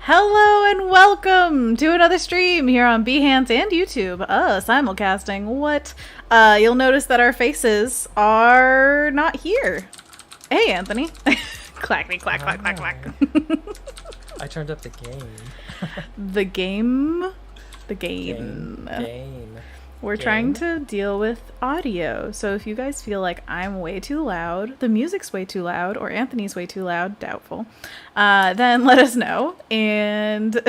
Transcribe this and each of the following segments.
Hello and welcome to another stream here on Behance and YouTube. Simulcasting. What? You'll notice that our faces are not here. Hey, Anthony. Clackety clack, clack, clack, clack. I turned up the game. The game? The game. We're trying to deal with audio, so if you guys feel like I'm way too loud, the music's way too loud, or Anthony's way too loud, doubtful, then let us know. And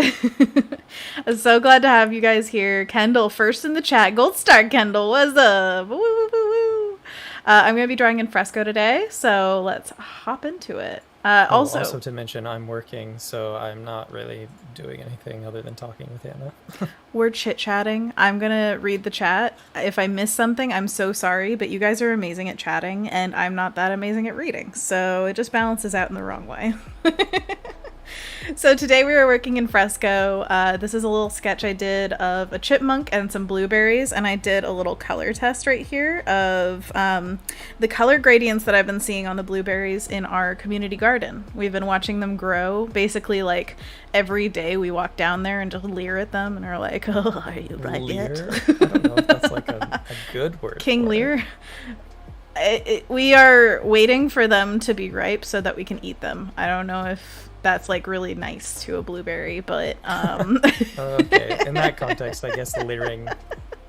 I'm so glad to have you guys here. Kendall, first in the chat. Gold star, Kendall. What's up? Woo, woo, woo, woo. I'm going to be drawing in Fresco today, so let's hop into it. Also to mention, I'm working, so I'm not really doing anything other than talking with Anna. We're chit-chatting. I'm gonna read the chat. If I miss something, I'm so sorry, but you guys are amazing at chatting, and I'm not that amazing at reading, so it just balances out in the wrong way. So today we were working in Fresco. This is a little sketch I did of a chipmunk and some blueberries, and I did a little color test right here of the color gradients that I've been seeing on the blueberries in our community garden. We've been watching them grow. Basically, like, every day we walk down there and just leer at them and are like, oh, are you like Leer? it? I don't know if that's like a good word. King Lear? We are waiting for them to be ripe so that we can eat them. I don't know if that's like really nice to a blueberry, but Okay, in that context, I guess leering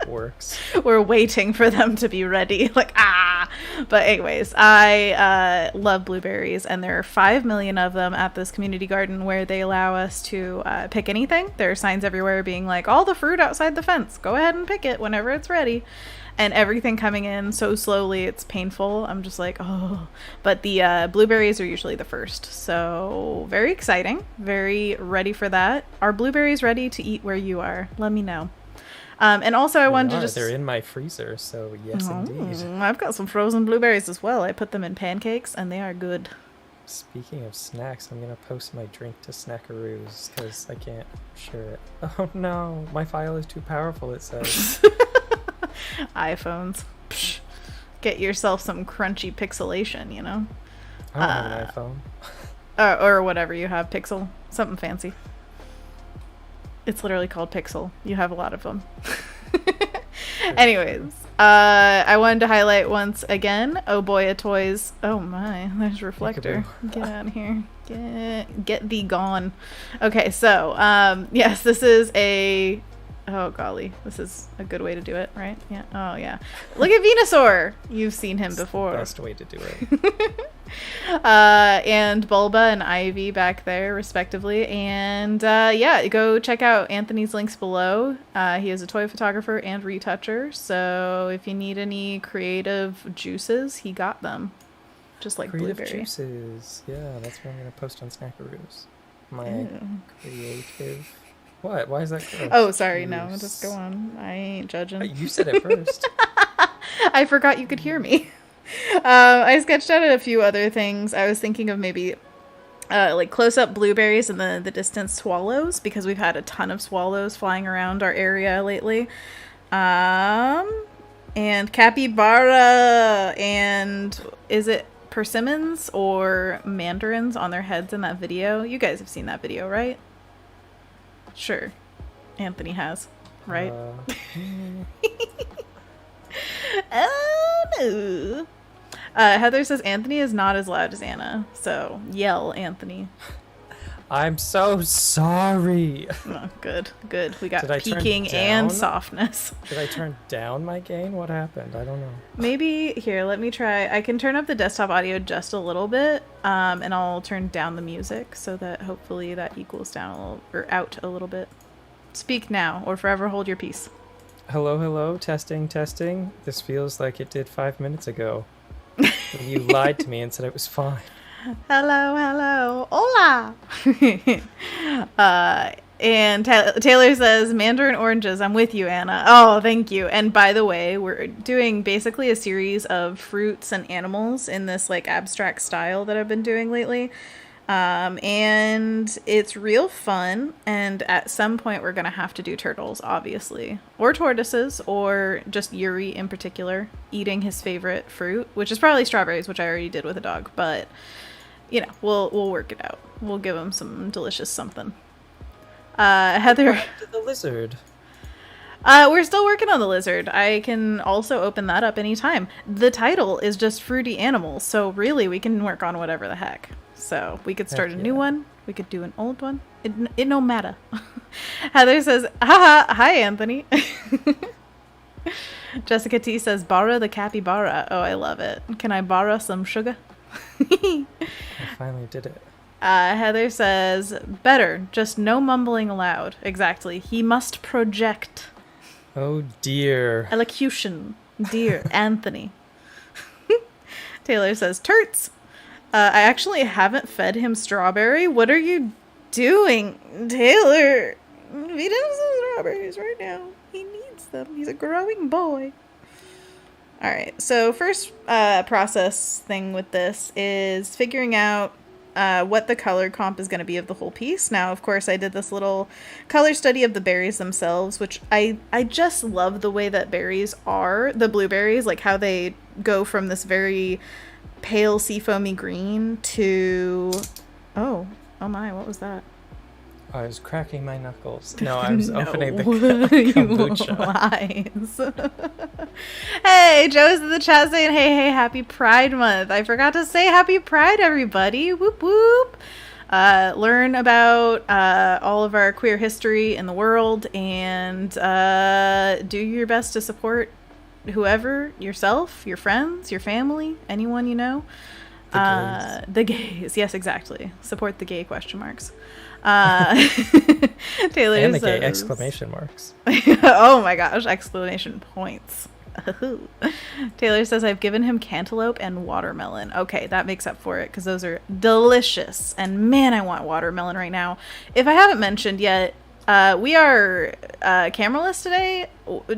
works. We're waiting for them to be ready. Like, but anyways, I love blueberries, and there are 5 million of them at this community garden where they allow us to pick anything. There are signs everywhere being like, all the fruit outside the fence, go ahead and pick it whenever it's ready. And everything coming in so slowly, it's painful. I'm just like, oh. But the blueberries are usually the first. So very exciting. Very ready for that. Are blueberries ready to eat where you are? Let me know. And also I wanted to just... They're in my freezer, so yes, indeed. I've got some frozen blueberries as well. I put them in pancakes, and they are good. Speaking of snacks, I'm going to post my drink to Snackaroos, because I can't share it. Oh no, my file is too powerful, it says. iPhones. Psh. Get yourself some crunchy pixelation, you know? I don't have an iPhone. Or whatever you have, Pixel. Something fancy. It's literally called Pixel. You have a lot of them. Anyways, I wanted to highlight once again, Oh Boy a Toys. Oh my, there's Reflector. Get out of here. Get thee gone. Okay, so, yes, this is a... Oh, golly. This is a good way to do it, right? Yeah. Oh, yeah. Look at Venusaur! You've seen him before. The best way to do it. And Bulba and Ivy back there, respectively. And, yeah, go check out Anthony's links below. He is a toy photographer and retoucher, so if you need any creative juices, he got them. Just like creative blueberry. Juices. Yeah, that's what I'm going to post on Snackaroos. My creative... What? Why is that gross? Oh, sorry. No, just go on. I ain't judging. You said it first. I forgot you could hear me. I sketched out a few other things. I was thinking of maybe like close-up blueberries and the distant swallows, because we've had a ton of swallows flying around our area lately. And capybara, and is it persimmons or mandarins on their heads in that video? You guys have seen that video, right? Sure. Anthony has, right? Oh, no. Heather says Anthony is not as loud as Anna, so yell, Anthony. I'm so sorry. Oh, good. We got Did peaking and softness. Did I turn down my gain? What happened? I don't know. Maybe, here, let me try. I can turn up the desktop audio just a little bit, and I'll turn down the music so that hopefully that equals down a little, or out a little bit. Speak now, or forever hold your peace. Hello, testing. This feels like it did 5 minutes ago. You lied to me and said it was fine. Hello, hola. And Taylor says, Mandarin oranges, I'm with you, Anna. Oh, thank you. And by the way, we're doing basically a series of fruits and animals in this like abstract style that I've been doing lately. And it's real fun. And at some point we're going to have to do turtles, obviously, or tortoises, or just Yuri in particular, eating his favorite fruit, which is probably strawberries, which I already did with a dog, but you know, we'll work it out. We'll give him some delicious something. Heather, Back to the lizard. we're still working on the lizard. I can also open that up anytime. The title is just Fruity Animals, so really we can work on whatever the heck. So we could start a new one. We could do an old one. It no matter. Heather says, haha, hi, Anthony. Jessica T says, borrow the capybara. Oh, I love it. Can I borrow some sugar? I finally did it. Heather says, better, just no mumbling aloud. Exactly. He must project. Oh, dear. Elocution. Dear Anthony. Taylor says, turts. I actually haven't fed him strawberry. What are you doing, Taylor? Feed him some strawberries right now. He needs them. He's a growing boy. All right. So first process thing with this is figuring out what the color comp is going to be of the whole piece. Now, of course, I did this little color study of the berries themselves, which I just love the way that berries are, the blueberries, like how they go from this very pale seafoamy green to... Oh my, what was that? I was cracking my knuckles. No, I was opening the You kombucha. lies. Hey, Joe's in the chat saying, hey, happy Pride Month. I forgot to say happy Pride, everybody. Whoop, whoop. Learn about all of our queer history in the world and do your best to support whoever, yourself, your friends, your family, anyone you know. The gays. Yes, exactly. Support the gay question marks. Taylor and the says, gay exclamation marks. Oh my gosh, exclamation points. Taylor says, I've given him cantaloupe and watermelon. Okay, that makes up for it because those are delicious. And man, I want watermelon right now. If I haven't mentioned yet, we are cameraless today.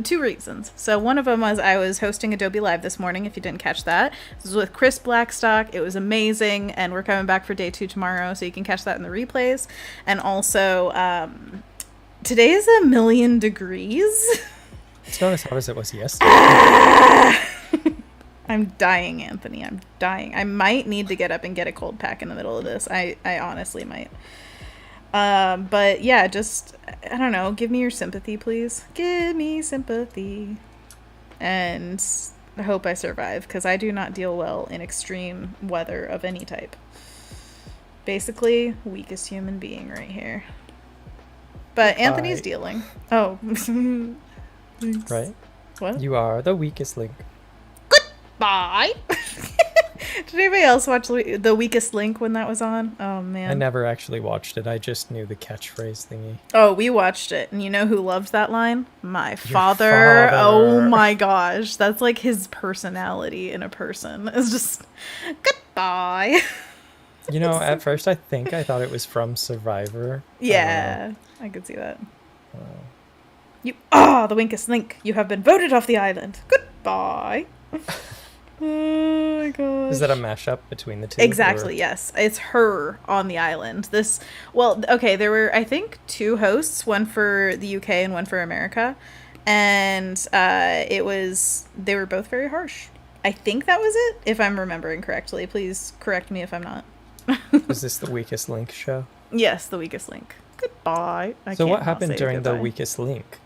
2 reasons. So one of them was I was hosting Adobe Live this morning, if you didn't catch that. This was with Chris Blackstock. It was amazing, and we're coming back for day 2 tomorrow, so you can catch that in the replays. And also, today is 1,000,000 degrees. It's not as hot as it was yesterday. I'm dying, Anthony. I'm dying. I might need to get up and get a cold pack in the middle of this. I honestly might. But yeah, just, I don't know, give me your sympathy, please. Give me sympathy. And I hope I survive, because I do not deal well in extreme weather of any type. Basically, weakest human being right here. But Anthony's dealing. Oh. Right? What? You are the weakest link. Goodbye! Did anybody else watch The Weakest Link when that was on? Oh, man. I never actually watched it. I just knew the catchphrase thingy. Oh, we watched it. And you know who loved that line? My father. father. Oh, my gosh. That's like his personality in a person. It's just, goodbye. You know, at first I thought it was from Survivor. Yeah, I could see that. The Weakest Link. You have been voted off the island. Goodbye. Oh my gosh. Is that a mashup between the two? Exactly, or? yes. It's her on the island. There were, I think, 2 hosts, one for the UK and one for America. And they were both very harsh. I think that was it, if I'm remembering correctly. Please correct me if I'm not. Was this the Weakest Link show? Yes, the Weakest Link. Goodbye. So what happened during the Weakest Link?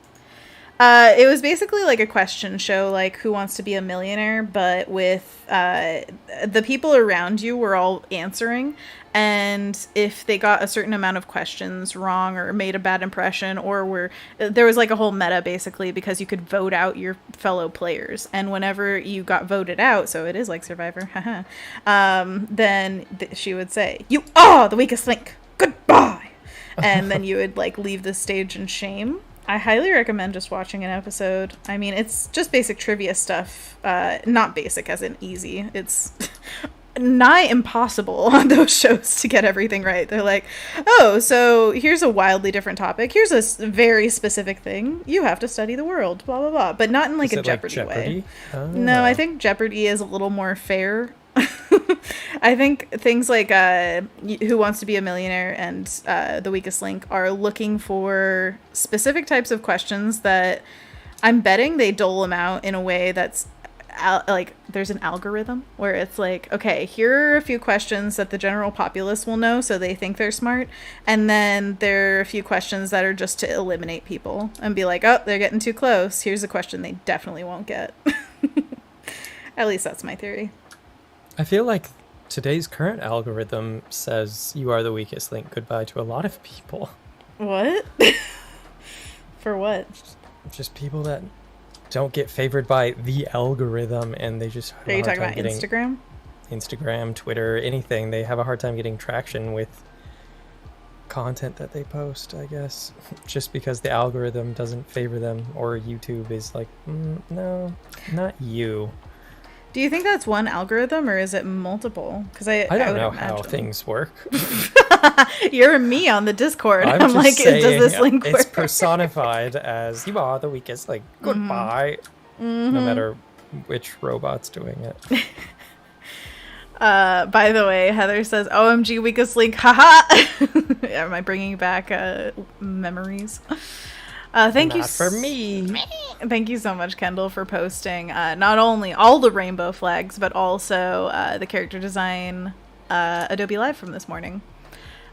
It was basically like a question show, like Who Wants to Be a Millionaire, but with the people around you were all answering, and if they got a certain amount of questions wrong or made a bad impression, or there was like a whole meta basically, because you could vote out your fellow players, and whenever you got voted out, so it is like Survivor, then she would say, "You are the weakest link. Goodbye," and then you would like leave the stage in shame. I highly recommend just watching an episode. I mean, it's just basic trivia stuff. Not basic as in easy. It's nigh impossible on those shows to get everything right. They're like, oh, so here's a wildly different topic. Here's a very specific thing. You have to study the world, blah, blah, blah. But not in like a Jeopardy way. Oh. No, I think Jeopardy is a little more fair. I think things like Who Wants to Be a Millionaire and The Weakest Link are looking for specific types of questions that I'm betting they dole them out in a way that's like there's an algorithm where it's like, okay, here are a few questions that the general populace will know, so they think they're smart, and then there are a few questions that are just to eliminate people and be like, oh, they're getting too close, here's a question they definitely won't get. At least that's my theory. I feel like today's current algorithm says you are the weakest link, goodbye to a lot of people. What? For what? Just people that don't get favored by the algorithm, and they just have Are you talking about Instagram? Instagram, Twitter, anything. They have a hard time getting traction with content that they post, I guess. Just because the algorithm doesn't favor them, or YouTube is like, no, not you. Do you think that's one algorithm, or is it multiple? Because I don't would know imagine. how things work. You're me on the Discord. I'm like, saying, does this link work? It's personified as you are the weakest link. Goodbye. Mm-hmm. No matter which robot's doing it. By the way, Heather says, OMG, weakest link, haha. Am I bringing back memories? Thank you for me. Thank you so much, Kendall, for posting not only all the rainbow flags, but also the character design Adobe Live from this morning.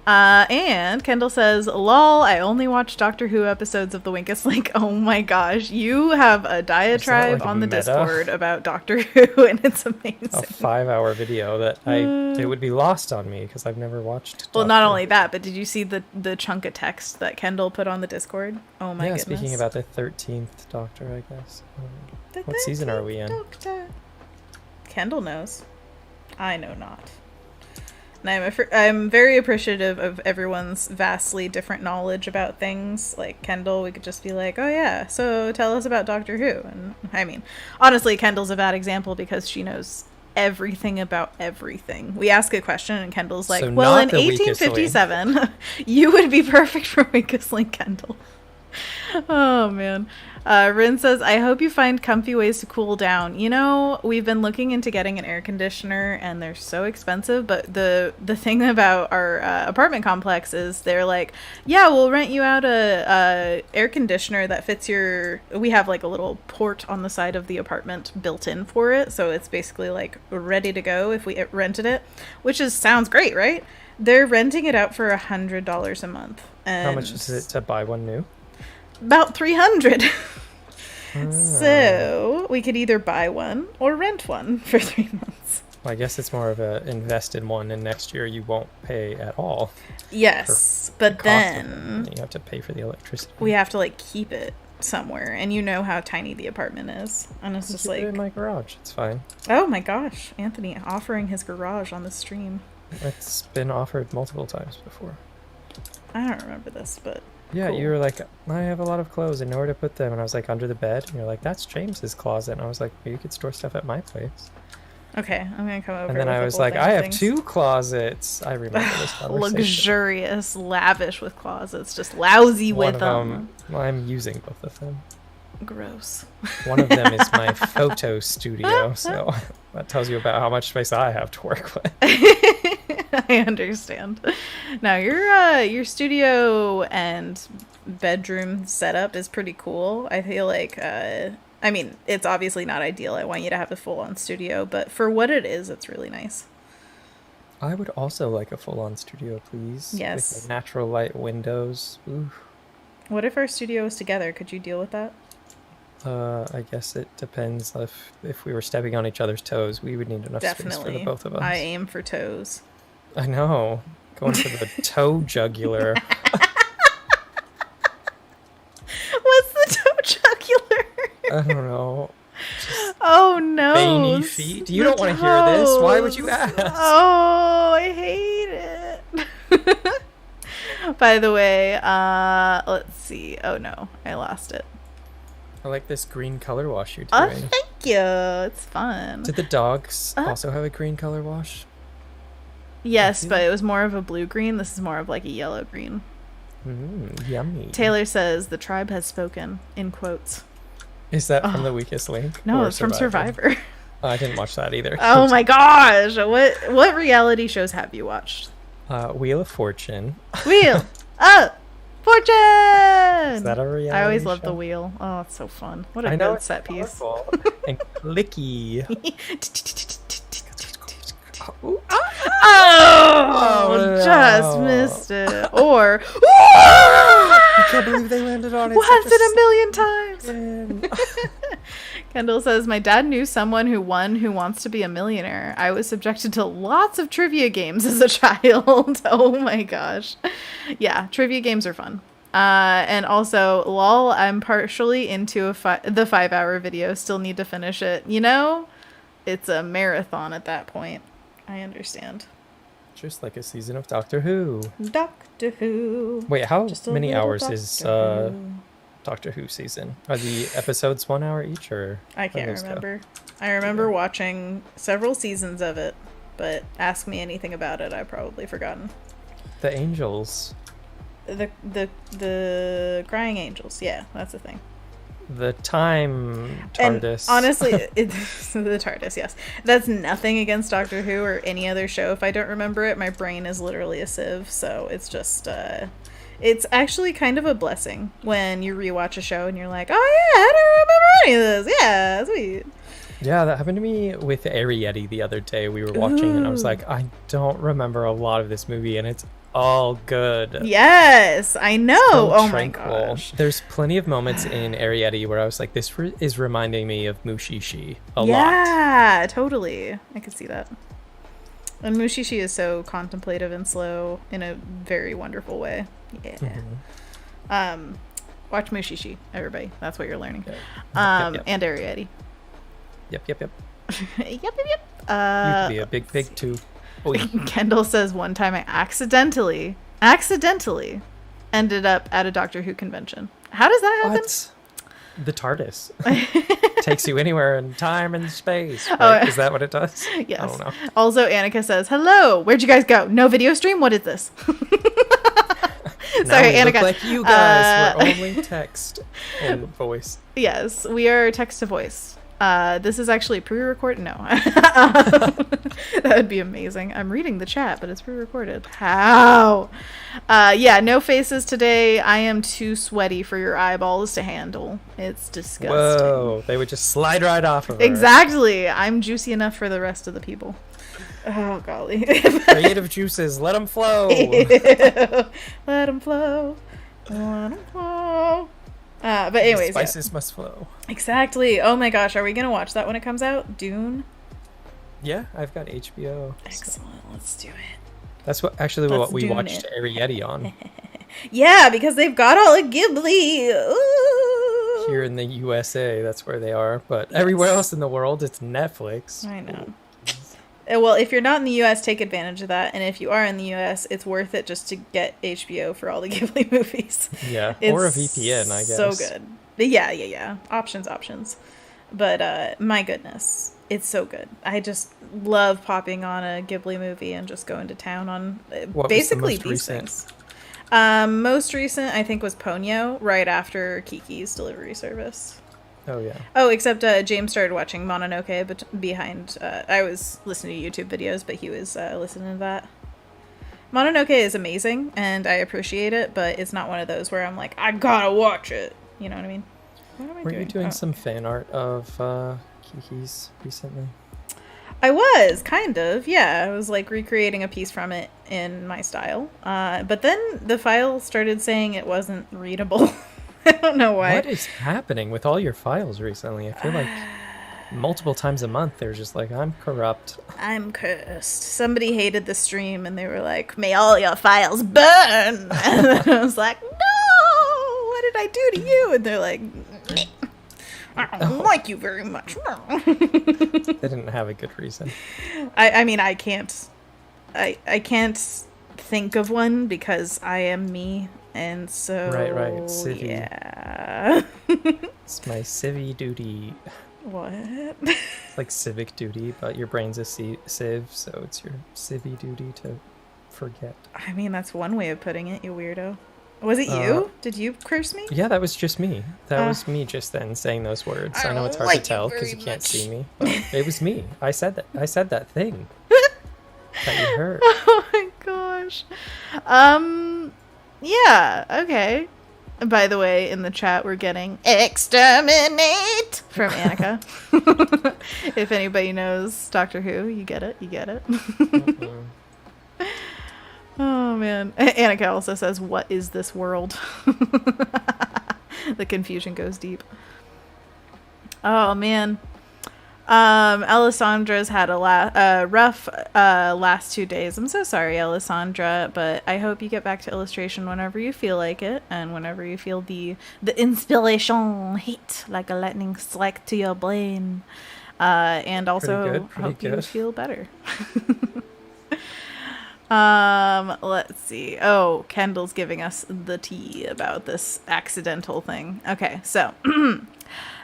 And Kendall says, lol, I only watch Doctor Who episodes of The Weakest Link. Oh my gosh, you have a diatribe on the Discord about Doctor Who, and it's amazing. A 5-hour video that it would be lost on me because I've never watched. Well, not only that, but did you see the chunk of text that Kendall put on the Discord? Oh my goodness. Speaking about the 13th Doctor, I guess. What season are we in? Doctor. Kendall knows. I know not. And I'm very appreciative of everyone's vastly different knowledge about things. Like Kendall, we could just be like, oh yeah, so tell us about Doctor Who. And I mean, honestly, Kendall's a bad example because she knows everything about everything. We ask a question and Kendall's like, well, in 1857, you would be perfect for Weakest Link, Kendall. Oh man. Rin says, I hope you find comfy ways to cool down. You know, we've been looking into getting an air conditioner and they're so expensive, but the thing about our apartment complex is they're like, yeah, we'll rent you out a air conditioner that fits we have like a little port on the side of the apartment built in for it, so it's basically like ready to go if we rented it, which sounds great, right? They're renting it out for $100 a month. And how much is it to buy one new? About $300. So we could either buy one or rent one for 3 months. Well, I guess it's more of a invested one, and next year you won't pay at all. Yes, but then you have to pay for the electricity. We have to like keep it somewhere, and you know how tiny the apartment is, and it's just like in my garage. It's fine. Oh my gosh, Anthony offering his garage on the stream. It's been offered multiple times before. I don't remember this, but yeah, cool. You were like, I have a lot of clothes and nowhere to put them, and I was like, under the bed, and you're like, that's James's closet, and I was like, well, you could store stuff at my place. Okay, I'm gonna come over. And then I was like, I have 2 closets. I remember this conversation. Luxurious, lavish with closets, just lousy with them. Well, I'm using both of them. Gross. One of them is my photo studio, so that tells you about how much space I have to work with. I understand. Now your studio and bedroom setup is pretty cool. I feel like I mean, it's obviously not ideal. I want you to have the full-on studio, but for what it is, it's really nice. I would also like a full-on studio, please. Yes. With natural light windows. Ooh. What if our studio was together? Could you deal with that? I guess it depends. If we were stepping on each other's toes, we would need enough space for the both of us. I aim for toes. I know. Going for the toe jugular. What's the toe jugular? I don't know. Oh no. Veiny feet. You don't want to hear this. Why would you ask? Oh, I hate it. By the way, let's see. Oh no, I lost it. I like this green color wash you're doing. Oh, thank you. It's fun. Did the dogs also have a green color wash? Yes, but it was more of a blue green. This is more of like a yellow green. Yummy. Taylor says the tribe has spoken, in quotes. Is that from The Weakest Link? No, it's from Survivor. I didn't watch that either. Oh my gosh. What reality shows have you watched? Wheel of Fortune. Wheel of Fortune! Is that a reality I always love show? the wheel. Oh, it's so fun. What a I know good it's set piece. powerful and clicky. Oh, just no. missed it. Or I can't believe they landed on it. once in a million times. million. Kendall says, my dad knew someone who won Who Wants to Be a Millionaire. I was subjected to lots of trivia games as a child. Oh my gosh. Yeah, trivia games are fun. And also, lol, I'm partially into the 5-hour video. Still need to finish it. You know, it's a marathon at that point. I understand. Just like a season of Doctor Who. Doctor Who. Wait, how Just a many little hours Doctor is Who. Doctor Who season? Are the episodes 1 hour each, or I how can't do those go? remember. I remember watching several seasons of it, but ask me anything about it, I've probably forgotten. The Angels. The Crying Angels, yeah, that's the thing. The Time And TARDIS. honestly, the TARDIS, yes. That's nothing against Doctor Who or any other show. If I don't remember it, my brain is literally a sieve, so it's just, it's actually kind of a blessing when you rewatch a show and you're like, oh yeah, I don't remember any of this. Yeah, sweet. Yeah, that happened to me with Ariete the other day. We were watching and I was like, I don't remember a lot of this movie and it's all good. Yes, I know. So Oh tranquil. my gosh. There's plenty of moments in Ariete where I was like, this is reminding me of Mushishi a lot. Yeah, totally. I could see that. And Mushishi is so contemplative and slow in a very wonderful way. Yeah. Mm-hmm. Watch Mushishi, everybody. That's what you're learning. Yep. And Ariete. Yep. Yep. You could be a big pig too. Oy. Kendall says one time I accidentally ended up at a Doctor Who convention. How does that happen? What? The TARDIS takes you anywhere in time and space. Right? Oh, Is that what it does? Yes. I don't know. Also, Annika says, hello, where'd you guys go? No video stream? What is this? Now Sorry, we Annika. look like you guys. We're only text and voice. Yes, we are text to voice. This is actually pre-recorded. No. That would be amazing. I'm reading the chat, but it's pre-recorded. How? Yeah, no faces today. I am too sweaty for your eyeballs to handle. It's disgusting. Whoa, they would just slide right off of her. Exactly. I'm juicy enough for the rest of the people. Oh, golly. Creative juices, let them flow. Let them flow. Let them flow. But anyways, Spices must flow. Exactly. Oh my gosh, are we gonna watch that when it comes out? Dune? Yeah, I've got HBO. Excellent. Let's do it. That's what Let's what we Dune watched it. Ariete on Yeah, because they've got all the Ghibli. Ooh. here in the USA. That's where they are, but everywhere else in the world, it's Netflix. I know. Well, if you're not in the US, take advantage of that. And if you are in the US, it's worth it just to get HBO for all the Ghibli movies. Yeah, It's or a VPN, I guess. So good. But yeah. Options. But my goodness, it's so good. I just love popping on a Ghibli movie and just going to town on What basically was the most these recent? things. Most recent, I think, was Ponyo, right after Kiki's delivery service. Oh yeah. Oh, except James started watching Mononoke, but behind, I was listening to YouTube videos, but he was listening to that. Mononoke is amazing, and I appreciate it, but it's not one of those where I'm like, I gotta watch it. You know what I mean? What am I Were you doing Oh. some fan art of Kiki's recently? I was, kind of, yeah. I was like recreating a piece from it in my style. But then the file started saying it wasn't readable. I don't know why. What is happening with all your files recently? I feel like multiple times a month they're just like, I'm corrupt. I'm cursed. Somebody hated the stream and they were like, may all your files burn. And then I was like, no, what did I do to you? And they're like, I don't like you very much. They didn't have a good reason. I mean, I can't think of one because I am me. And so, Right, civvy. Yeah. It's my civvy duty. What? Like civic duty, but your brain's a civ, so it's your civvy duty to forget. I mean, that's one way of putting it, you weirdo. Was it you? Did you curse me? Yeah, that was just me. That was me just then saying those words. I know it's hard to tell because you can't see me, but it was me. I said that. I said that thing that you heard. Oh my gosh. Yeah, okay. By the way, in the chat, we're getting exterminate from Annika. If anybody knows Doctor Who, you get it. You get it. Oh, man. Annika also says, what is this world? The confusion goes deep. Oh, man. Alessandra's had a rough last 2 days. I'm so sorry, Alessandra, but I hope you get back to illustration whenever you feel like it, and whenever you feel the inspiration hit like a lightning strike to your brain. And also hope you feel better. Let's see. Oh, Kendall's giving us the tea about this accidental thing. Okay, so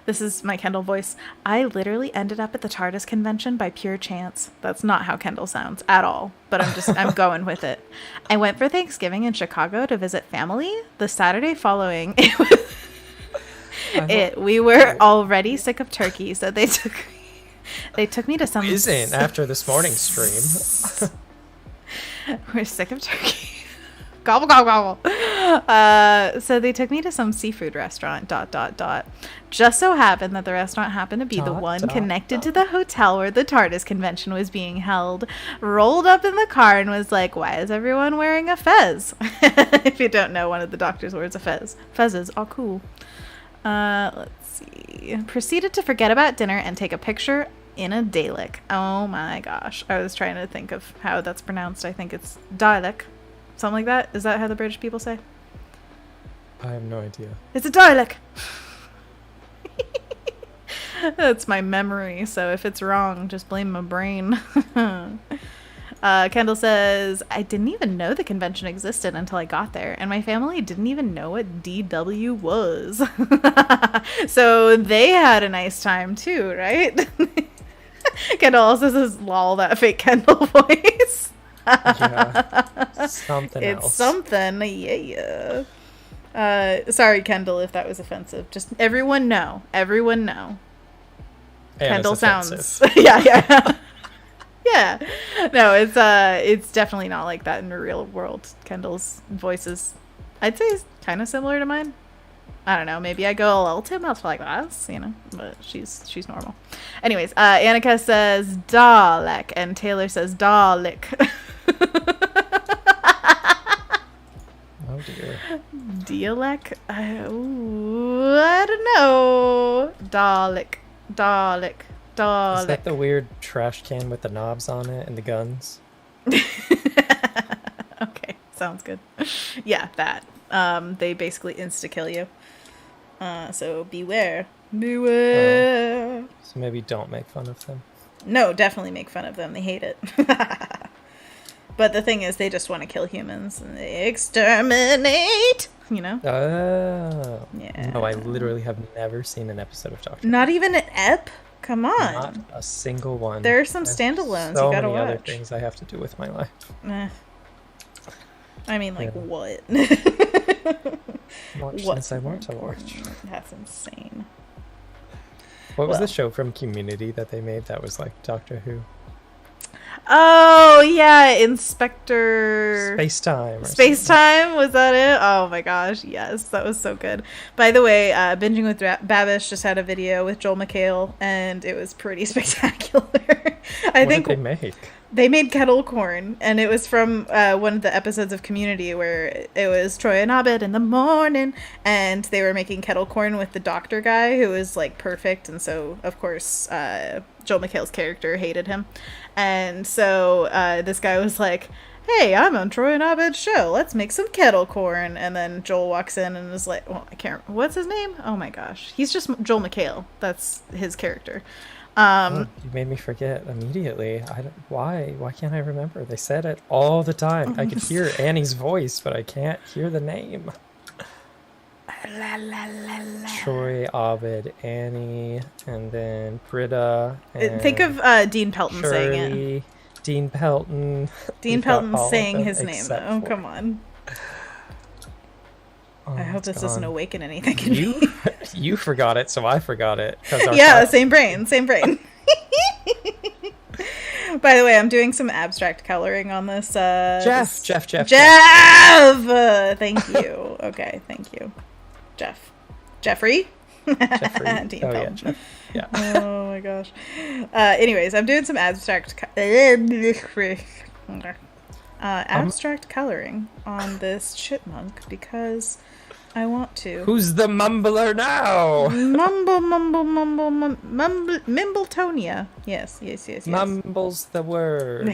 this is my Kendall voice. I literally ended up at the TARDIS convention by pure chance. That's not how Kendall sounds at all, but I'm going with it. I went for Thanksgiving in Chicago to visit family. The Saturday following, we were already sick of turkey, so they took me to some. Isn't after this morning's stream. We're sick of turkey. Gobble, gobble, gobble. So they took me to some seafood restaurant, ... Just so happened that the restaurant happened to be the one connected to the hotel where the TARDIS convention was being held. Rolled up in the car and was like, why is everyone wearing a fez? If you don't know, one of the doctors wears a fez. Fezzes are cool. Let's see. Proceeded to forget about dinner and take a picture in a Dalek. Oh my gosh. I was trying to think of how that's pronounced. I think it's Dalek. Something like that? Is that how the British people say? I have no idea. It's a Dalek! That's my memory, so if it's wrong, just blame my brain. Kendall says, I didn't even know the convention existed until I got there, and my family didn't even know what DW was. So they had a nice time too, right? Kendall also says, lol, that fake Kendall voice. Yeah, something it's else. Something, yeah. Sorry, Kendall, if that was offensive. Just everyone know. And Kendall sounds. Yeah. Yeah. No, it's definitely not like that in the real world. Kendall's voice is, I'd say, is kind of similar to mine. I don't know. Maybe I go a little too much like this, but she's normal. Anyways, Annika says Dalek, and Taylor says Dalek. Oh dear. Dialect? I don't know. Dalek. Is that the weird trash can with the knobs on it and the guns? Okay, sounds good. Yeah, that. They basically insta-kill you. So beware. Beware. So maybe don't make fun of them. No, definitely make fun of them. They hate it. But the thing is, they just want to kill humans. And they exterminate, Oh. Yeah. No, I literally have never seen an episode of Doctor Who. Not even an ep? Come on. Not a single one. There are some standalones so you gotta many watch. other things I have to do with my life. I mean, what? Watch since I want to watch. That's insane. What was the show from Community that they made that was like Doctor Who? Oh, yeah, Inspector... Space-Time, was that it? Oh my gosh, yes, that was so good. By the way, Binging with Babish just had a video with Joel McHale, and it was pretty spectacular. What did they make? They made kettle corn, and it was from one of the episodes of Community where it was Troy and Abed in the morning, and they were making kettle corn with the doctor guy who was like perfect, and so of course Joel McHale's character hated him, and so this guy was like, hey, I'm on Troy and Abed's show, let's make some kettle corn, and then Joel walks in and is like, well, I can't, what's his name? Oh my gosh, he's just Joel McHale, that's his character. You made me forget immediately. Why can't I remember? They said it all the time. I could hear Annie's voice, but I can't hear the name. Troy, Abed, Annie, and then Britta. And think of Dean Pelton Shirley, saying it. Dean Pelton. Dean Pelton saying his name. Oh, come on. I hope this doesn't awaken anything in me. You forgot it, so I forgot it. Yeah, same brain. By the way, I'm doing some abstract coloring on this. Jeff. Thank you. Okay, thank you. Jeffrey? Jeffrey. Oh, yeah, Jeff. Yeah. Oh, my gosh. Anyways, I'm doing some abstract coloring on this chipmunk because I want to. Who's the mumbler now? Mimbletonia. Yes. Mumbles the word.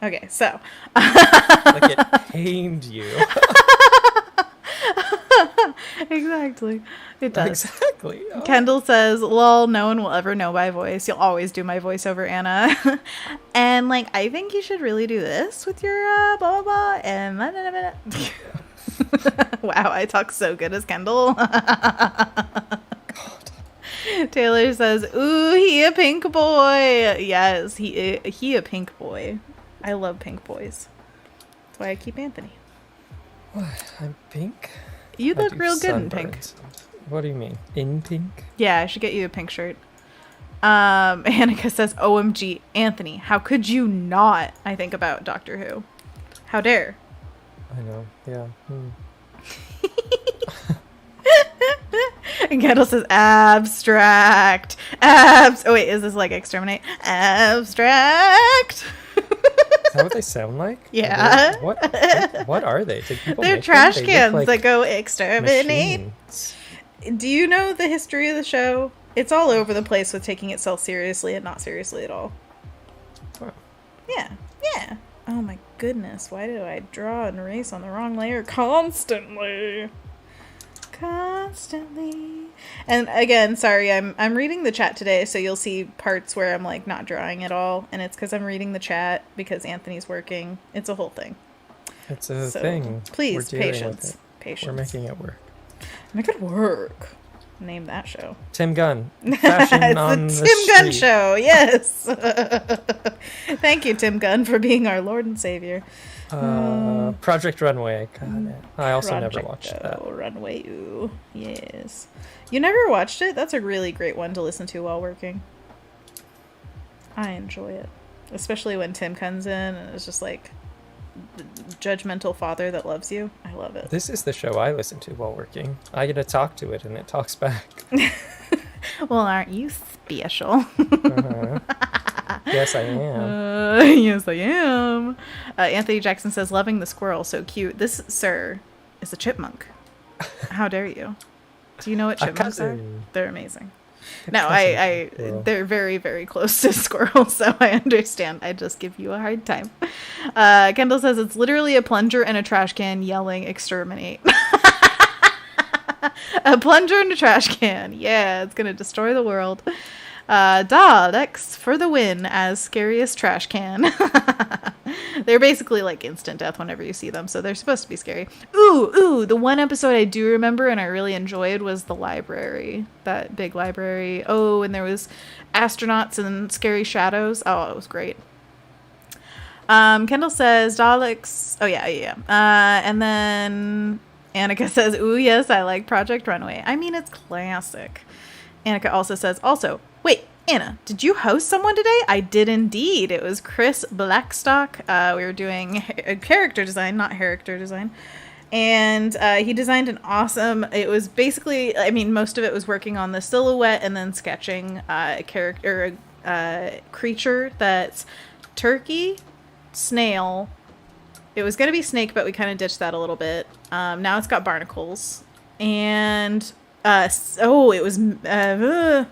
Okay, so. Like it pained you. Exactly. It does. Exactly. Oh. Kendall says, lol, no one will ever know my voice. You'll always do my voice over Anna. And, like, I think you should really do this with your blah, blah, blah. And blah, blah, blah, blah. Wow, I talk so good as Kendall. God. Taylor says, ooh, he a pink boy. Yes, he a pink boy. I love pink boys. That's why I keep Anthony. What? I'm pink? You look real good in pink. What do you mean? In pink? Yeah, I should get you a pink shirt. Annika says, OMG, Anthony, how could you not? I think about Doctor Who. How dare? I know, yeah. And Kendall says, abstract. Oh, wait, is this like exterminate? Abstract. Is that what they sound like? Yeah. What are they? They're trash cans that go exterminate. Machines. Do you know the history of the show? It's all over the place with taking itself seriously and not seriously at all. Huh. Yeah. Oh my goodness, why do I draw and erase on the wrong layer constantly? And again, sorry, I'm reading the chat today, so you'll see parts where I'm like not drawing at all, and it's because I'm reading the chat because Anthony's working. It's a whole thing. It's a thing. Please, patience. We're making it work. Make it work. Name that show. Tim Gunn. Fashion it's on the the Tim Gunn street. Show. Yes. Thank you, Tim Gunn, for being our Lord and Savior. Project Runway. God, I also never watched that. Runway. Ooh. Yes. You never watched it? That's a really great one to listen to while working. I enjoy it, especially when Tim comes in and it's just like the judgmental father that loves you. I love it. This is the show I listen to while working. I get to talk to it and it talks back. Well, aren't you special? Uh-huh. Yes, I am. Yes, I am. Anthony Jackson says, loving the squirrel, so cute. This, sir, is a chipmunk. How dare you? Do you know what chipmunks are? They're amazing. No, they're very, very close to squirrels, so I understand. I just give you a hard time. Kendall says it's literally a plunger and a trash can yelling exterminate. A plunger and a trash can. Yeah, it's going to destroy the world. Daleks for the win as scariest trash can. They're basically like instant death whenever you see them, so they're supposed to be scary. Ooh, the one episode I do remember and I really enjoyed was the library. That big library. Oh, and there was astronauts and scary shadows. Oh, it was great. Kendall says Daleks. Oh, yeah. And then Annika says, ooh, yes, I like Project Runway. I mean, it's classic. Annika also says, wait, Anna, did you host someone today? I did indeed. It was Chris Blackstock. We were doing character design, not character design. And he designed an awesome, it was basically, I mean, most of it was working on the silhouette and then sketching a creature that's turkey, snail. It was going to be snake, but we kind of ditched that a little bit. Now it's got barnacles. And it was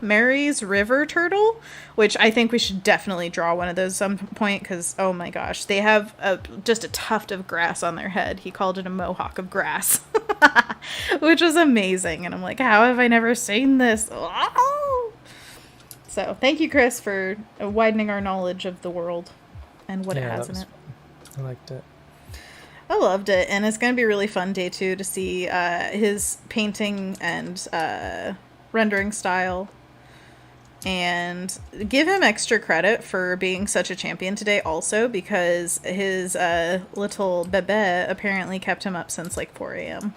Mary's river turtle, which I think we should definitely draw one of those at some point because, oh my gosh, they have just a tuft of grass on their head. He called it a mohawk of grass, which was amazing. And I'm like, how have I never seen this? Oh! So thank you, Chris, for widening our knowledge of the world and what it has in it. I liked it. I loved it, and it's going to be a really fun day, too, to see his painting and rendering style, and give him extra credit for being such a champion today also, because his little bebe apparently kept him up since, like, 4 a.m.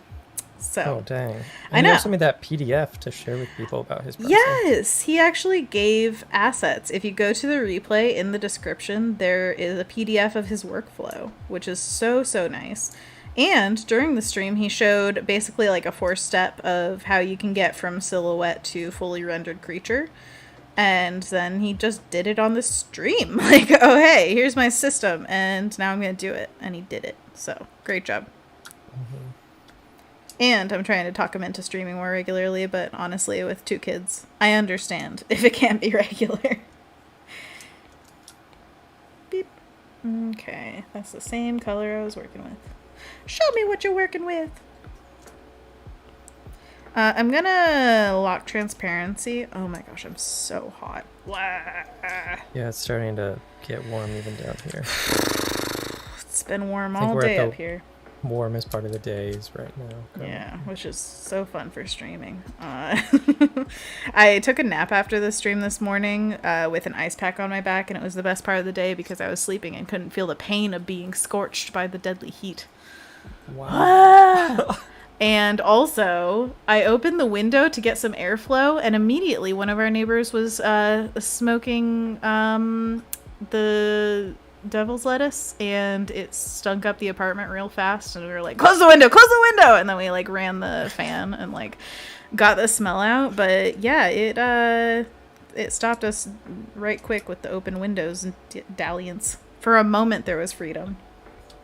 So Oh, dang. I And he know. also made that PDF to share with people about his pressing. Yes, he actually gave assets. If you go to the replay in the description, there is a PDF of his workflow, which is so, so nice. And during the stream, he showed basically like a 4-step of how you can get from silhouette to fully rendered creature. And then he just did it on the stream. Like, oh, hey, here's my system, and now I'm going to do it. And he did it. So, great job. Mm-hmm. And I'm trying to talk him into streaming more regularly, but honestly, with 2 kids, I understand if it can't be regular. Beep. Okay, that's the same color I was working with. Show me what you're working with. I'm gonna lock transparency. Oh my gosh, I'm so hot. Yeah, it's starting to get warm even down here. It's been warm all day up here. Warmest part of the day is right now. Yeah, which is so fun for streaming. I took a nap after the stream this morning with an ice pack on my back, and it was the best part of the day because I was sleeping and couldn't feel the pain of being scorched by the deadly heat. Wow. And also, I opened the window to get some airflow, and immediately one of our neighbors was smoking the devil's lettuce, and it stunk up the apartment real fast, and we were like, close the window, and then we like ran the fan and like got the smell out. But yeah, it stopped us right quick with the open windows and dalliance. For a moment there was freedom.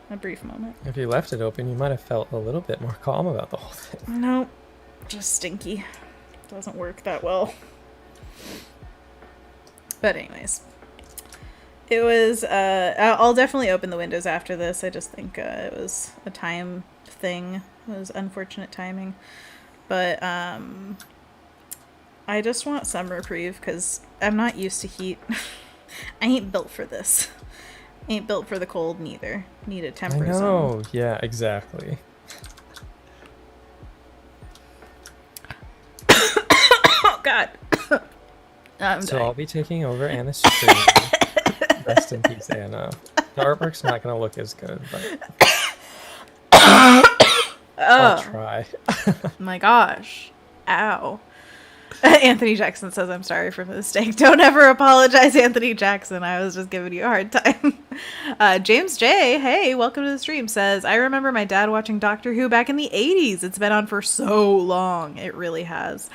A brief moment. If you left it open, you might have felt a little bit more calm about the whole thing. Nope, just stinky. Doesn't work that well. But anyways, it was, I'll definitely open the windows after this. I just think it was a time thing. It was unfortunate timing. But I just want some reprieve because I'm not used to heat. I ain't built for this. Ain't built for the cold neither. Need a temper zone. I know, yeah, exactly. Oh, God. So I'll be taking over Anna's stream. Rest in peace, Anna. The artwork's not going to look as good, but I'll try. My gosh. Ow. Anthony Jackson says, I'm sorry for the mistake. Don't ever apologize, Anthony Jackson. I was just giving you a hard time. James J, hey, welcome to the stream, says, I remember my dad watching Doctor Who back in the 80s. It's been on for so long. It really has.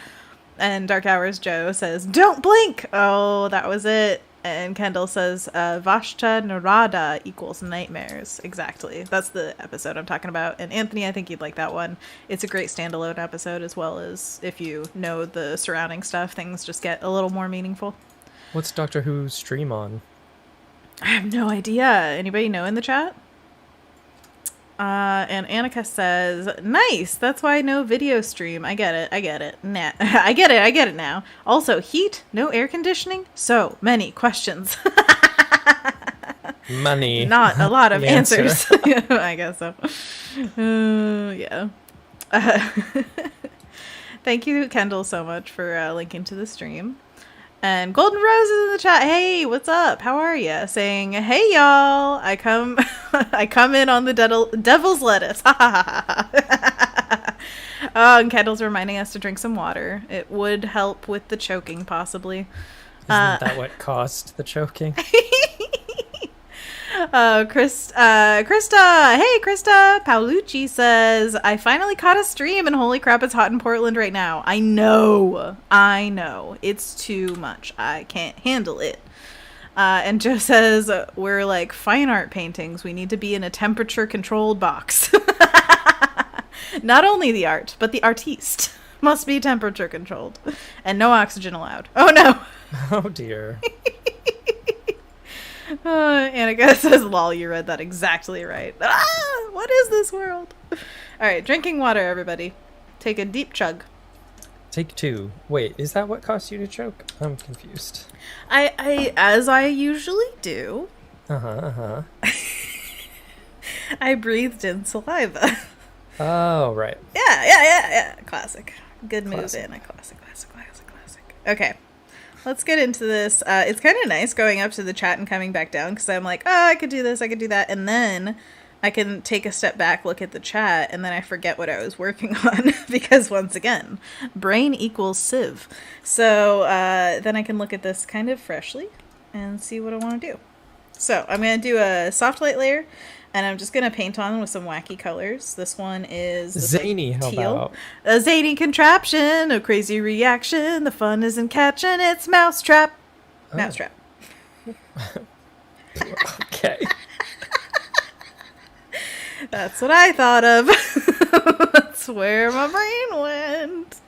And Dark Hours Joe says, don't blink. Oh, that was it. And Kendall says, Vashta Narada equals nightmares. Exactly. That's the episode I'm talking about. And Anthony, I think you'd like that one. It's a great standalone episode, as well as if you know the surrounding stuff, things just get a little more meaningful. What's Doctor Who's stream on? I have no idea. Anybody know in the chat? And Annika says, nice. That's why no video stream. I get it. Nah. I get it now. Also, heat, no air conditioning. So many questions. Money. Not a lot of answers. I guess so. Yeah. Thank you, Kendall, so much for linking to the stream. And Golden Rose is in the chat. Hey, what's up? How are you? Saying, hey, y'all. I come in on the devil's lettuce. Oh, and Kendall's reminding us to drink some water. It would help with the choking, possibly. Isn't that what caused the choking? Krista, hey Krista, Paolucci says, I finally caught a stream and holy crap, it's hot in Portland right now. I know, it's too much. I can't handle it. And Joe says, we're like fine art paintings. We need to be in a temperature controlled box. Not only the art, but the artiste must be temperature controlled and no oxygen allowed. Oh no. Oh dear. Annika says, lol, you read that exactly right. Ah, what is this world? All right, drinking water, everybody. Take a deep chug. Take 2. Wait, is that what caused you to choke? I'm confused. I as I usually do. I breathed in saliva. Oh, right. Yeah. Classic. Good move in. A classic. Okay. Let's get into this. It's kind of nice going up to the chat and coming back down because I'm like, oh, I could do this, I could do that. And then I can take a step back, look at the chat, and then I forget what I was working on because, once again, brain equals sieve. So then I can look at this kind of freshly and see what I want to do. So I'm going to do a soft light layer, and I'm just going to paint on with some wacky colors. This one is zany, how about? A zany contraption, a crazy reaction. The fun isn't catching, it's mousetrap. Oh. Mousetrap. Okay. That's what I thought of. That's where my brain went.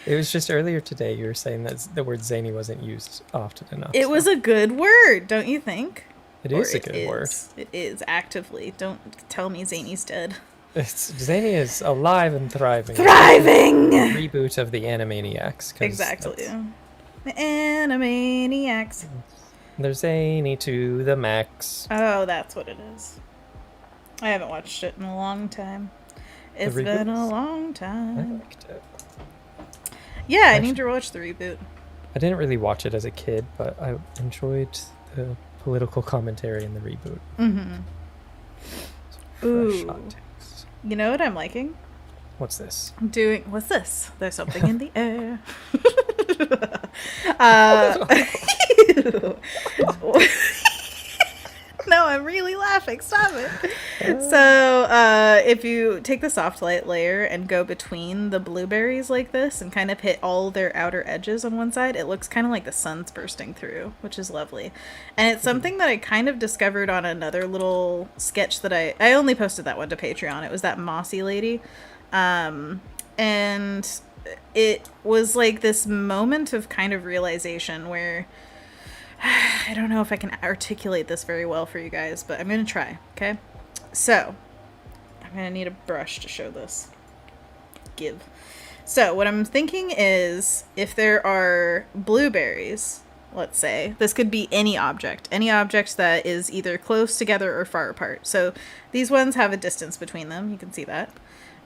It was just earlier today you were saying that the word zany wasn't used often enough. It was a good word, don't you think? It is a good word. It is, actively. Don't tell me Zany's dead. Zany is alive and thriving. Thriving! Reboot of the Animaniacs. Exactly. The Animaniacs. They're zany to the max. Oh, that's what it is. I haven't watched it in a long time. It's been a long time. I liked it. Yeah, I need to watch the reboot. I didn't really watch it as a kid, but I enjoyed the political commentary in the reboot. Mm-hmm. Fresh hot takes. You know what I'm liking? What's this? What's this? There's something in the air. No, I'm really laughing. Stop it. So, if you take the soft light layer and go between the blueberries like this and kind of hit all their outer edges on one side, it looks kind of like the sun's bursting through, which is lovely. And it's something that I kind of discovered on another little sketch that I only posted that one to Patreon. It was that mossy lady. And it was like this moment of kind of realization where I don't know if I can articulate this very well for you guys, but I'm going to try, okay? So, I'm going to need a brush to show this. So, what I'm thinking is, if there are blueberries, let's say, this could be any object that is either close together or far apart. So, these ones have a distance between them, you can see that.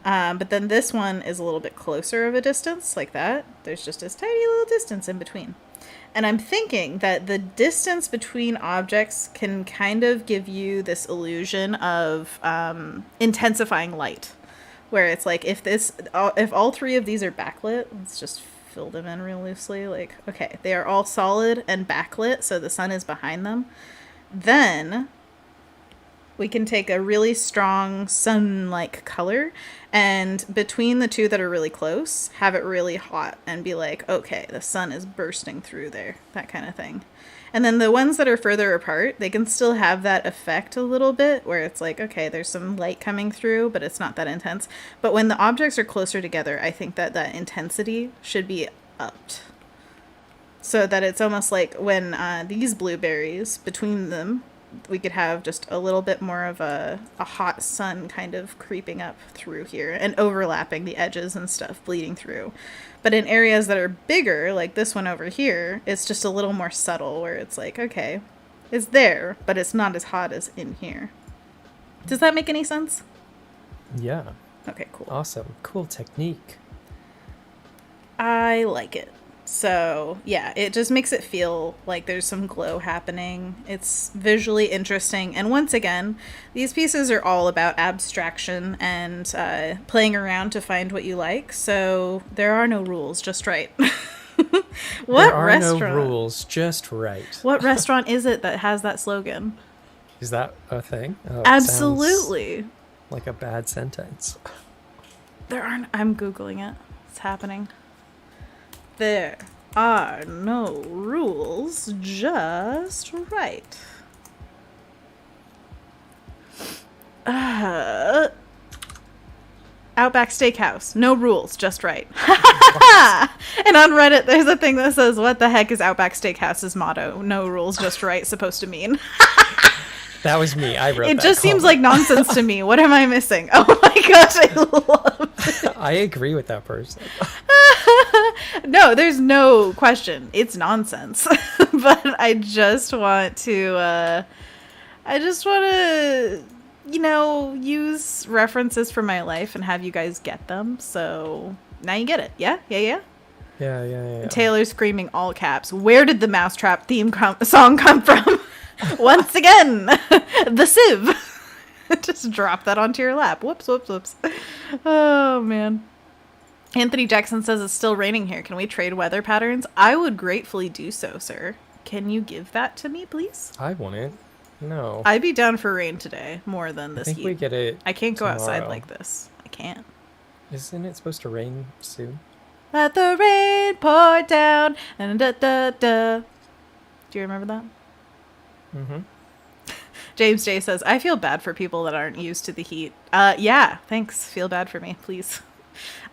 But then this one is a little bit closer of a distance, like that. There's just this tiny little distance in between. And I'm thinking that the distance between objects can kind of give you this illusion of intensifying light. Where it's like, if all three of these are backlit, let's just fill them in real loosely. Like, okay, they are all solid and backlit, so the sun is behind them. Then we can take a really strong sun-like color, and between the two that are really close, have it really hot and be like, okay, the sun is bursting through there, that kind of thing. And then the ones that are further apart, they can still have that effect a little bit, where it's like, okay, there's some light coming through, but it's not that intense. But when the objects are closer together, I think that intensity should be upped. So that it's almost like when these blueberries, between them, we could have just a little bit more of a hot sun kind of creeping up through here and overlapping the edges and stuff, bleeding through. But in areas that are bigger, like this one over here, it's just a little more subtle, where it's like, okay, it's there, but it's not as hot as in here. Does that make any sense? Yeah. Okay, cool. Awesome. Cool technique. I like it. So, yeah, it just makes it feel like there's some glow happening. It's visually interesting. And once again, these pieces are all about abstraction and playing around to find what you like. So there are no rules, just right. There are no rules, just right. What restaurant is it that has that slogan? Is that a thing? Oh, absolutely. Like a bad sentence. I'm Googling it. It's happening. There are no rules, just right. Outback Steakhouse. No rules, just right. And on Reddit, there's a thing that says, what the heck is Outback Steakhouse's motto? No rules, just right, supposed to mean? That was me. I wrote it. It just seems like nonsense to me. What am I missing? Oh my gosh, I love it. I agree with that person. No, there's no question. It's nonsense. But I just want to, use references from my life and have you guys get them. So now you get it. Yeah. Yeah. Taylor screaming all caps. Where did the Mousetrap theme song come from? Once again, the Civ. Just drop that onto your lap. Whoops, whoops, whoops. Oh, man. Anthony Jackson says it's still raining here. Can we trade weather patterns? I would gratefully do so, sir. Can you give that to me, please? I wouldn't. No. I'd be down for rain today more than this I think heat. we get it I can't go outside tomorrow. like this. I can't. Isn't it supposed to rain soon? Let the rain pour down. And da da da. Do you remember that? Mm-hmm. James J says, I feel bad for people that aren't used to the heat. Yeah, thanks. Feel bad for me, please.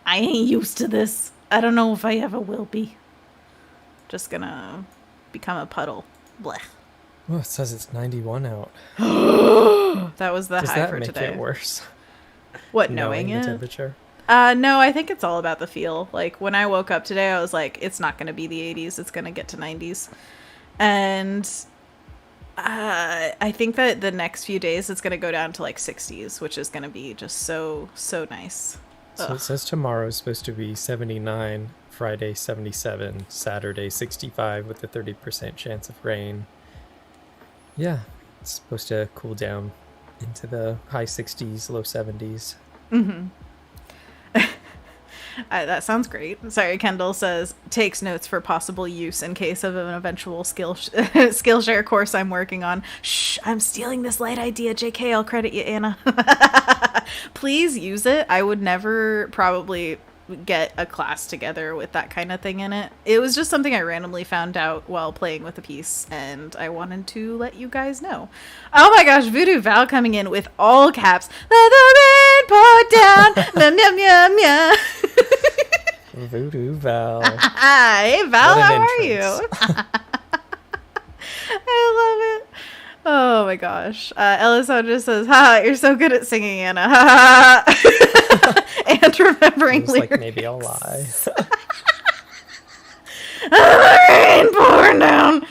I ain't used to this. I don't know if I ever will be. Just gonna become a puddle. Blech. Oh, it says it's 91 out. That was the Does high that for make today. it worse? What, knowing the it? temperature? No, I think it's all about the feel. Like, when I woke up today, I was like, it's not going to be the 80s. It's going to get to 90s. And I think that the next few days, it's going to go down to, like, 60s, which is going to be just so, so nice. So Ugh. it says tomorrow is supposed to be 79, Friday 77, Saturday 65 with a 30% chance of rain. Yeah, it's supposed to cool down into the high 60s, low 70s. Mm-hmm. That sounds great. Sorry, Kendall says, takes notes for possible use in case of an eventual Skillshare course I'm working on. Shh, I'm stealing this light idea. JK, I'll credit you, Anna. Please use it. I would never probably get a class together with that kind of thing in it. It was just something I randomly found out while playing with the piece, and I wanted to let you guys know. Oh my gosh, Voodoo Val coming in with all caps. Let the rain pour down. Yum, yum, yum, yum. Voodoo Val. Hey Val, What an how are entrance. you? I love it. Oh my gosh. Elisandra says, ha, you're so good at singing, Anna. Ha ha. And remembering Feels lyrics. like maybe I'll lie. Rain pouring down.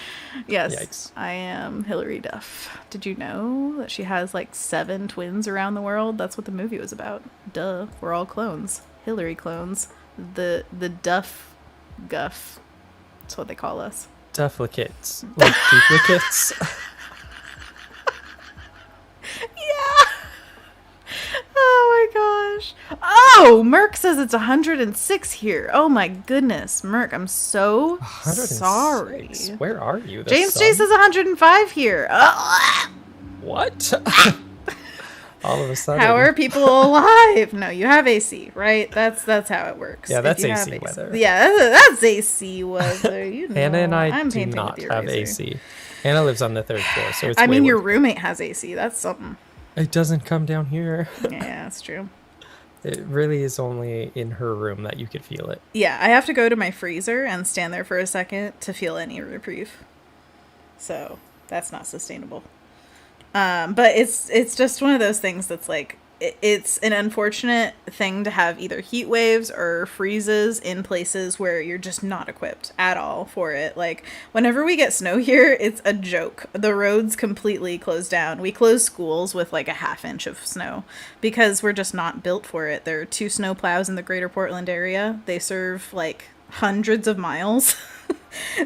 Yes, Yikes. I am Hilary Duff. Did you know that she has like 7 twins around the world? That's what the movie was about. Duh, we're all clones. Hillary clones. The Duff Guff. That's what they call us. Duplicates. Like duplicates. Yeah. Oh my gosh. Oh, Merc says it's 106 here. Oh my goodness. Merc, I'm so 106. sorry. Where are you? The James sun? J says 105 here. What? All of a sudden. How are people alive? No, you have AC, right? That's how it works. Yeah, If that's you have AC weather. Yeah, that's AC weather. You know, Hannah and I I'm do painting not with the have eraser. AC. Hannah lives on the 3rd floor, so it's I mean, way your worse. roommate has AC. That's something. It doesn't come down here. Yeah, that's true. It really is only in her room that you could feel it. Yeah, I have to go to my freezer and stand there for a second to feel any reprieve. So that's not sustainable. But it's just one of those things that's like, it's an unfortunate thing to have either heat waves or freezes in places where you're just not equipped at all for it. Like, whenever we get snow here, it's a joke. The roads completely close down. We close schools with like a ½ inch of snow because we're just not built for it. There are 2 snow plows in the greater Portland area. They serve like hundreds of miles.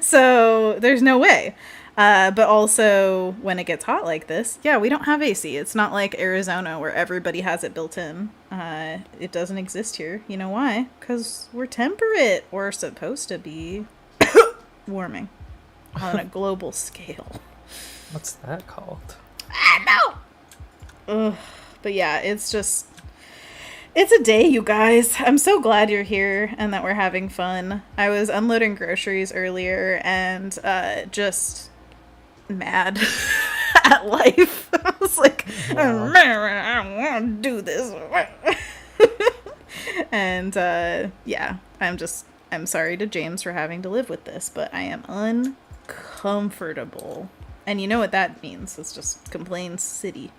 So there's no way. But also, when it gets hot like this, yeah, we don't have AC. It's not like Arizona where everybody has it built in. It doesn't exist here. You know why? Because we're temperate. We're supposed to be warming on a global scale. What's that called? I know! Ugh. But yeah, it's just... It's a day, you guys. I'm so glad you're here and that we're having fun. I was unloading groceries earlier and just... mad at life. I was like, Wow. I don't want to do this. And yeah, I'm sorry to James for having to live with this, but I am uncomfortable. And you know what that means. It's just complain city.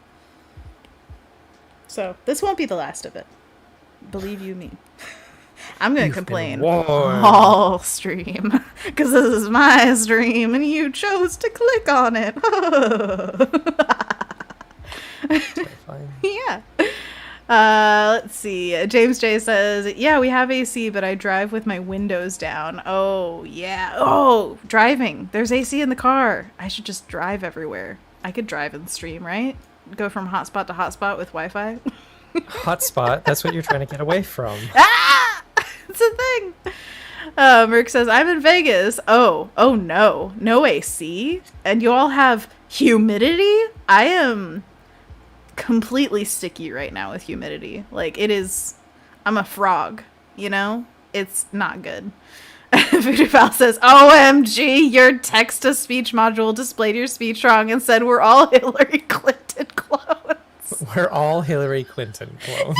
So this won't be the last of it. Believe you me. I'm going to complain all stream because this is my stream and you chose to click on it. Terrifying. Yeah. Let's see. James J says, yeah, we have AC, but I drive with my windows down. Oh, yeah. Oh, driving. There's AC in the car. I should just drive everywhere. I could drive and stream, right? go from hotspot to hotspot with Wi-Fi. Hotspot. That's what you're trying to get away from. Ah! It's a thing. Merc says, I'm in Vegas. Oh no. No AC? And you all have humidity? I am completely sticky right now with humidity. Like, it is... I'm a frog, you know? It's not good. Voodoo Val says, OMG, your text-to-speech module displayed your speech wrong and said we're all Hillary Clinton clones. We're all Hillary Clinton clones.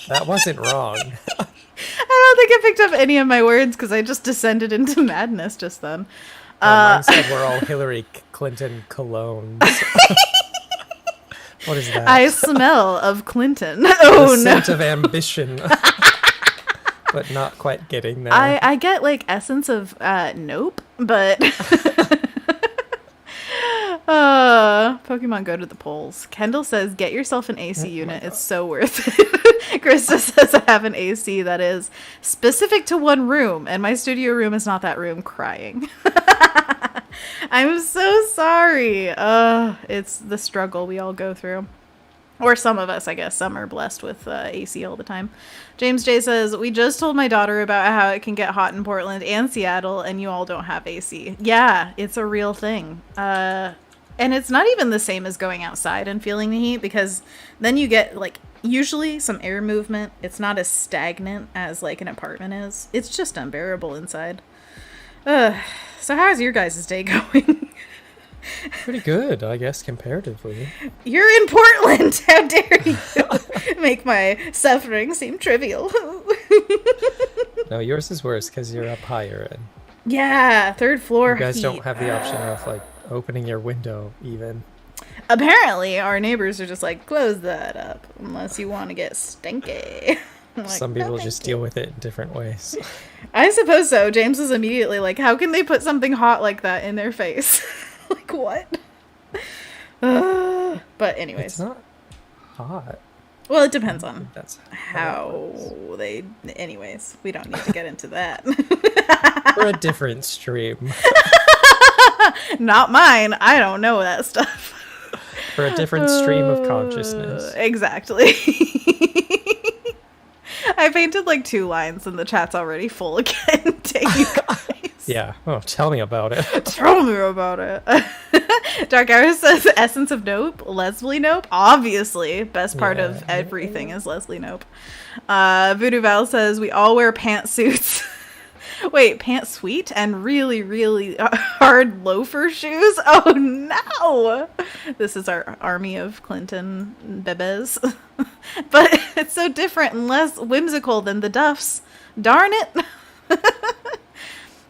That wasn't wrong. I don't think I picked up any of my words because I just descended into madness just then. Mine said we're all Hillary Clinton colognes. What is that? I smell of Clinton. Oh, the no. scent of ambition. But not quite getting there. I get, like, essence of nope, but... Pokemon go to the polls. Kendall says, get yourself an AC unit. It's so worth it. Krista says, I have an AC that is specific to one room, and my studio room is not that room. Crying. I'm so sorry. It's the struggle we all go through. Or some of us, I guess. Some are blessed with AC all the time. James J says, we just told my daughter about how it can get hot in Portland and Seattle, and you all don't have AC. Yeah, it's a real thing. And it's not even the same as going outside and feeling the heat, because then you get, like, usually some air movement. It's not as stagnant as, like, an apartment is. It's just unbearable inside. So how's your guys' day going? Pretty good, I guess, comparatively. You're in Portland! How dare you make my suffering seem trivial. No, yours is worse because you're up higher. And yeah, third floor you guys heat. don't have the option of, like, opening your window, even. Apparently, our neighbors are just like, close that up, unless you want to get stinky. Like, some people just deal with it in different ways. I suppose so. James was immediately like, how can they put something hot like that in their face? Like, what? But anyways. It's not hot. Well, it depends on That's how they... Anyways, we don't need to get into that. For a different stream. Not mine. I don't know that stuff. For a different stream of consciousness. Exactly. I painted like 2 lines and the chat's already full again. Dang you guys. Yeah. Oh, tell me about it. Tell me about it. Dark Arrow says essence of Nope. Leslie Nope. Obviously. Best part of everything is Leslie Nope. Voodoo Val says we all wear pantsuits. Wait, pantsuit and really, really hard loafer shoes? Oh no! This is our army of Clinton bebes. But it's so different and less whimsical than the Duffs. Darn it!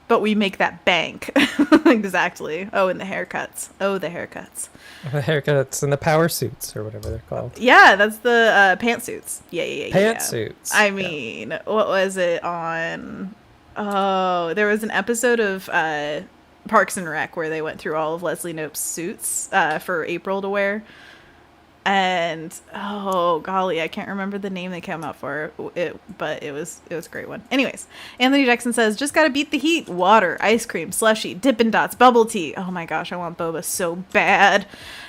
But we make that bank. Exactly. Oh, and the haircuts. Oh, the haircuts. The haircuts and the power suits, or whatever they're called. Yeah, that's the pantsuits. Yeah. Pantsuits. I mean, what was it on... Oh, there was an episode of Parks and Rec where they went through all of Leslie Knope's suits for April to wear. And oh golly, I can't remember the name they came out for it, but it was a great one. Anyways, Anthony Jackson says, just gotta beat the heat. Water, ice cream, slushy, Dippin' Dots, bubble tea. Oh my gosh, I want boba so bad.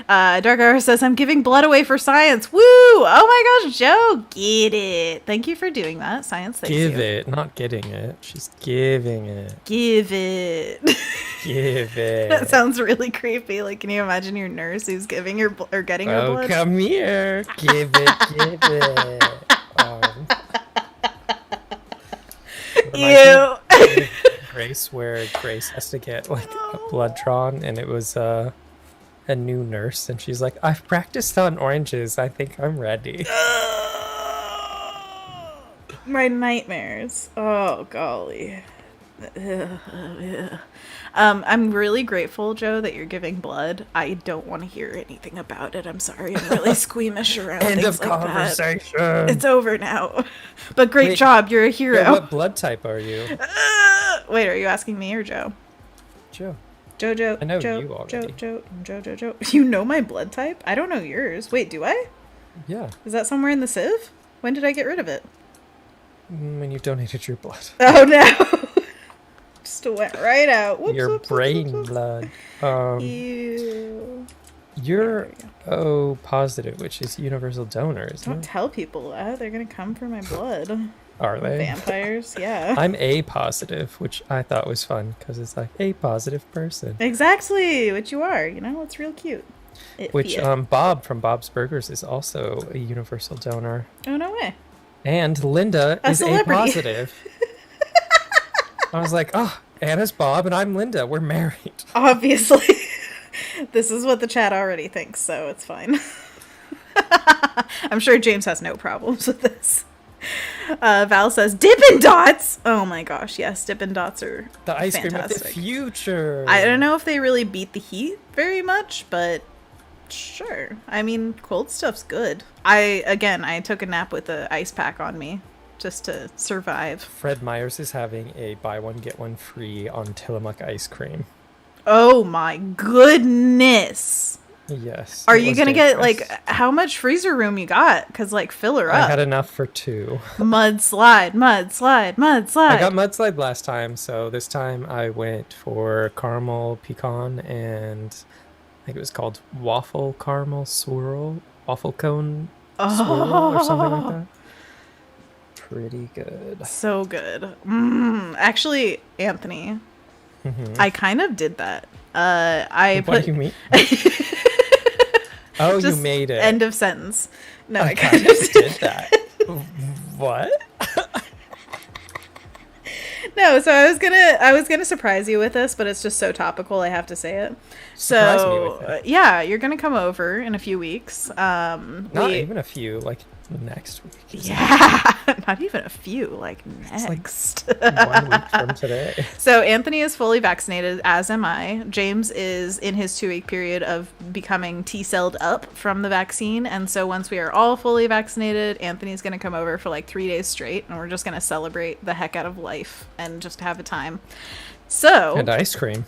Dark Hour says, I'm giving blood away for science. Woo! Oh my gosh, Joe, get it. Thank you for doing that. Science, thanks you. Give it, not getting it. She's giving it. Give it. Give it. That sounds really creepy. Like, can you imagine your nurse who's giving your or getting your blood? Come here. Give it. Ew. Grace, where Grace has to get like a blood drawn, and it was a new nurse, and she's like, I've practiced on oranges. I think I'm ready. My nightmares. Oh, golly. I'm really grateful, Joe, that you're giving blood. I don't want to hear anything about it. I'm sorry. I'm really squeamish around End things of like conversation. That. It's over now. But great job. You're a hero. Yeah, what blood type are you? Wait, are you asking me or Joe? Joe. Joe. I know Joe, you already. Joe. You know my blood type? I don't know yours. Wait, do I? Yeah. Is that somewhere in the sieve? When did I get rid of it? When you donated your blood. Oh no. Just went right out. Whoops, Your whoops, brain whoops. blood. Ew. You're O positive, which is universal donor, isn't Don't it? tell people that. They're going to come for my blood. Are they? Vampires, yeah. I'm A positive, which I thought was fun because it's like a positive person. Exactly, which you are. You know, it's real cute. Which Bob from Bob's Burgers is also a universal donor. Oh, no way. And Linda is celebrity. A positive. I was like, oh, Anna's Bob and I'm Linda. We're married. Obviously. This is what the chat already thinks, so it's fine. I'm sure James has no problems with this. Val says, Dippin' Dots! Oh my gosh, yes, Dippin' Dots are The ice fantastic. cream of the future. I don't know if they really beat the heat very much, but sure. I mean, cold stuff's good. I took a nap with the ice pack on me just to survive. Fred Meyers is having a buy one, get one free on Tillamook ice cream. Oh my goodness. Yes. Are you going to get, like, how much freezer room you got? Because, like, fill her up. I had enough for 2. Mudslide, mudslide, mudslide. I got mudslide last time, so this time I went for caramel pecan and I think it was called waffle caramel swirl, waffle cone swirl or something like that. Pretty good. So good. Actually, Anthony, I kind of did that. What do you mean? Oh, you made it. End of sentence. No, I kind of did that. What? No, so I was gonna surprise you with this, but it's just so topical I have to say it. Surprise me with it. Yeah, you're gonna come over in a few weeks. Not even a few, like next week. Yeah, not even a few, like next. It's like 1 week from today. So Anthony is fully vaccinated, as am I. James is in his 2-week period of becoming T-celled up from the vaccine. And so once we are all fully vaccinated, Anthony's going to come over for like 3 days straight. And we're just going to celebrate the heck out of life and just have a time. So and ice cream.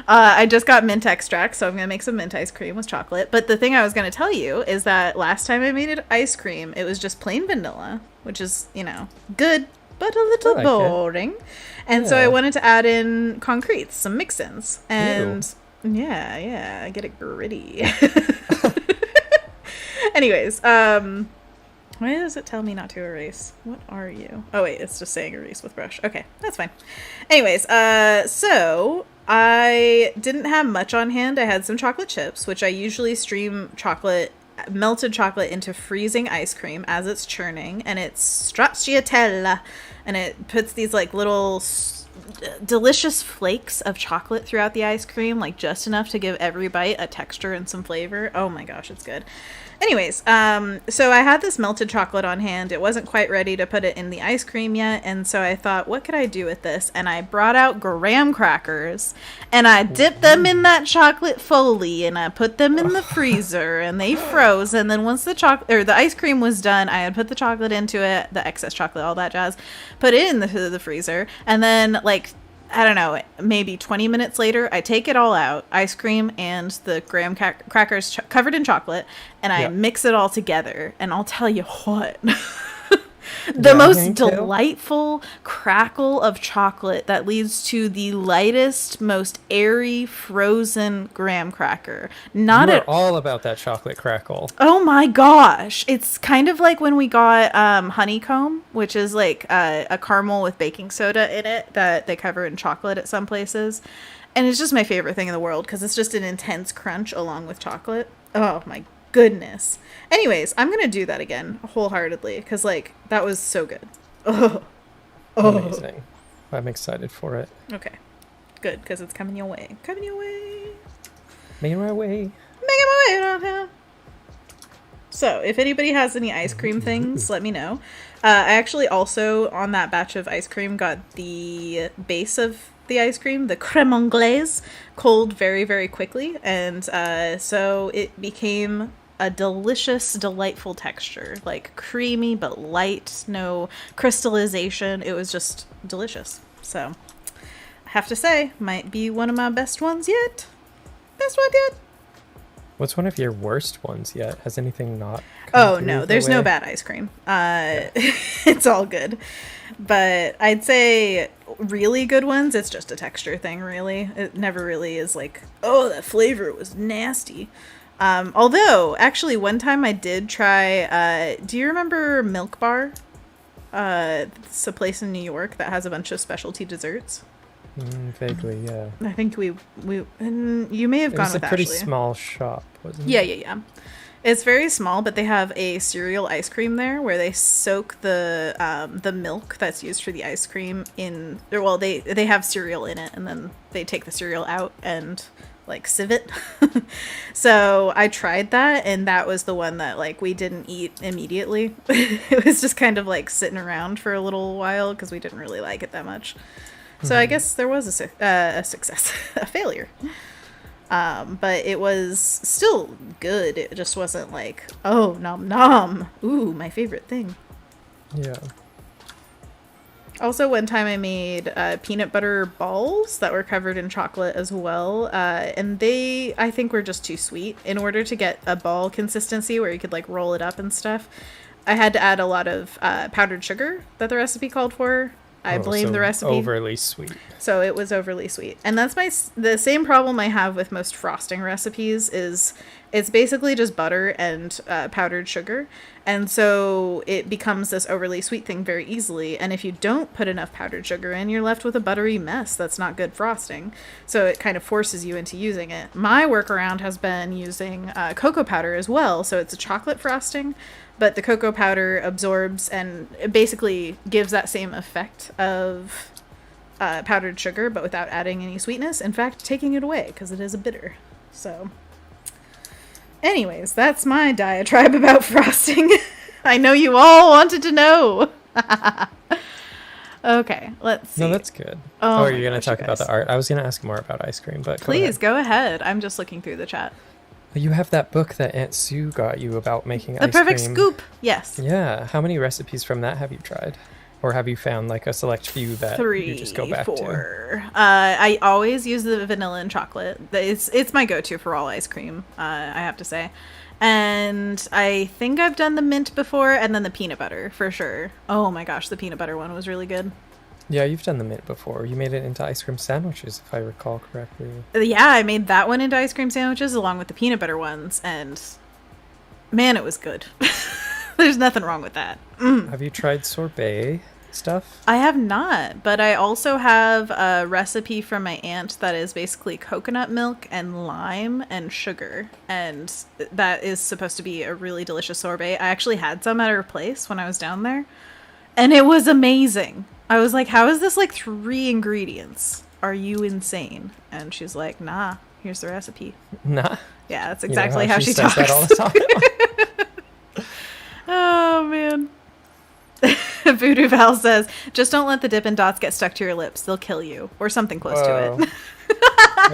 I just got mint extract, so I'm gonna make some mint ice cream with chocolate. But the thing I was gonna tell you is that last time I made it ice cream, it was just plain vanilla, which is, you know, good but a little boring. And so I wanted to add in concretes, some mix-ins, and yeah, get it gritty. Anyways, why does it tell me not to erase? What are you? Oh, wait, it's just saying erase with brush. Okay, that's fine. Anyways, so I didn't have much on hand. I had some chocolate chips, which I usually stream melted chocolate into freezing ice cream as it's churning, and it's stracciatella, and it puts these like little delicious flakes of chocolate throughout the ice cream, like just enough to give every bite a texture and some flavor. Oh my gosh, it's good. Anyways, so I had this melted chocolate on hand. It wasn't quite ready to put it in the ice cream yet, and so I thought, what could I do with this? And I brought out graham crackers, and I dipped them in that chocolate foley, and I put them in the freezer, and they froze. And then once the ice cream was done, I had put the chocolate into it, the excess chocolate, all that jazz, put it in the freezer, and then like, I don't know, maybe 20 minutes later, I take it all out, ice cream and the graham crackers covered in chocolate, and I mix it all together. And I'll tell you what, the most delightful crackle of chocolate that leads to the lightest, most airy, frozen graham cracker. You are all about that chocolate crackle. Oh my gosh. It's kind of like when we got honeycomb, which is like a caramel with baking soda in it that they cover in chocolate at some places. And it's just my favorite thing in the world because it's just an intense crunch along with chocolate. Oh my goodness. Anyways, I'm gonna do that again wholeheartedly because like that was so good. Amazing. I'm excited for it. Okay, good, because it's coming your way. Making my way downtown. So if anybody has any ice cream things, let me know. I actually also on that batch of ice cream got the base of the ice cream, the creme anglaise, cold very, very quickly, and so it became a delicious, delightful texture, like creamy but light, no crystallization. It was just delicious. So I have to say, might be one of my best ones yet. What's one of your worst ones yet? Has anything not Oh no, there's no bad ice cream. It's all good. But I'd say really good ones, it's just a texture thing, really. It never really is like, oh, that flavor was nasty. Although, actually, one time I did try, do you remember Milk Bar? It's a place in New York that has a bunch of specialty desserts. Vaguely, yeah. I think and you may have gone with Ashley. It was a pretty small shop, wasn't it? Yeah. It's very small, but they have a cereal ice cream there where they soak the milk that's used for the ice cream in. Well, they have cereal in it, and then they take the cereal out and like sieve it. So I tried that, and that was the one that like we didn't eat immediately. It was just kind of like sitting around for a little while because we didn't really like it that much. So I guess there was a success, a failure. But it was still good. It just wasn't like, oh, nom nom. Ooh, my favorite thing. Yeah. Also, one time I made peanut butter balls that were covered in chocolate as well. And they, I think, were just too sweet. In order to get a ball consistency where you could like roll it up and stuff, I had to add a lot of powdered sugar that the recipe called for. I blame the recipe. Overly sweet. So it was overly sweet. And that's the same problem I have with most frosting recipes is it's basically just butter and powdered sugar. And so it becomes this overly sweet thing very easily. And if you don't put enough powdered sugar in, you're left with a buttery mess that's not good frosting. So it kind of forces you into using it. My workaround has been using cocoa powder as well. So it's a chocolate frosting, but the cocoa powder absorbs and basically gives that same effect of powdered sugar, but without adding any sweetness. In fact, taking it away because it is a bitter. So anyways, that's my diatribe about frosting. I know you all wanted to know. Okay, let's see. No, that's good. Oh, you're going to talk about the art? I was going to ask more about ice cream, but please go ahead. I'm just looking through the chat. You have that book that Aunt Sue got you about making ice cream. The Perfect Scoop, yes. Yeah. How many recipes from that have you tried? Or have you found like a select few that you just go back 4. to? I always use the vanilla and chocolate. It's my go-to for all ice cream, I have to say. And I think I've done the mint before, and then the peanut butter, for sure. Oh my gosh, the peanut butter one was really good. Yeah, you've done the mint before. You made it into ice cream sandwiches, if I recall correctly. Yeah, I made that one into ice cream sandwiches along with the peanut butter ones, and man, it was good. There's nothing wrong with that. Have you tried sorbet stuff? I have not, but I also have a recipe from my aunt that is basically coconut milk and lime and sugar, and that is supposed to be a really delicious sorbet. I actually had some at her place when I was down there, and it was amazing. I was like, how is this like 3 ingredients? Are you insane? And she's like, nah, here's the recipe. Nah. Yeah, that's exactly how she says talks. That all the time. Oh, man. Voodoo Val says, just don't let the Dippin' Dots get stuck to your lips. They'll kill you. Or something close to it.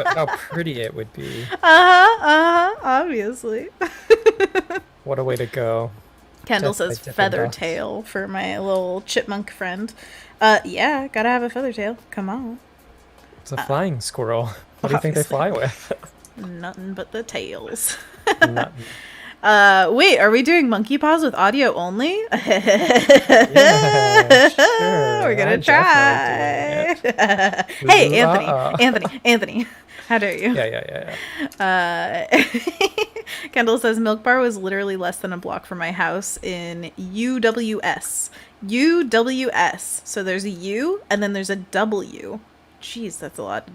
How pretty it would be. Obviously. What a way to go. Kendall says feather tail for my little chipmunk friend. Yeah, gotta have a feather tail. Come on. It's a flying squirrel. What do you think they fly with? Nothing but the tails. Nothing. Wait, are we doing monkey paws with audio only? Yeah, sure. We're gonna try. Hey, Anthony. How dare you? Yeah. Kendall says Milk Bar was literally less than a block from my house in UWS. UWS. So there's a U and then there's a W. Jeez, that's a lot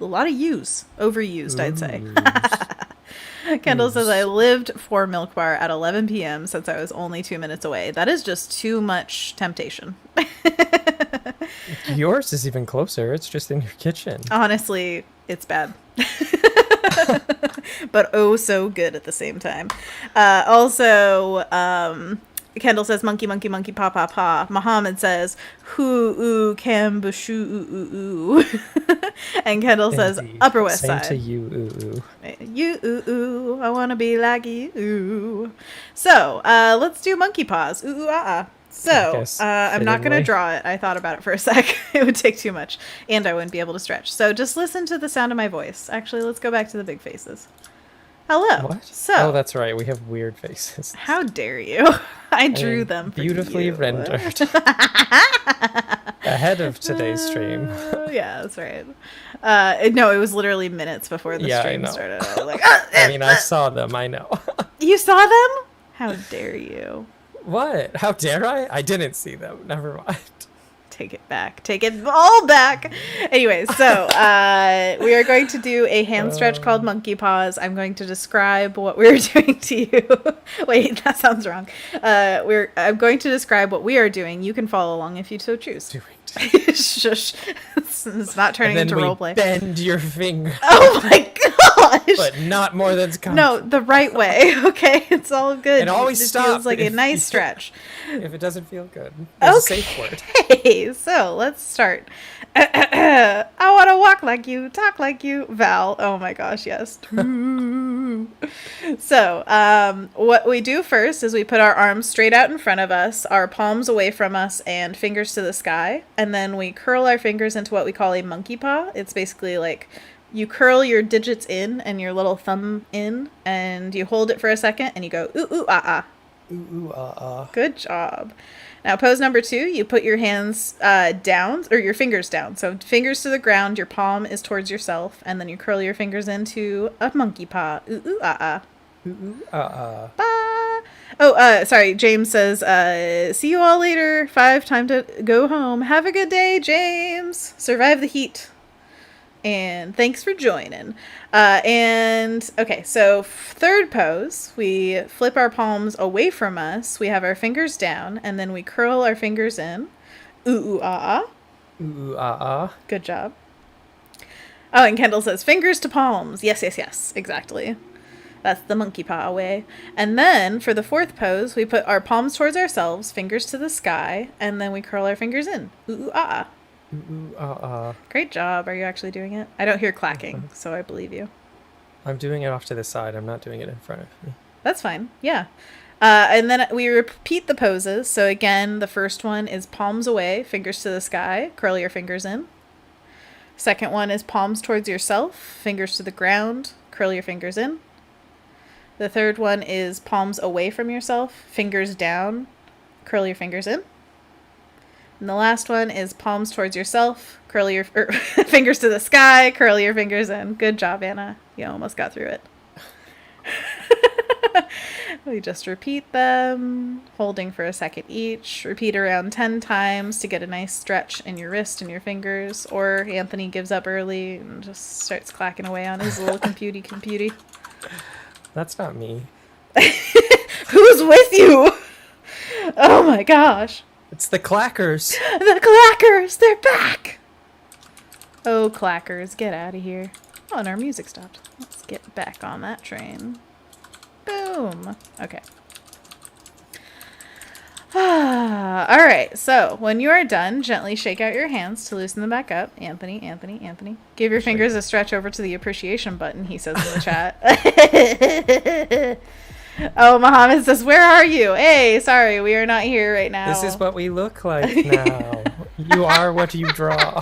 of U's. Overused, I'd say. Kendall says I lived for Milk Bar at 11 p.m. since I was only 2 minutes away. That is just too much temptation. Yours is even closer. It's just in your kitchen. Honestly, it's bad. But oh so good at the same time. Also, Kendall says monkey pa pa pa. Muhammad says hoo kambushu ooh. And Kendall says Upper West Side. Same to you ooh. You I wanna be like you. So let's do monkey paws. Ooh ah ah. So, I'm not going to draw it. I thought about it for a sec. It would take too much, and I wouldn't be able to stretch. So just listen to the sound of my voice. Actually, let's go back to the big faces. Hello. What? So, oh, that's right. We have weird faces. How dare you? I drew them for beautifully you. rendered. Ahead of today's stream. Yeah, that's right. No, it was literally minutes before the stream started. I was like, I mean, I saw them. I know. You saw them? How dare you? What? How dare I? I didn't see them. Never mind. Take it back. Take it all back. Anyways, so we are going to do a hand stretch called monkey paws. I'm going to describe what we're doing to you. Wait, that sounds wrong. I'm going to describe what we are doing. You can follow along if you so choose. Shush. It's not turning into roleplay. Bend your finger. Oh my gosh! But not more than comfortable. No, the right way. Okay, it's all good. And always it stop. Feels like a nice stretch. If it doesn't feel good, there's a safe word. Okay, so let's start. I want to walk like you, talk like you, Val. Oh my gosh, yes. So, what we do first is we put our arms straight out in front of us, our palms away from us, and fingers to the sky. And then we curl our fingers into what we call a monkey paw. It's basically like you curl your digits in and your little thumb in, and you hold it for a second, and you go, ooh, ooh, ah, ah. Ooh, ooh, ah, ah. Good job. Now, pose number 2, you put your hands down, or your fingers down. So fingers to the ground, your palm is towards yourself, and then you curl your fingers into a monkey paw. Ooh, ooh, ah, ah. Ooh, ooh, ah, ah. Bye. Oh, sorry. James says, see you all later. 5, time to go home. Have a good day, James. Survive the heat. And thanks for joining. Okay, so third pose, we flip our palms away from us. We have our fingers down, and then we curl our fingers in. Ooh, ooh, ah, ah. Ooh, ooh, ah, ah. Good job. Oh, and Kendall says, fingers to palms. Yes, yes, yes. Exactly. That's the monkey paw way. And then, for the fourth pose, we put our palms towards ourselves, fingers to the sky, and then we curl our fingers in. Ooh, ooh, ah, ah. Ooh, ooh, ah, ah. Great job. Are you actually doing it? I don't hear clacking, so I believe you. I'm doing it off to the side. I'm not doing it in front of me. That's fine. Yeah. And then we repeat the poses. So again, the first one is palms away, fingers to the sky, curl your fingers in. Second one is palms towards yourself, fingers to the ground, curl your fingers in. The third one is palms away from yourself, fingers down, curl your fingers in. And the last one is palms towards yourself, curl your fingers to the sky, curl your fingers in. Good job, Anna. You almost got through it. We just repeat them, holding for a second each. Repeat around 10 times to get a nice stretch in your wrist and your fingers. Or Anthony gives up early and just starts clacking away on his little computy. That's not me. Who's with you? Oh my gosh. It's the clackers. The clackers! They're back! Oh, clackers, get out of here. Oh, and our music stopped. Let's get back on that train. Boom. Okay. Alright, so when you are done, gently shake out your hands to loosen them back up. Anthony. Give your fingers a stretch over to the appreciation button, he says in the chat. Oh, Muhammad says, where are you? Hey, sorry, we are not here right now. This is what we look like now. You are what you draw.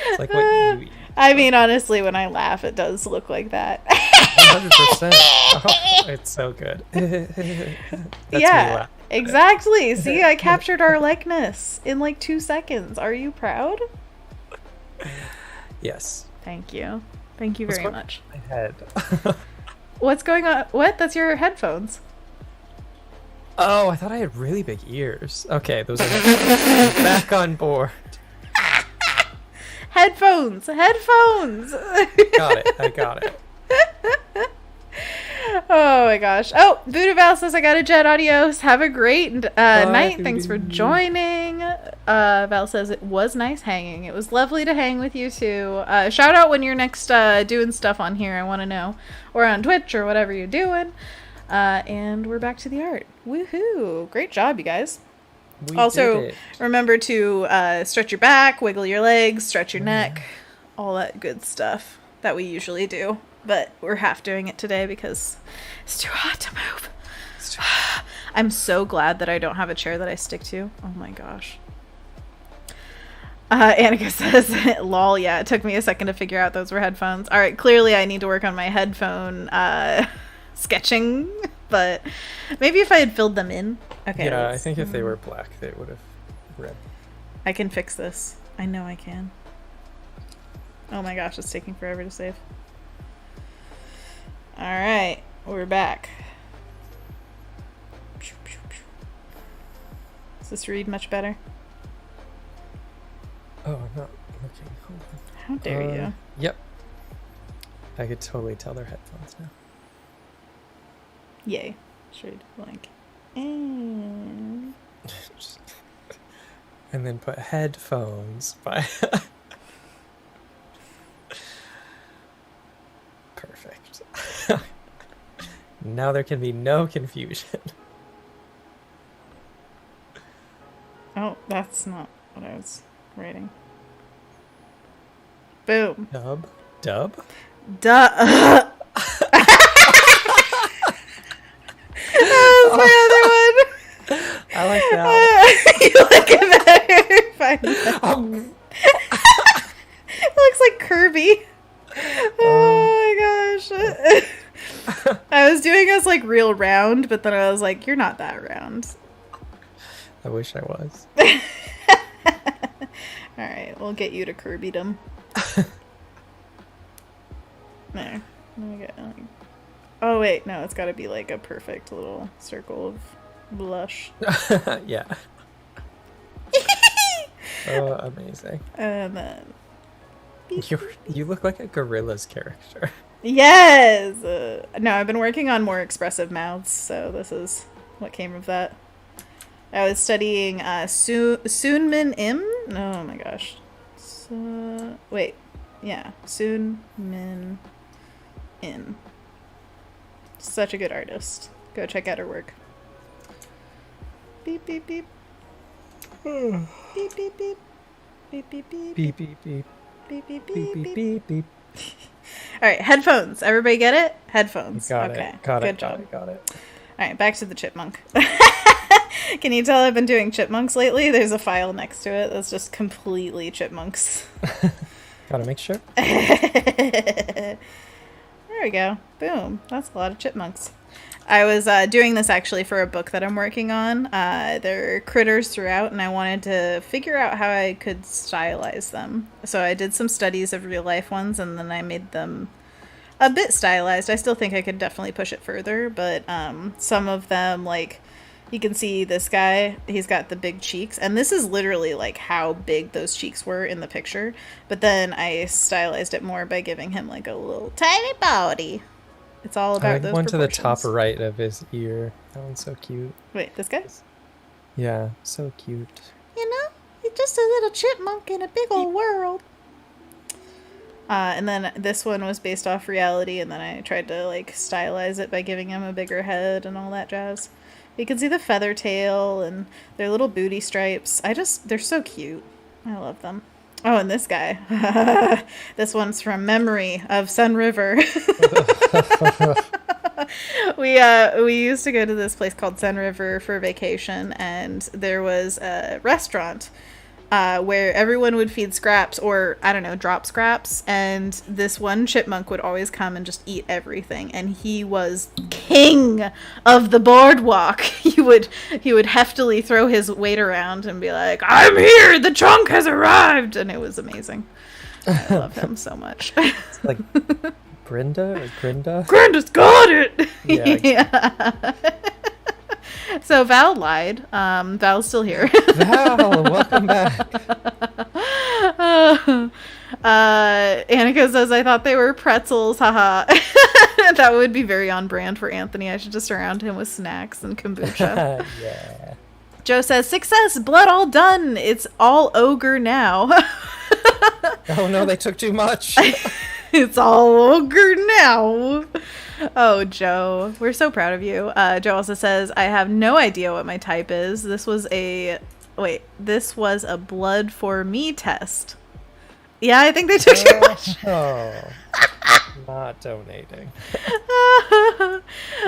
It's like what you eat. I mean, honestly, when I laugh, it does look like that. 100%. Oh, it's so good. Yeah, exactly. See, I captured our likeness in like 2 seconds. Are you proud? Yes. Thank you. Thank you very much. My head. What's going on? What? That's your headphones. Oh, I thought I had really big ears. Okay, those are back on board. Headphones! I got it. Oh my gosh. Oh, Voodoo Val says I got a jet. Adios. Have a great night. Thanks for joining. Val says it was nice hanging. It was lovely to hang with you too. Shout out when you're next doing stuff on here. I want to know. Or on Twitch or whatever you're doing. And we're back to the art. Woohoo. Great job, you guys. Also, remember to stretch your back, wiggle your legs, stretch your neck, all that good stuff that we usually do. But we're half doing it today because it's too hot to move. I'm so glad that I don't have a chair that I stick to. Oh my gosh. Annika says, lol, yeah, it took me a second to figure out those were headphones. All right, clearly I need to work on my headphone sketching, but maybe if I had filled them in. Okay. Yeah, I think if they were black, they would have read I can fix this. I know I can. Oh my gosh, it's taking forever to save. Alright, we're back. Does this read much better? Oh, I'm not looking. Hold on. How dare you? Yep. I could totally tell they're headphones now. Yay. Should blank. And then put headphones by... Perfect. Now there can be no confusion. oh, that's not what I was writing. Boom. Dub? Duh. Oh. My other one. I like that. You like it better? Fine. It looks like Kirby. Oh my gosh. I was doing us like real round, but then I was like, you're not that round. I wish I was. Alright, we'll get you to Kirbydom. There. Oh wait, no, it's gotta be like a perfect little circle of blush. Yeah. Oh, amazing. And then... You look like a Gorilla's character. Yes! No, I've been working on more expressive mouths, so this is what came of that. I was studying Soonmin Im? Oh my gosh. Wait. Yeah. Soonmin Im. Such a good artist. Go check out her work. Beep, beep, beep. Beep, beep, beep. Beep, beep, beep. Beep, beep, beep. Beep, beep, Beep, beep, beep, beep. All right, headphones. Everybody get it? Headphones. Got okay. it. Got Good it. job. Got it. All right, back to the chipmunk. Can you tell I've been doing chipmunks lately? There's a file next to it that's just completely chipmunks. Gotta make sure. There we go. Boom. That's a lot of chipmunks. I was doing this actually for a book that I'm working on. There are critters throughout, and I wanted to figure out how I could stylize them. So I did some studies of real life ones, and then I made them a bit stylized. I still think I could definitely push it further, but some of them, like, you can see this guy, he's got the big cheeks, and this is literally like how big those cheeks were in the picture. But then I stylized it more by giving him like a little tiny body. It's all about those one to the proportions. top right of his ear. That one's so cute. Wait, this guy? Yeah, so cute. You know, he's just a little chipmunk in a big old world. And then this one was based off reality, and then I tried to like stylize it by giving him a bigger head and all that jazz. You can see the feather tail and their little booty stripes. They're so cute. I love them. Oh, and this guy. This one's from Memory of Sun River. We used to go to this place called Sun River for vacation, and there was a restaurant where everyone would feed scraps, or I don't know, drop scraps, and this one chipmunk would always come and just eat everything, and he was king of the boardwalk. He would heftily throw his weight around and be like, "I'm here, the trunk has arrived," and it was amazing. I love him so much. It's like Brenda or Grinda? Grinda's got it! Yeah. Yeah. So Val lied. Val's still here. Val, welcome back. Annika says, I thought they were pretzels, haha. That would be very on brand for Anthony. I should just surround him with snacks and kombucha. Yeah. Joe says, success, blood all done. It's all ogre now. Oh no, they took too much. It's all ogre now. Oh, Joe. We're so proud of you. Joe also says, I have no idea what my type is. This was a blood for me test. Yeah, I think they took too much. Oh, not donating.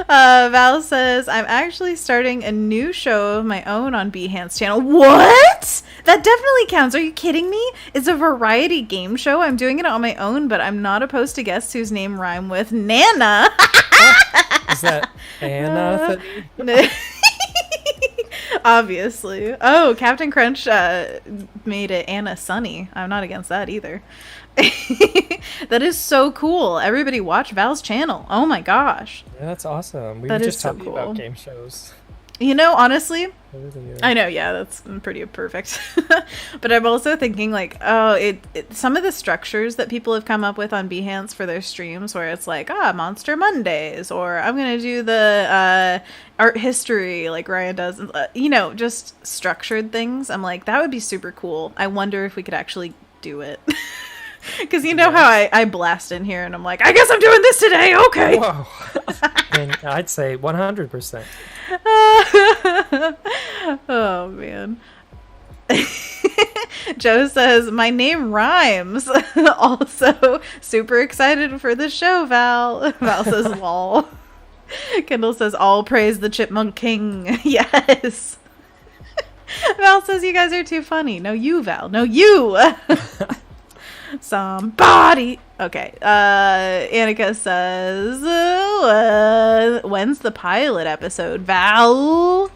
Val says, I'm actually starting a new show of my own on Behance channel. What? That definitely counts. Are you kidding me? It's a variety game show. I'm doing it on my own, but I'm not opposed to guests whose name rhyme with Nana. Is that Anna? Obviously. Oh, Captain Crunch made it Anna Sunny. I'm not against that either. That is so cool. Everybody watch Val's channel. Oh my gosh. Yeah, that's awesome. We That were is just so talking cool. about game shows. You know, honestly, Earlier. I know, yeah, that's pretty perfect. But I'm also thinking, like, oh, some of the structures that people have come up with on Behance for their streams, where it's like, Monster Mondays, or I'm gonna do the art history like Ryan does, you know, just structured things. I'm like, that would be super cool. I wonder if we could actually do it. Because you know how I blast in here and I'm like, I guess I'm doing this today, okay. Whoa. And I'd say 100%. Oh, man. Joe says, my name rhymes. Also, super excited for the show, Val. Val says, lol. Kendall says, all praise the Chipmunk King. Yes. Val says, you guys are too funny. No, you, Val. No, you. Somebody. Okay. Annika says, when's the pilot episode? Val.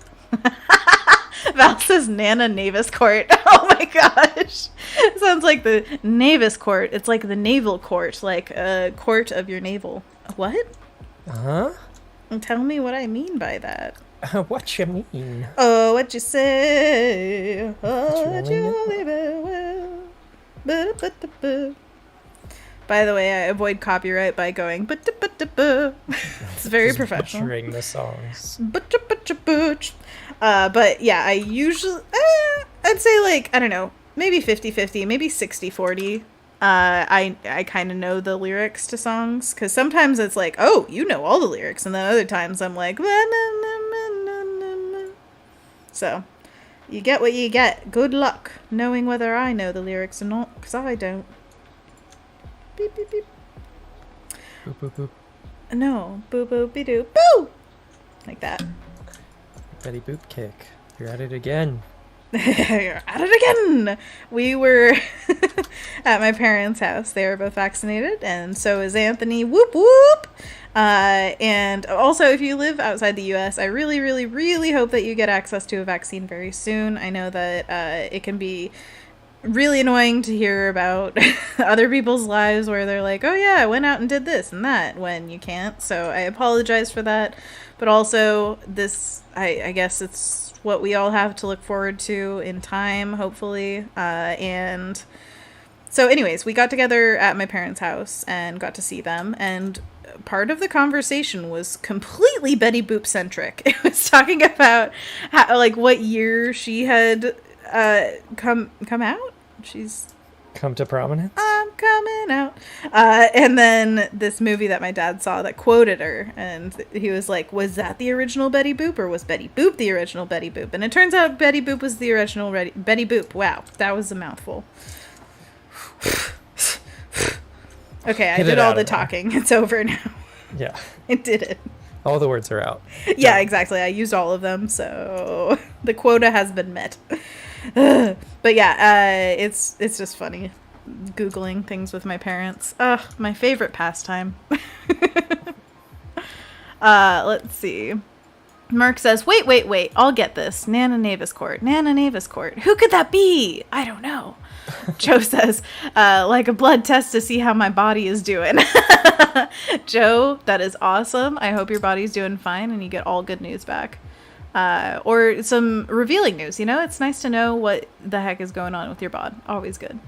Val says Nana Daviscourt. Oh my gosh. Sounds like the Daviscourt. It's like the naval court, like a court of your navel. What? Huh? Tell me what I mean by that. What you mean? Oh, what you say? Oh, What what you you leave it well. By the way, I avoid copyright by going it's very Just professional. Butchering the songs. But yeah, I usually I'd say, like, I don't know, maybe 50-50, maybe 60-40. I kind of know the lyrics to songs, because sometimes it's like, oh, you know all the lyrics, and then other times I'm like, so you get what you get. Good luck knowing whether I know the lyrics or not, because I don't. Beep, beep, beep. Boop, boop, boop. No. Boo, boo, be doo, boo! Like that. Betty Boop kick. You're at it again. You're at it again! We were at my parents' house. They were both vaccinated, and so is Anthony. Whoop, whoop! And also, if you live outside the US, I really, really, really hope that you get access to a vaccine very soon. I know that it can be really annoying to hear about other people's lives where they're like, oh yeah, I went out and did this and that, when you can't. So I apologize for that. But also, this, I guess it's what we all have to look forward to in time, hopefully. And so anyways, we got together at my parents' house and got to see them, and part of the conversation was completely Betty Boop centric. It was talking about how, like, what year she had come out. She's Come to prominence? I'm coming out. And then this movie that my dad saw that quoted her, and he was like, was that the original Betty Boop, or was Betty Boop the original Betty Boop? And it turns out Betty Boop was the original Betty Boop. Wow, that was a mouthful. Okay, I did all the talking. It's over now. Yeah. I did it. All the words are out. Yeah, exactly. I used all of them, so the quota has been met. But yeah, it's just funny Googling things with my parents. Ugh, my favorite pastime. Let's see. Mark says, wait, I'll get this. Nana Daviscourt. Who could that be? I don't know. Joe says, like a blood test to see how my body is doing. Joe, that is awesome. I hope your body's doing fine and you get all good news back. Or some revealing news, you know? It's nice to know what the heck is going on with your bod. Always good.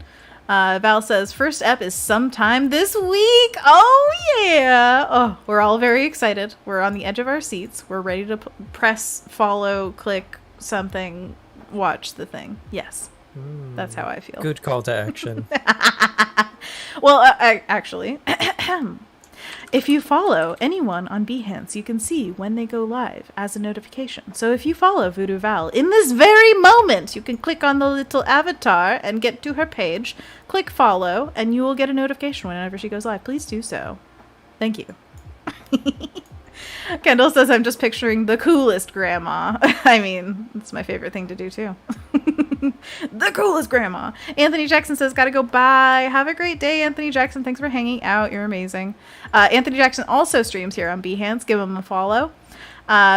Val says, first ep is sometime this week. Oh, yeah. Oh, we're all very excited. We're on the edge of our seats. We're ready to press, follow, click, something, watch the thing. Yes. That's how I feel. Good call to action. Well, actually, if you follow anyone on Behance, you can see when they go live as a notification. So if you follow Voodoo Val in this very moment, you can click on the little avatar and get to her page, click follow, and you will get a notification whenever she goes live. Please do so. Thank you. Kendall says, I'm just picturing the coolest grandma. I mean, it's my favorite thing to do too. The coolest grandma. Anthony Jackson says, gotta go, bye. Have a great day, Anthony Jackson. Thanks for hanging out. You're amazing. Anthony Jackson also streams here on Behance. Give him a follow.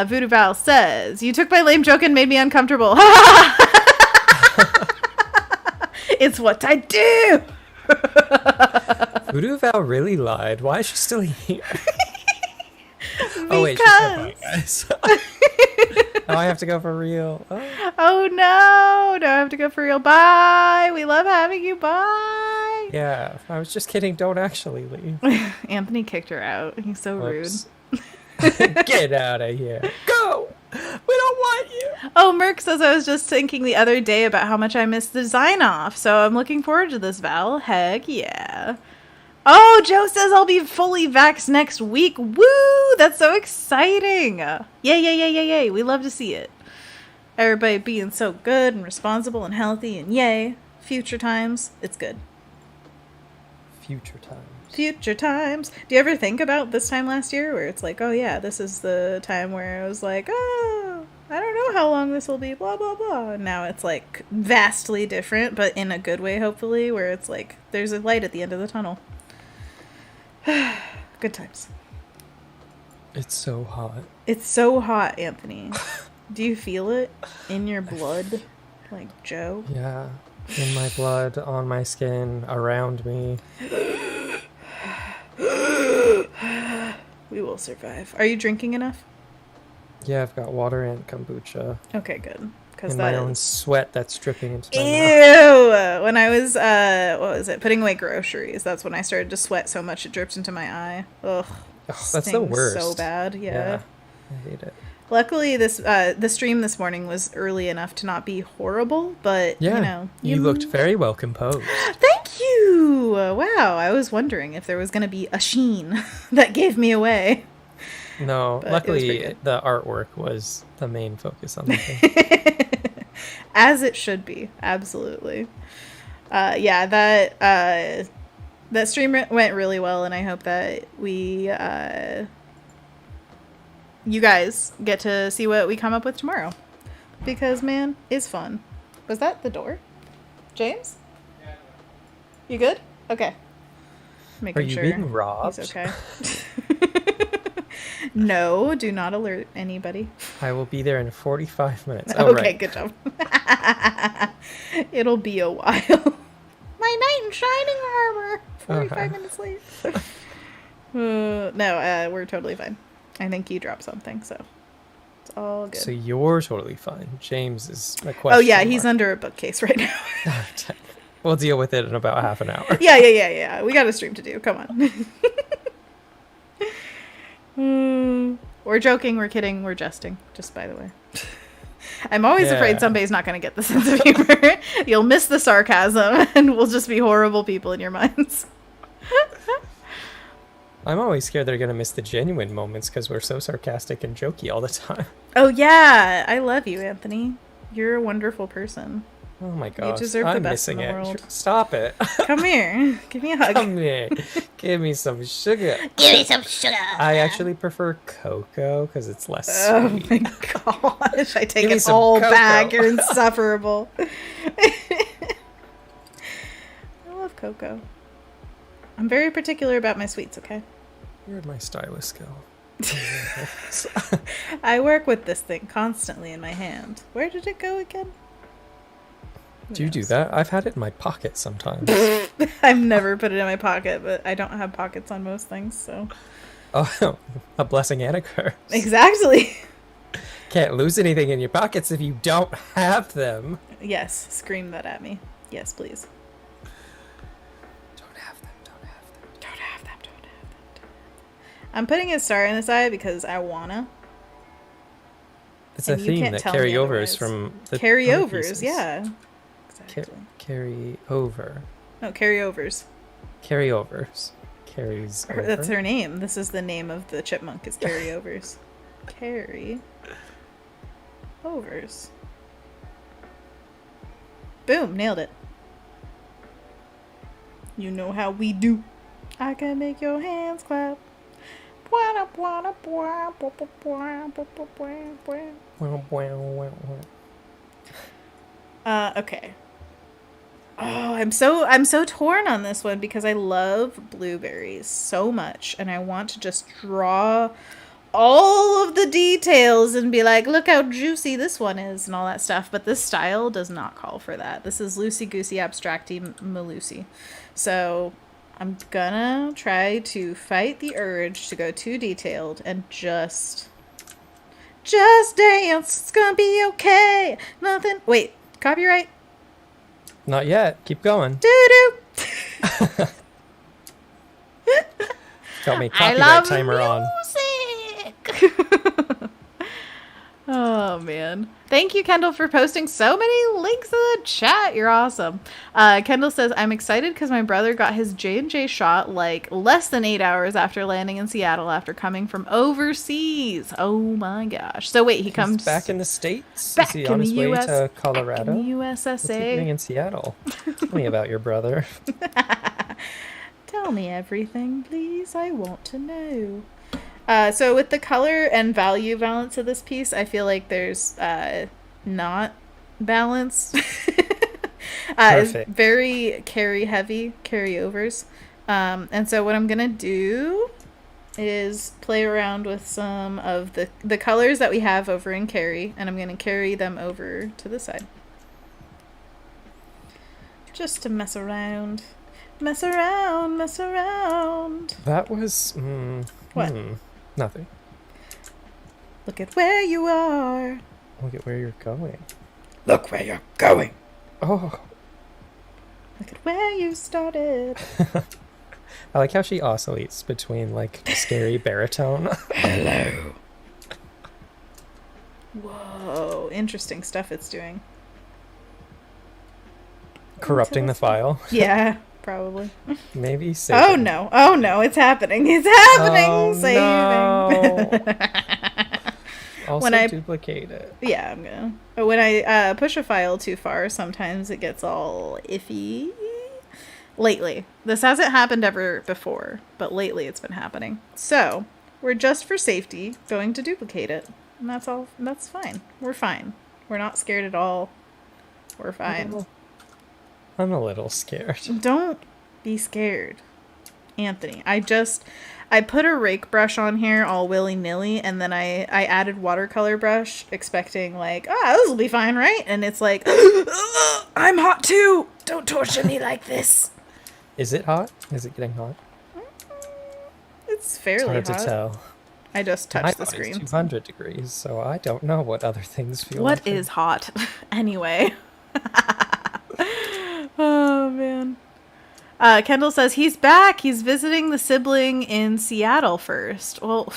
Voodoo Val says, you took my lame joke and made me uncomfortable. It's what I do. Voodoo Val really lied. Why is she still here? Oh, wait, she said bye, guys. Now I have to go for real. Oh, no. No, I have to go for real. Bye. We love having you. Bye. Yeah, I was just kidding. Don't actually leave. Anthony kicked her out. He's so Oops. Rude. Get out of here. Go. We don't want you. Oh, Merc says, I was just thinking the other day about how much I missed the design off. So I'm looking forward to this, Val. Heck yeah. Oh, Joe says I'll be fully vaxxed next week. Woo! That's so exciting. Yay, yay, yay, yay, yay. We love to see it. Everybody being so good and responsible and healthy and yay. Future times. It's good. Future times. Future times. Do you ever think about this time last year where it's like, oh yeah, this is the time where I was like, oh, I don't know how long this will be, blah, blah, blah. And now it's like vastly different, but in a good way, hopefully, where it's like there's a light at the end of the tunnel. Good times. It's so hot. It's so hot, Anthony. Do you feel it in your blood? Like Joe? Yeah. In my blood, on my skin, around me. We will survive. Are you drinking enough? Yeah, I've got water and kombucha. Okay, good. And my own sweat that's dripping into my mouth. When I was, what was it, putting away groceries, that's when I started to sweat so much it dripped into my eye. Ugh. Oh, that's the worst. So bad, yeah. I hate it. Luckily, the stream this morning was early enough to not be horrible, but, yeah, you know. You looked very well composed. Thank you! Wow, I was wondering if there was going to be a sheen that gave me away. No, but luckily the artwork was the main focus on the thing. As it should be, absolutely. Yeah, that stream went really well, and I hope that you guys get to see what we come up with tomorrow. Because, man, it's fun. Was that the door? James? Yeah. You good? Okay. Making sure being robbed? He's okay. No, do not alert anybody. I will be there in 45 minutes. Oh, okay, right. Good job. It'll be a while. My knight in shining armor. 45 minutes late. No, we're totally fine. I think you dropped something, so it's all good. So you're totally fine. James is a question. Oh, yeah, he's under a bookcase right now. We'll deal with it in about half an hour. Yeah. We got a stream to do. Come on. We're joking, we're kidding, we're jesting, just by the way. I'm always afraid somebody's not going to get the sense of humor. You'll miss the sarcasm, and we'll just be horrible people in your minds. I'm always scared they're going to miss the genuine moments because we're so sarcastic and jokey all the time. Oh, yeah. I love you, Anthony. You're a wonderful person. Oh my gosh. You deserve the best in the world. Stop it. Come here. Give me a hug. Come here. Give me some sugar. Give me some sugar. I actually prefer cocoa because it's less sweet. Oh my gosh. I take it all back. You're insufferable. I love cocoa. I'm very particular about my sweets, okay? You're my stylist skill. I work with this thing constantly in my hand. Where did it go again? Do you do that? I've had it in my pocket sometimes. I've never put it in my pocket, but I don't have pockets on most things, so. Oh, a blessing and a curse. Exactly. Can't lose anything in your pockets if you don't have them. Yes, scream that at me. Yes, please. Don't have them. I'm putting a star in this eye because I wanna. It's a theme that carryovers from the carryovers, yeah. Exactly. Carry over. No, carryovers. Carryovers. Carries over. That's her name. This is the name of the chipmunk, is carryovers. Carry. Overs. Boom, nailed it. You know how we do. I can make your hands clap. Okay. Oh, I'm so torn on this one because I love blueberries so much and I want to just draw all of the details and be like, look how juicy this one is and all that stuff. But this style does not call for that. This is loosey-goosey, abstracty, malusi. So I'm gonna try to fight the urge to go too detailed and just dance. It's gonna be okay. Nothing. Wait, copyright? Not yet. Keep going. Doo-doo. Got me copyright timer on. Oh man, thank you, Kendall, for posting so many links in the chat. You're awesome. Kendall says, I'm excited because my brother got his J&J shot like less than 8 hours after landing in Seattle after coming from overseas. Oh my gosh. So wait, he's comes back in the States? back Is he on his way to Colorado? back in the What's he USSA. doing in Seattle? Tell me about your brother. Tell me everything, please. I want to know. So with the color and value balance of this piece, I feel like there's not balance. It's very carry heavy, carryovers. And so what I'm going to do is play around with some of the colors that we have over in carry, and I'm going to carry them over to the side. Just to mess around. Mess around, mess around. That was... What? Nothing. Look at where you are. Look at where you're going. Look where you're going. Oh. Look at where you started. I like how she oscillates between, like, scary baritone. Hello. Whoa, interesting stuff it's doing. Corrupting the file. Yeah, probably. Maybe save Oh it. no, oh no, it's happening. It's happening. Oh, Saving. No. Also When I- duplicate it. Yeah, I'm gonna. But when I push a file too far, sometimes it gets all iffy. Lately. This hasn't happened ever before, but lately it's been happening. So, we're just for safety going to duplicate it. And that's all. That's fine. We're fine. We're not scared at all. We're fine. I'm a little scared. Don't be scared, Anthony. I put a rake brush on here all willy-nilly, and then I added watercolor brush expecting like, this will be fine, right? And it's like, I'm hot too. Don't torture me like this. Is it hot? Is it getting hot? It's fairly It's hard to tell. I just touched My the body's screen. 200 degrees, so I don't know what other things feel What like. is hot? Anyway. Oh, man. Kendall says he's back. He's visiting the sibling in Seattle first. Well,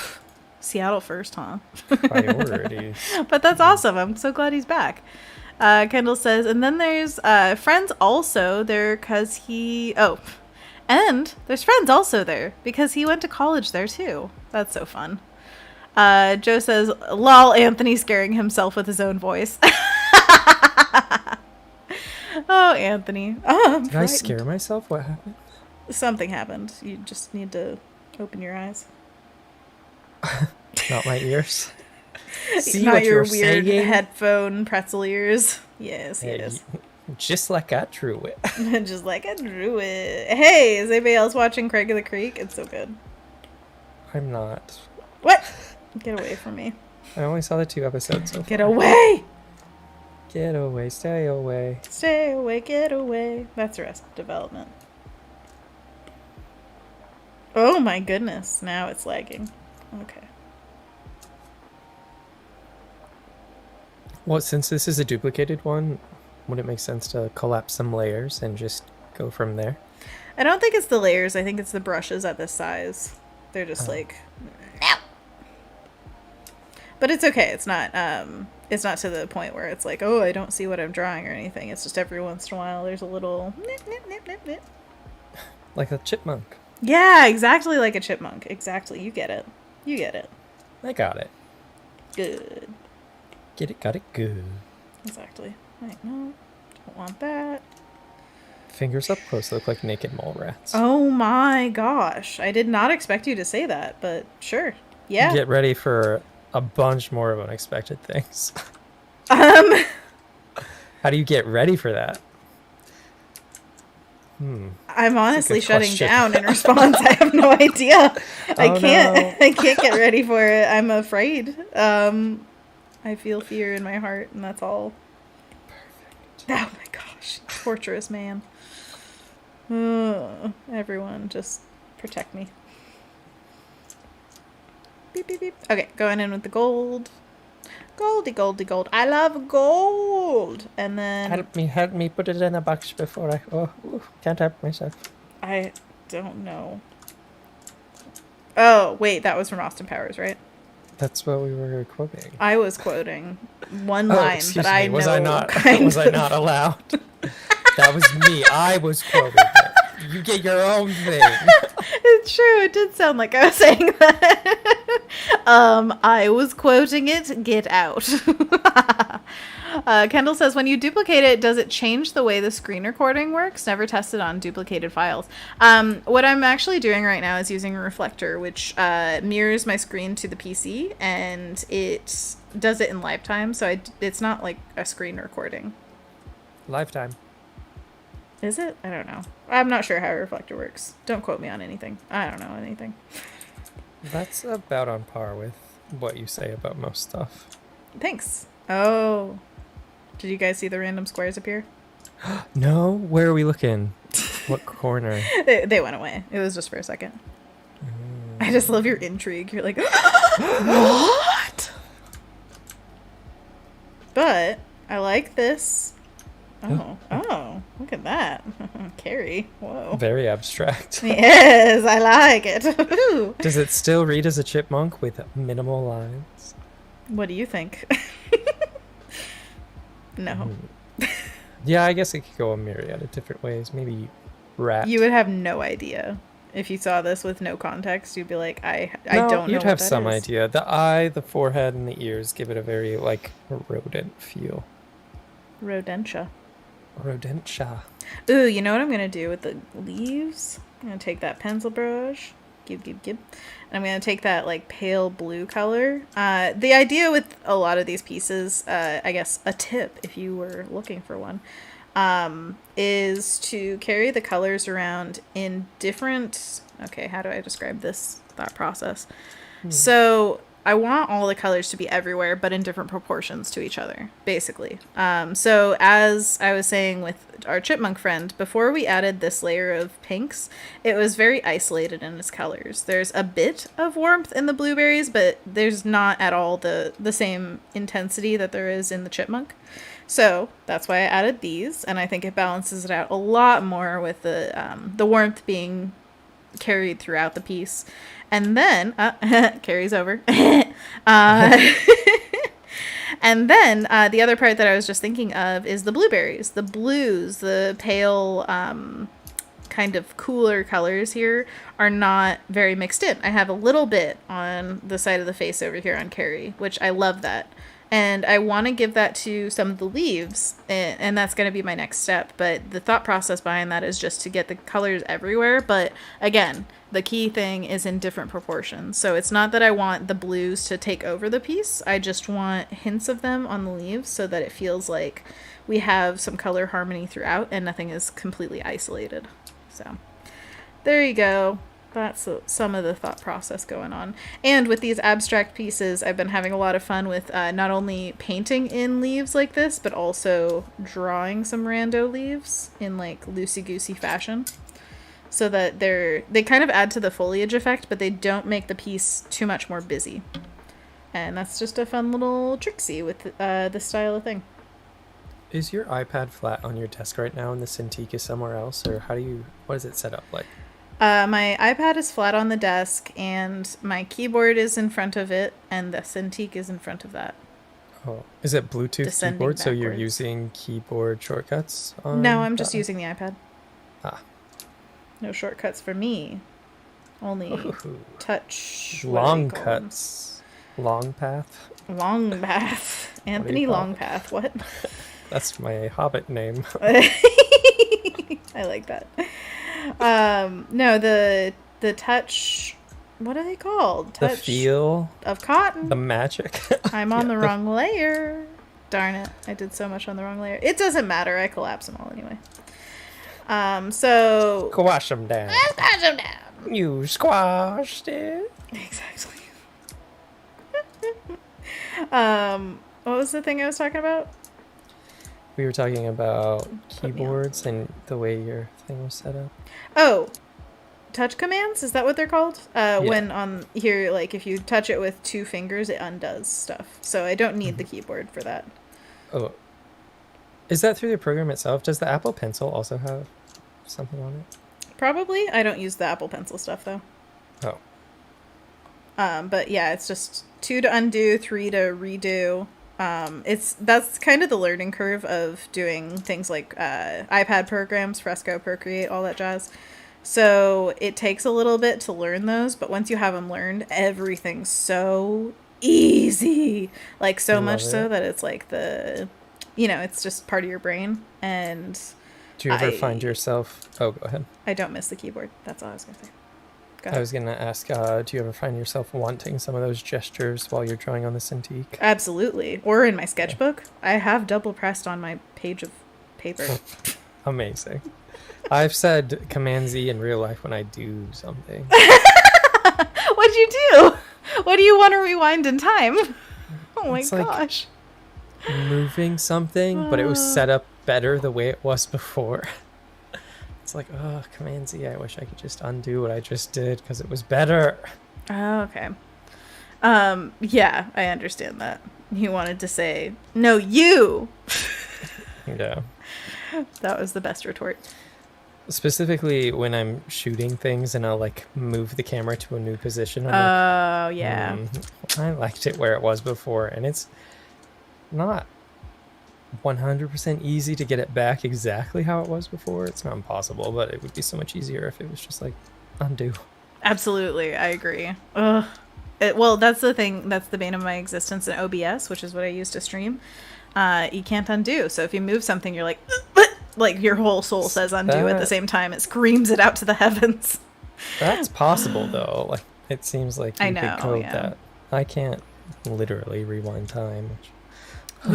Seattle first, huh? Priorities. But that's awesome. I'm so glad he's back. Kendall says, and then there's friends also there because he... Oh, and there's friends also there because he went to college there too. That's so fun. Joe says, lol, Anthony scaring himself with his own voice. Oh, Anthony. Oh, Did I scare myself? What happened? Something happened. You just need to open your eyes. Not my ears. See Not what your you're weird saying? headphone pretzel ears. Yes, Hey, yes. just like I drew it. Just like I drew it. Hey, is anybody else watching Craig of the Creek? It's so good. I'm not. What? Get away from me. I only saw the 2 episodes so far. Get away! Get away, stay away. Stay away, get away. That's Arrested Development. Oh my goodness. Now it's lagging. Okay. Well, since this is a duplicated one, would it make sense to collapse some layers and just go from there? I don't think it's the layers. I think it's the brushes at this size. They're just like... No. But it's okay. It's not to the point where it's like, oh, I don't see what I'm drawing or anything. It's just every once in a while there's a little nip, nip, nip, nip, nip. Like a chipmunk. Yeah, exactly like a chipmunk. Exactly. You get it. You get it. I got it. Good. Get it, got it, good. Exactly. Right, no. Don't want that. Fingers up close look like naked mole rats. Oh my gosh. I did not expect you to say that, but sure. Yeah. Get ready for a bunch more of unexpected things. Um... How do you get ready for that? I'm honestly good shutting question. down in response. I have no idea. I Oh, can't. no. I can't get ready for it. I'm afraid. I feel fear in my heart, and that's all. Oh my gosh, torturous man. Everyone, just protect me. Beep beep beep. Okay, going in with the gold. Goldy, goldy, gold. I love gold. And then Help me, put it in a box before I... can't help myself. I don't know. Oh, wait, that was from Austin Powers, right? That's what we were quoting. I was quoting one line excuse that I me. know. Was I not? kind Was I of. not allowed? That was me. I was quoting it. You get your own thing. It's true. It did sound like I was saying that. I was quoting it. Get out. Kendall says, when you duplicate it, does it change the way the screen recording works? Never tested on duplicated files. What I'm actually doing right now is using a reflector, which mirrors my screen to the PC, and it does it in lifetime, so it's not like a screen recording. Lifetime. Is it? I don't know. I'm not sure how a reflector works. Don't quote me on anything. I don't know anything. That's about on par with what you say about most stuff. Thanks. Oh. Did you guys see the random squares appear? No? Where are we looking? What corner? They went away. It was just for a second. I just love your intrigue. You're like, what? But I like this. Oh, look at that. Carrie. Whoa. Very abstract. Yes, I like it. Ooh. Does it still read as a chipmunk with minimal lines? What do you think? No. Yeah, I guess it could go a myriad of different ways. Maybe rat. You would have no idea. If you saw this with no context, you'd be like, I don't know. You'd have what that some is. idea. The eye, the forehead, and the ears give it a very, like, rodent feel. Rodentia. Rodentia. Ooh, you know what I'm going to do with the leaves? I'm going to take that pencil brush. And I'm going to take that, like, pale blue color. The idea with a lot of these pieces, I guess a tip if you were looking for one, is to carry the colors around in different... Okay, how do I describe this thought process? So I want all the colors to be everywhere, but in different proportions to each other, basically. So as I was saying with our chipmunk friend, before we added this layer of pinks, it was very isolated in its colors. There's a bit of warmth in the blueberries, but there's not at all the same intensity that there is in the chipmunk. So that's why I added these, and I think it balances it out a lot more with the warmth being carried throughout the piece. And then, carries over. And then the other part that I was just thinking of is the blueberries. The blues, the pale kind of cooler colors here are not very mixed in. I have a little bit on the side of the face over here on Carrie, which I love that. And I want to give that to some of the leaves, and that's going to be my next step. But the thought process behind that is just to get the colors everywhere. But again, the key thing is in different proportions. So it's not that I want the blues to take over the piece. I just want hints of them on the leaves so that it feels like we have some color harmony throughout and nothing is completely isolated. So there you go. That's some of the thought process going on. And with these abstract pieces, I've been having a lot of fun with not only painting in leaves like this, but also drawing some rando leaves in like loosey-goosey fashion. So that they kind of add to the foliage effect, but they don't make the piece too much more busy. And that's just a fun little tricksy with this style of thing. Is your iPad flat on your desk right now and the Cintiq is somewhere else? Or what is it set up like? My iPad is flat on the desk, and my keyboard is in front of it, and the Cintiq is in front of that. Oh, is it Bluetooth Descending keyboard? So you're backwards. using keyboard shortcuts? On No, I'm just the- using the iPad. Ah. No shortcuts for me. Only Ooh. touch. what do Long they call them? cuts. Long path. Long path. Anthony call Long it? Path. What? That's my Hobbit name. I like that. No, the touch. What are they called? The Touch feel. of cotton. The magic. I'm on Yeah, the wrong layer. Darn it. I did so much on the wrong layer. It doesn't matter. I collapse them all anyway. So Squash them down. smash them down. You squashed it. Exactly. What was the thing I was talking about? We were talking about keyboards and the way your thing was set up. Oh, touch commands? Is that what they're called? When on here, like if you touch it with 2 fingers, it undoes stuff. So I don't need the keyboard for that. Oh, is that through the program itself? Does the Apple Pencil also have something on it? Probably. I don't use the Apple Pencil stuff though. Oh. But yeah, it's just 2 to undo, 3 to redo. That's kind of the learning curve of doing things like iPad programs, Fresco, Procreate, all that jazz. So it takes a little bit to learn those, but once you have them learned, everything's so easy. Like so much so that it's like it's just part of your brain. And do you ever find yourself... Oh, go ahead. I don't miss the keyboard. That's all I was going to say. I was going to ask, do you ever find yourself wanting some of those gestures while you're drawing on the Cintiq? Absolutely. Or in my sketchbook. I have double pressed on my page of paper. Amazing. I've said Command Z in real life when I do something. What'd you do? What do you want to rewind in time? Oh my gosh. Like moving something, but it was set up better the way it was before. It's like, oh, Command Z, I wish I could just undo what I just did because it was better. Oh, okay. Yeah, I understand that. You wanted to say, no, you! Yeah. That was the best retort. Specifically when I'm shooting things and I'll like move the camera to a new position. I'm yeah. I liked it where it was before, and it's not 100% easy to get it back exactly how it was before. It's not impossible, but it would be so much easier if it was just like undo. Absolutely, I agree. Ugh. Well, that's the thing. That's the bane of my existence in OBS, which is what I use to stream. You can't undo. So if you move something, you're like your whole soul says undo at the same time. It screams it out to the heavens. That's possible though. Like it seems like you could code that. I can't literally rewind time. By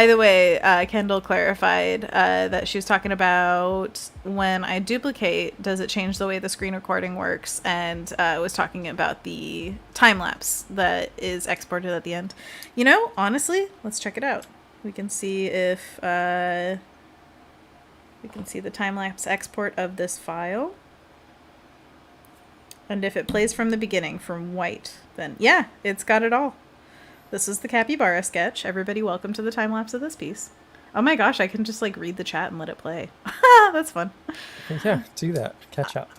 the way, Kendall clarified that she was talking about when I duplicate, does it change the way the screen recording works? And was talking about the time lapse that is exported at the end. You know, honestly, let's check it out. We can see if we can see the time lapse export of this file. And if it plays from the beginning, from white, then yeah, it's got it all. This is the capybara sketch. Everybody welcome to the time lapse of this piece. Oh my gosh, I can just like read the chat and let it play. That's fun. Yeah, do that. Catch up.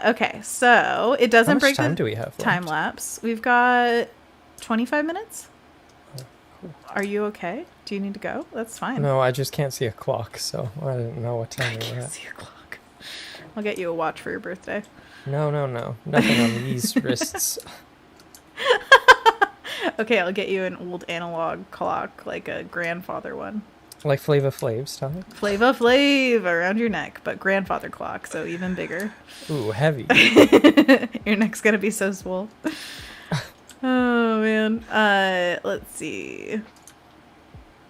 Okay, so it doesn't break the do we have time lapse. We've got 25 minutes. Oh, cool. Are you okay? Do you need to go? That's fine. No, I just can't see a clock, so I didn't know what time we were at. I can't see a clock. I'll get you a watch for your birthday. No. Nothing on these wrists. Okay, I'll get you an old analog clock, like a grandfather one. Like Flava Flav style? Flava Flav around your neck, but grandfather clock, so even bigger. Ooh, heavy. Your neck's gonna be so swole. Oh, man. Let's see.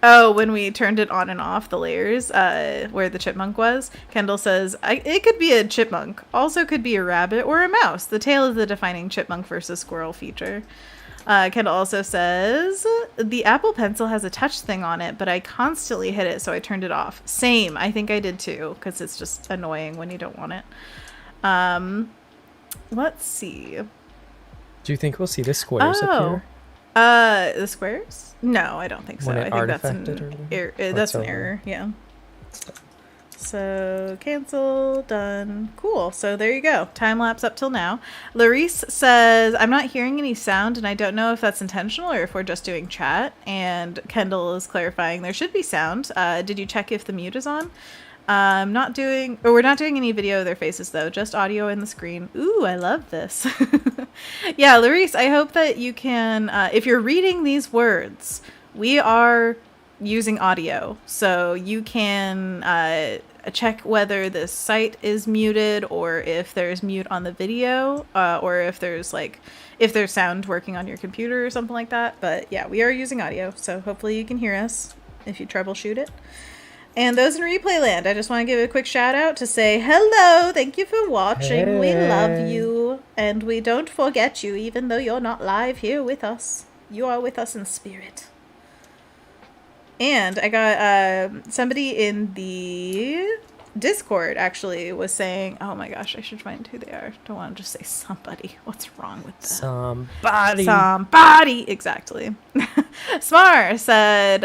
Oh, when we turned it on and off, the layers, where the chipmunk was, Kendall says, it could be a chipmunk. Also could be a rabbit or a mouse. The tail is the defining chipmunk versus squirrel feature. Kendall also says, the Apple Pencil has a touch thing on it, but I constantly hit it, so I turned it off. Same. I think I did too, because it's just annoying when you don't want it. Let's see. Do you think we'll see the squares appear? The squares? No, I don't think so. I think that's an error. That's an error, yeah. So, cancel, done. Cool. So, there you go. Time lapse up till now. Larice says, I'm not hearing any sound, and I don't know if that's intentional or if we're just doing chat. And Kendall is clarifying there should be sound. Did you check if the mute is on? We're not doing any video of their faces, though. Just audio in the screen. Ooh, I love this. Yeah, Larice, I hope that you can, if you're reading these words, we are using audio. So you can check whether the site is muted or if there's mute on the video, or if there's sound working on your computer or something like that. But yeah, we are using audio, so hopefully you can hear us if you troubleshoot it. And those in replay land, I just want to give a quick shout out to say hello. Thank you for watching. We love you. And we don't forget you, even though you're not live here with us. You are with us in spirit. And I got somebody in the Discord actually was saying, oh my gosh, I should find who they are. Don't want to just say somebody. What's wrong with that? Somebody. Exactly. Smar said,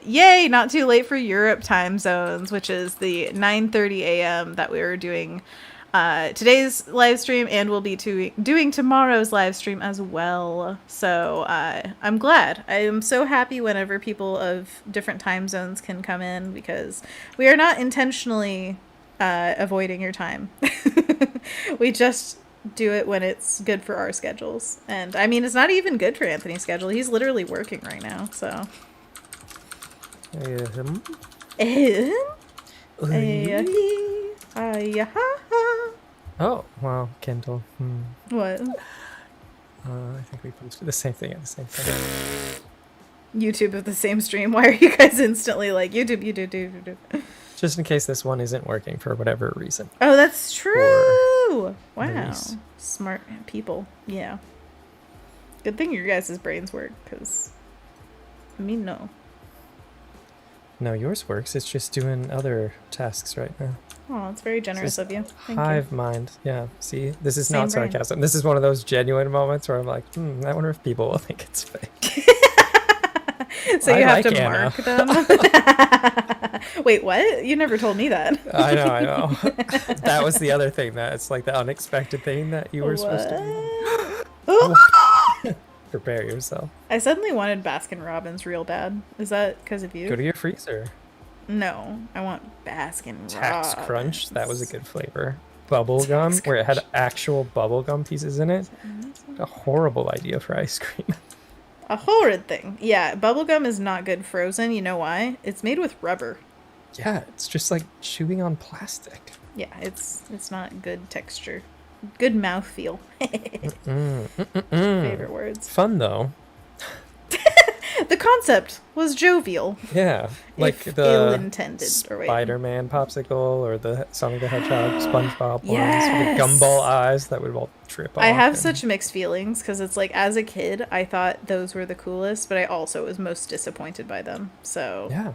yay, not too late for Europe time zones, which is the 9:30 a.m. that we were doing today's live stream, and we'll be doing tomorrow's live stream as well. So I'm glad. I am so happy whenever people of different time zones can come in, because we are not intentionally avoiding your time. We just do it when it's good for our schedules. And I mean, it's not even good for Anthony's schedule. He's literally working right now, so. Oh, wow, Kendall. What? I think we posted the same thing at the same time. YouTube of the same stream. Why are you guys instantly like, YouTube? Just in case this one isn't working for whatever reason. Oh, that's true. Wow. Nice. Smart people. Yeah. Good thing your guys' brains work, because me, no. No, yours works. It's just doing other tasks right now. Oh, it's very generous of you. Thank Hive you. mind. Yeah, see? This is Same not brain. sarcasm. This is one of those genuine moments where I'm like, I wonder if people will think it's fake. So you have like to Anna. mark them? Wait, what? You never told me that. I know. That was the other thing. That it's like the unexpected thing that you were supposed to do. Prepare yourself. I suddenly wanted Baskin Robbins real bad. Is that because of you? Go to your freezer. No, I want Baskin Robbins. Tax Crunch. That was a good flavor. Bubble gum, where it had actual bubble gum pieces in it. A horrible idea for ice cream. A horrid thing. Yeah, bubblegum is not good frozen. You know why? It's made with rubber. Yeah, it's just like chewing on plastic. Yeah, it's not good texture. Good mouthfeel. Favorite words. Fun though. The concept was jovial. Yeah, like if the ill-intended, or wait. Spider-Man popsicle or the Sonic the Hedgehog SpongeBob Yes! ones with the gumball eyes that would all trip off. I have and- such mixed feelings, because it's like, as a kid, I thought those were the coolest, but I also was most disappointed by them. So Yeah,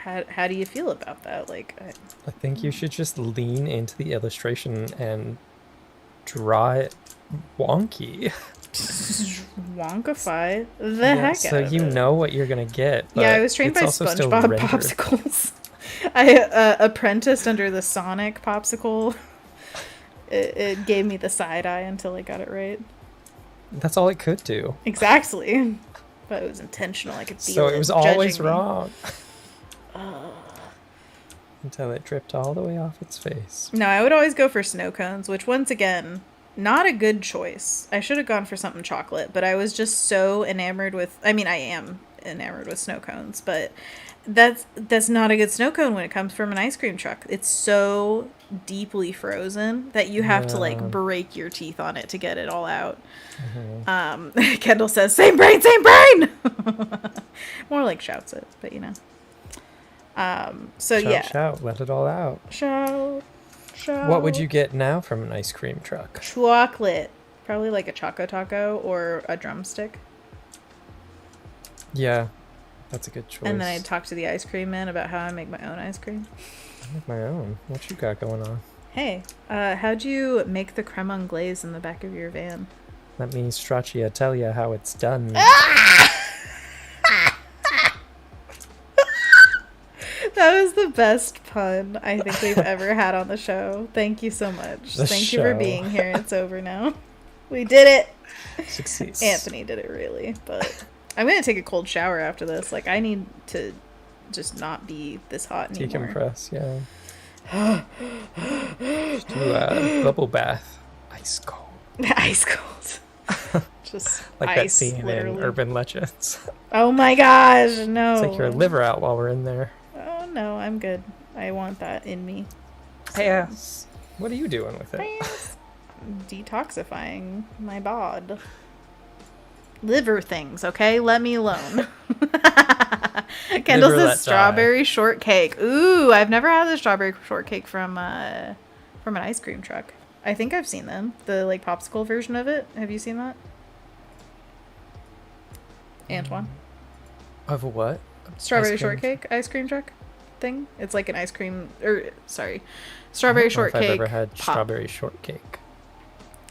how do you feel about that? Like, I think you should just lean into the illustration and draw it wonky. wonkify the heck out so of you it. know what you're gonna get. Yeah, I but was trained by it's also still SpongeBob rendered. popsicles. I apprenticed under the Sonic popsicle. It gave me the side eye until I got it right. That's all it could do. Exactly. But it was intentional. I could feel So it. it was always judging me. wrong. Until it dripped all the way off its face. No, I would always go for snow cones, which once again, not a good choice. I should have gone for something chocolate, but I was just so enamored with, I mean, I am enamored with snow cones, but that's not a good snow cone when it comes from an ice cream truck. It's so deeply frozen that you have to like break your teeth on it to get it all out. Kendall says, same brain! More like shouts it, but you know. So Shout, shout, let it all out. Shout. What would you get now from an ice cream truck? Chocolate. Probably like a Choco Taco or a drumstick. Yeah, that's a good choice. And then I'd talk to the ice cream man about how I make my own ice cream. I make my own. What you got going on? Hey, how'd you make the creme anglaise in the back of your van? Let me Straccia tell you how it's done. That was the best pun I think we've ever had on the show. Thank you so much. Thank you for being here. It's over now. We did it. Success. Anthony did it really, but I'm going to take a cold shower after this. Like, I need to just not be this hot anymore. Decompress, yeah. Just do a bubble bath. Ice cold. Ice cold. Just Like ice, that scene literally. in Urban Legends. Oh my gosh, no. Take your liver out while we're in there. Oh no, I'm good. I want that in me. Yes. What are you doing with it? Detoxifying my bod. Liver things, okay? Let me alone. Kendall Never let says strawberry shortcake. Ooh, I've never had the strawberry shortcake from an ice cream truck. I think I've seen them. The like popsicle version of it. Have you seen that? Antoine? Of what? Strawberry Ice cream shortcake ice cream truck thing. It's like an ice cream, I strawberry don't know if shortcake. I've ever had pop. strawberry shortcake.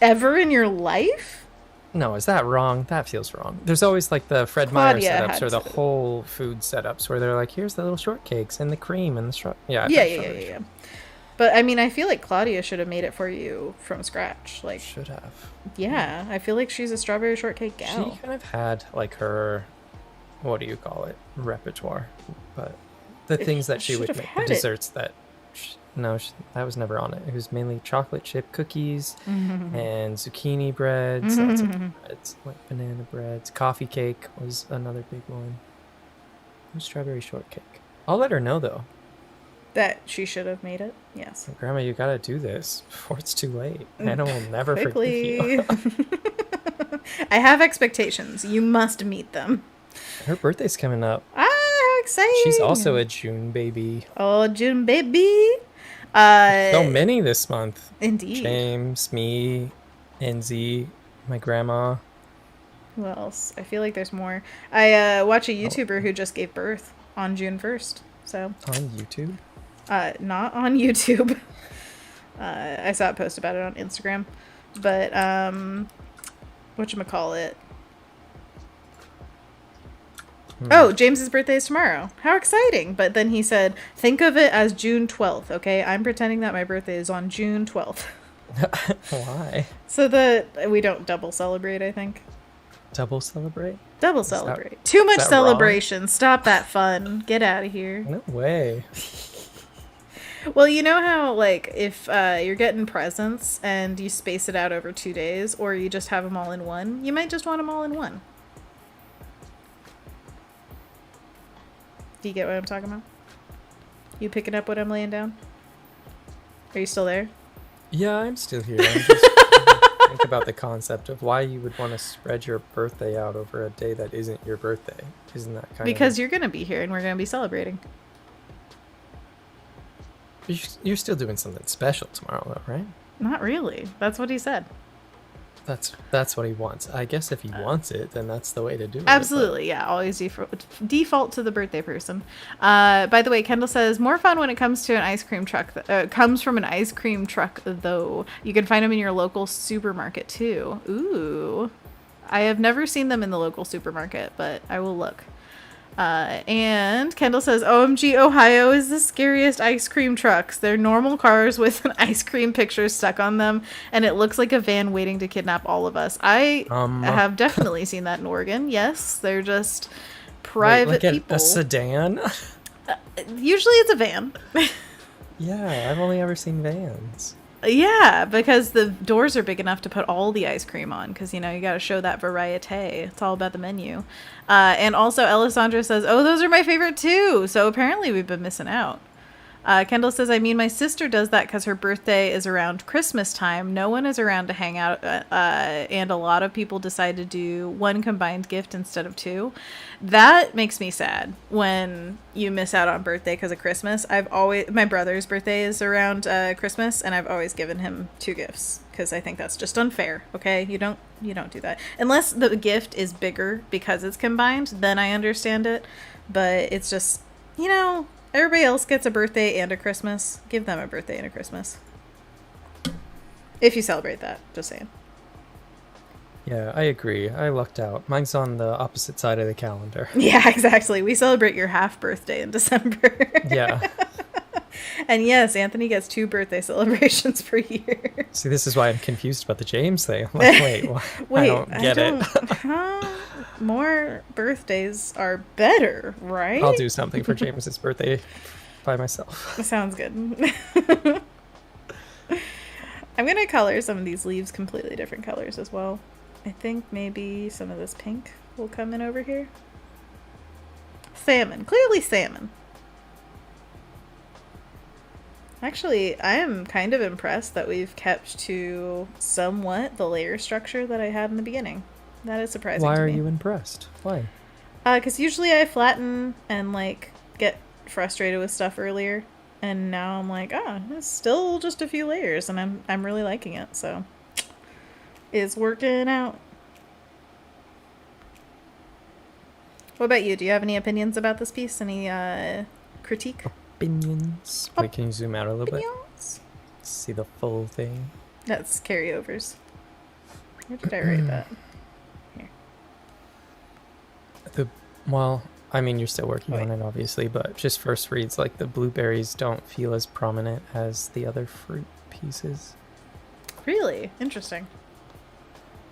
Ever in your life? No, is that wrong? That feels wrong. There's always like the Fred Claudia Meyer had setups or the to. whole food setups where they're like, here's the little shortcakes and the cream and the Yeah. But I mean, I feel like Claudia should have made it for you from scratch. Like, Should have. yeah, I feel like she's a strawberry shortcake gal. She kind of had like her, what do you call it, repertoire. But the things that she should would have make, had the it. desserts that, that was never on it. It was mainly chocolate chip cookies and zucchini breads, lots of breads, like banana breads. Coffee cake was another big one. And strawberry shortcake. I'll let her know though. That she should have made it. Yes. Grandma, you gotta do this before it's too late. Anna will never forgive Quickly. you. I have expectations. You must meet them. Her birthday's coming up. Ah, how exciting! She's also a June baby. Oh, June baby. So many this month. Indeed. James, me, Enzy, my grandma. Who else? I feel like there's more. I watch a YouTuber who just gave birth on June 1st. So On YouTube? not on YouTube. I saw a post about it on Instagram. But whatchamacallit? Oh, James's birthday is tomorrow. How exciting. But then he said, think of it as June 12th, okay? I'm pretending that my birthday is on June 12th. Why? So that we don't double celebrate, I think. Double celebrate? Double celebrate. Too much that celebration. Stop that fun. Get out of here. No way. Well, you know how, like, if you're getting presents and you space it out over 2 days, or you just have them all in one, you might just want them all in one. Do you get what I'm talking about? You picking up what I'm laying down? Are you still there? Yeah, I'm still here. I'm just think about the concept of why you would want to spread your birthday out over a day that isn't your birthday. Isn't that kind Because you're going to be here and we're going to be celebrating. You're still doing something special tomorrow, though, right? Not really. That's what he said. That's what he wants. I guess if he wants it, then that's the way to do it. Absolutely, yeah. Always default to the birthday person. By the way, Kendall says more fun when it comes to an ice cream truck. Comes from an ice cream truck, though. You can find them in your local supermarket too. Ooh, I have never seen them in the local supermarket, but I will look. And Kendall says, OMG, Ohio is the scariest ice cream trucks. They're normal cars with an ice cream picture stuck on them, and it looks like a van waiting to kidnap all of us. I have definitely seen that in Oregon. Yes, they're just private people. A sedan? Usually it's a van. Yeah, I've only ever seen vans. Yeah, because the doors are big enough to put all the ice cream on, because, you know, you got to show that variety. It's all about the menu. And also, Alessandra says, oh, those are my favorite too. So apparently we've been missing out. Kendall says, I mean, my sister does that because her birthday is around Christmas time. No one is around to hang out, and a lot of people decide to do one combined gift instead of two. That makes me sad when you miss out on birthday because of Christmas. My brother's birthday is around Christmas, and I've always given him two gifts because I think that's just unfair. Okay, you don't do that unless the gift is bigger because it's combined. Then I understand it, but it's just, you know. Everybody else gets a birthday and a Christmas. Give them a birthday and a Christmas. If you celebrate that, just saying. Yeah, I agree. I lucked out. Mine's on the opposite side of the calendar. Yeah, exactly. We celebrate your half birthday in December. Yeah. And yes, Anthony gets 2 birthday celebrations per year. See, this is why I'm confused about the James thing. I'm like, wait, I don't get it. More birthdays are better, right? I'll do something for James's birthday by myself. Sounds good. I'm going to color some of these leaves completely different colors as well. I think maybe some of this pink will come in over here. Salmon. Clearly salmon. Actually, I am kind of impressed that we've kept to somewhat the layer structure that I had in the beginning. That is surprising to me. Why are you impressed? Why? Because usually I flatten and, like, get frustrated with stuff earlier. And now I'm like, it's still just a few layers, and I'm really liking it, so it's working out. What about you? Do you have any opinions about this piece? Any critique? Opinions. Wait, can you zoom out a little bit? Opinions? See the full thing. That's carryovers. Where did I write that? Here. Well, I mean, you're still working on it, obviously, but just first reads, like, the blueberries don't feel as prominent as the other fruit pieces. Really? Interesting.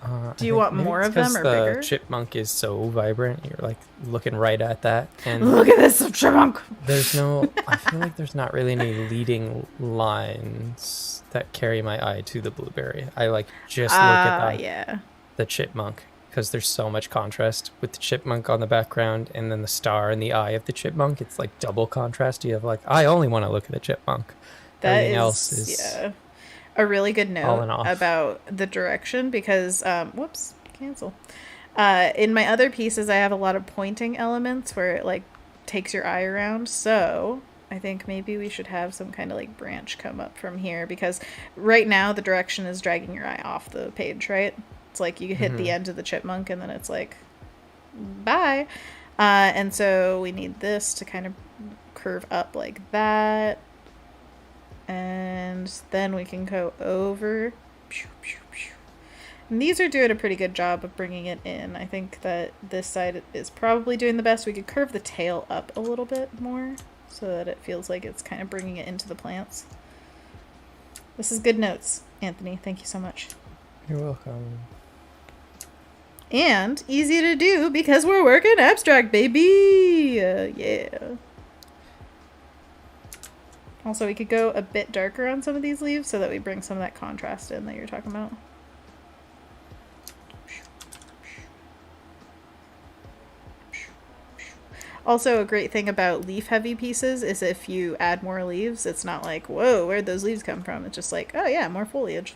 Do I you want more of them or bigger? The chipmunk is so vibrant. You're, like, looking right at that. And look at this chipmunk! There's no... I feel like there's not really any leading lines that carry my eye to the blueberry. I, like, just look at the chipmunk. Because there's so much contrast with the chipmunk on the background and then the star in the eye of the chipmunk. It's like double contrast. You have like, I only want to look at the chipmunk. Everything else is a really good note about the direction because, whoops, cancel. In my other pieces, I have a lot of pointing elements where it like takes your eye around. So I think maybe we should have some kind of like branch come up from here because right now the direction is dragging your eye off the page, right? It's like you hit the end of the chipmunk and then it's like, bye. And so we need this to kind of curve up like that. And then we can go over. And these are doing a pretty good job of bringing it in. I think that this side is probably doing the best. We could curve the tail up a little bit more so that it feels like it's kind of bringing it into the plants. This is good notes, Anthony. Thank you so much. You're welcome. And easy to do because we're working abstract, baby! Yeah. Also, we could go a bit darker on some of these leaves so that we bring some of that contrast in that you're talking about. Also, a great thing about leaf-heavy pieces is if you add more leaves, it's not like, whoa, where'd those leaves come from? It's just like, oh yeah, more foliage.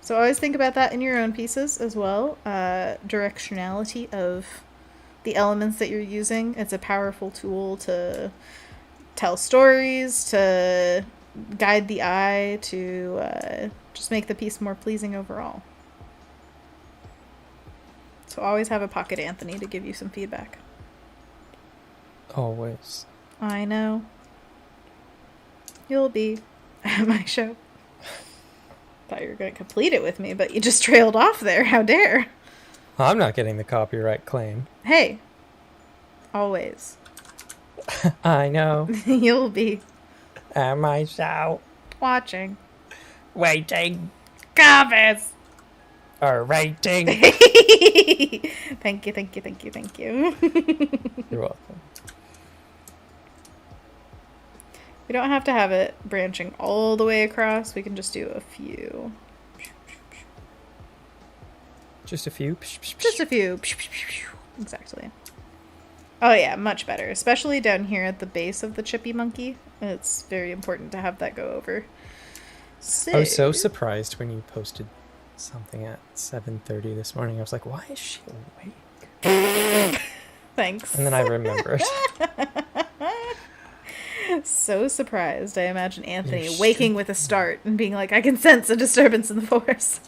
So always think about that in your own pieces as well. Directionality of the elements that you're using. It's a powerful tool to tell stories, to guide the eye, to just make the piece more pleasing overall. So always have a pocket Anthony to give you some feedback. Always. I know. You'll be at my show. Thought you were going to complete it with me, but you just trailed off there. How dare. I'm not getting the copyright claim. Hey. Always. I know. You'll be. At my show. Watching. Waiting. Comments. Or rating. Thank you, thank you, thank you, thank you. You're welcome. We don't have to have it branching all the way across. We can just do a few. Just a few? Just a few. Exactly. Oh yeah, much better. Especially down here at the base of the chippy monkey. It's very important to have that go over. I was so surprised when you posted something at 7:30 this morning. I was like, why is she awake? Thanks. And then I remembered. So surprised. I imagine Anthony waking with a start and being like, I can sense a disturbance in the force.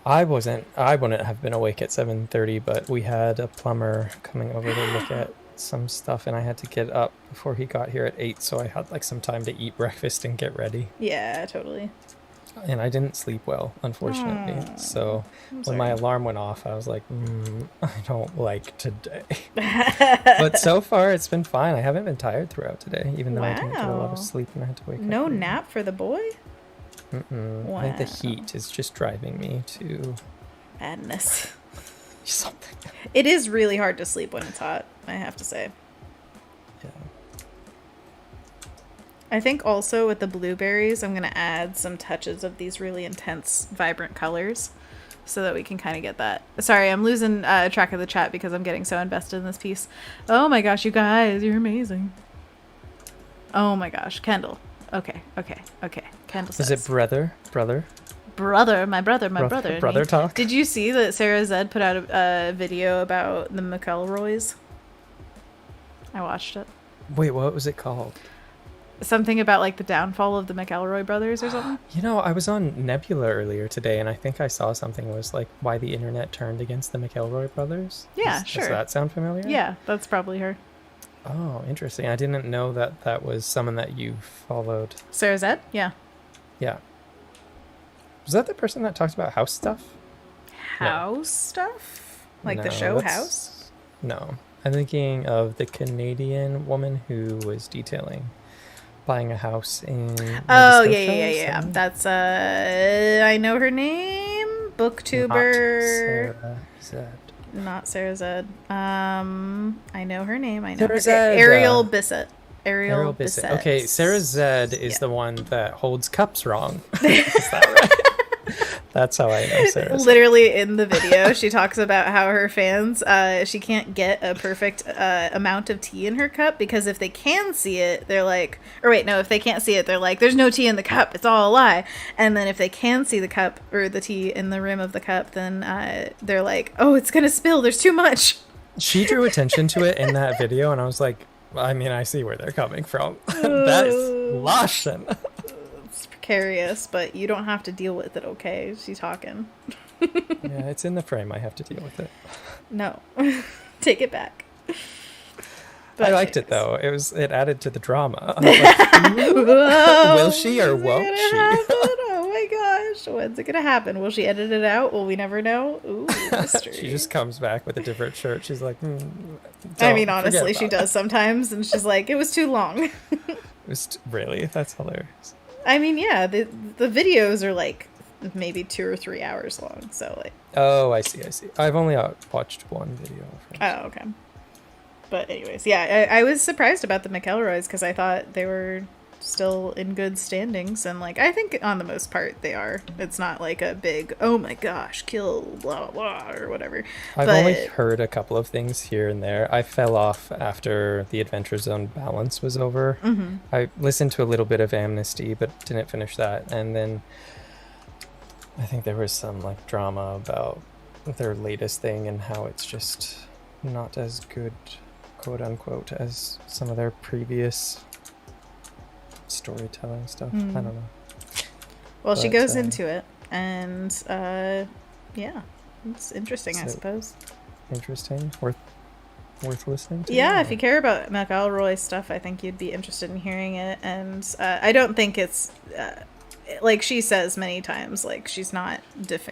I wouldn't have been awake at 7:30, but we had a plumber coming over to look at some stuff and I had to get up before he got here at 8, so I had like some time to eat breakfast and get ready. Yeah, totally. And I didn't sleep well, unfortunately. So when my alarm went off, I was like, I don't like today. But so far, it's been fine. I haven't been tired throughout today, even though I didn't get a lot of sleep and I had to wake up. No nap for the boy? Wow. I think the heat is just driving me to madness. Something. It is really hard to sleep when it's hot, I have to say. Yeah. I think also with the blueberries, I'm going to add some touches of these really intense, vibrant colors so that we can kind of get that. Sorry, I'm losing track of the chat because I'm getting so invested in this piece. Oh my gosh, you guys, you're amazing. Oh my gosh, Kendall. Okay. Kendall says. Is it brother? brother, my brother, my brother. and Brother me. talk. Did you see that Sarah Zed put out a video about the McElroys? I watched it. Wait, what was it called? Something about like the downfall of the McElroy brothers or something. You know, I was on Nebula earlier today, and I think I saw something was like why the internet turned against the McElroy brothers. Yeah, sure. Does that sound familiar? Yeah, that's probably her. Oh, interesting. I didn't know that that was someone that you followed. Sarah Zed? Yeah. Yeah. Was that the person that talked about house stuff? House stuff? Like the No, show that's- House? No. I'm thinking of the Canadian woman who was detailing buying a house in Oh, Nova yeah. Scotia, That's, I know her name. Booktuber. Not Sarah Zed. Not Sarah Zed. I know her name. I know Sarah her. Zed, Ariel Bissett. Ariel Bissett. Bissett. Okay, Sarah Zed is Yeah. the one that holds cups wrong. Is that right? That's how I know Sarah Zed. Literally in the video, she talks about how her fans, she can't get a perfect amount of tea in her cup because if they can see it, they're like, or wait, no, if they can't see it, they're like, there's no tea in the cup, it's all a lie. And then if they can see the cup or the tea in the rim of the cup, then they're like, oh, it's gonna spill, there's too much. She drew attention to it in that video, and I was like, I mean, I see where they're coming from. That is lush. It's precarious, but you don't have to deal with it, okay? She's talking. Yeah, it's in the frame. I have to deal with it. No. Take it back. I liked it though. It added to the drama. I was like, will she or won't she? Oh my gosh. When's it gonna happen? Will she edit it out? Will we never know? Ooh, mystery. She just comes back with a different shirt. She's like, I mean, honestly, she does sometimes, and she's like, it was too long. Really? That's hilarious. I mean, yeah, the videos are like maybe 2 or 3 hours long, so like. Oh, I see. I've only watched one video of her. Oh, okay. But anyways, yeah, I was surprised about the McElroys because I thought they were still in good standings, and like I think on the most part they are. It's not like a big oh my gosh kill blah blah or whatever. I've only heard a couple of things here and there. I fell off after the Adventure Zone balance was over. Mm-hmm. I listened to a little bit of Amnesty, but didn't finish that. And then I think there was some like drama about their latest thing and how it's just not as good, quote unquote, as some of their previous storytelling stuff. I don't know. Well, she But, goes into it, and yeah, it's interesting, I So- suppose. Interesting, worth listening to. Yeah, if you care about McElroy stuff, I think you'd be interested in hearing it. And I don't think it's like she says many times, like she's not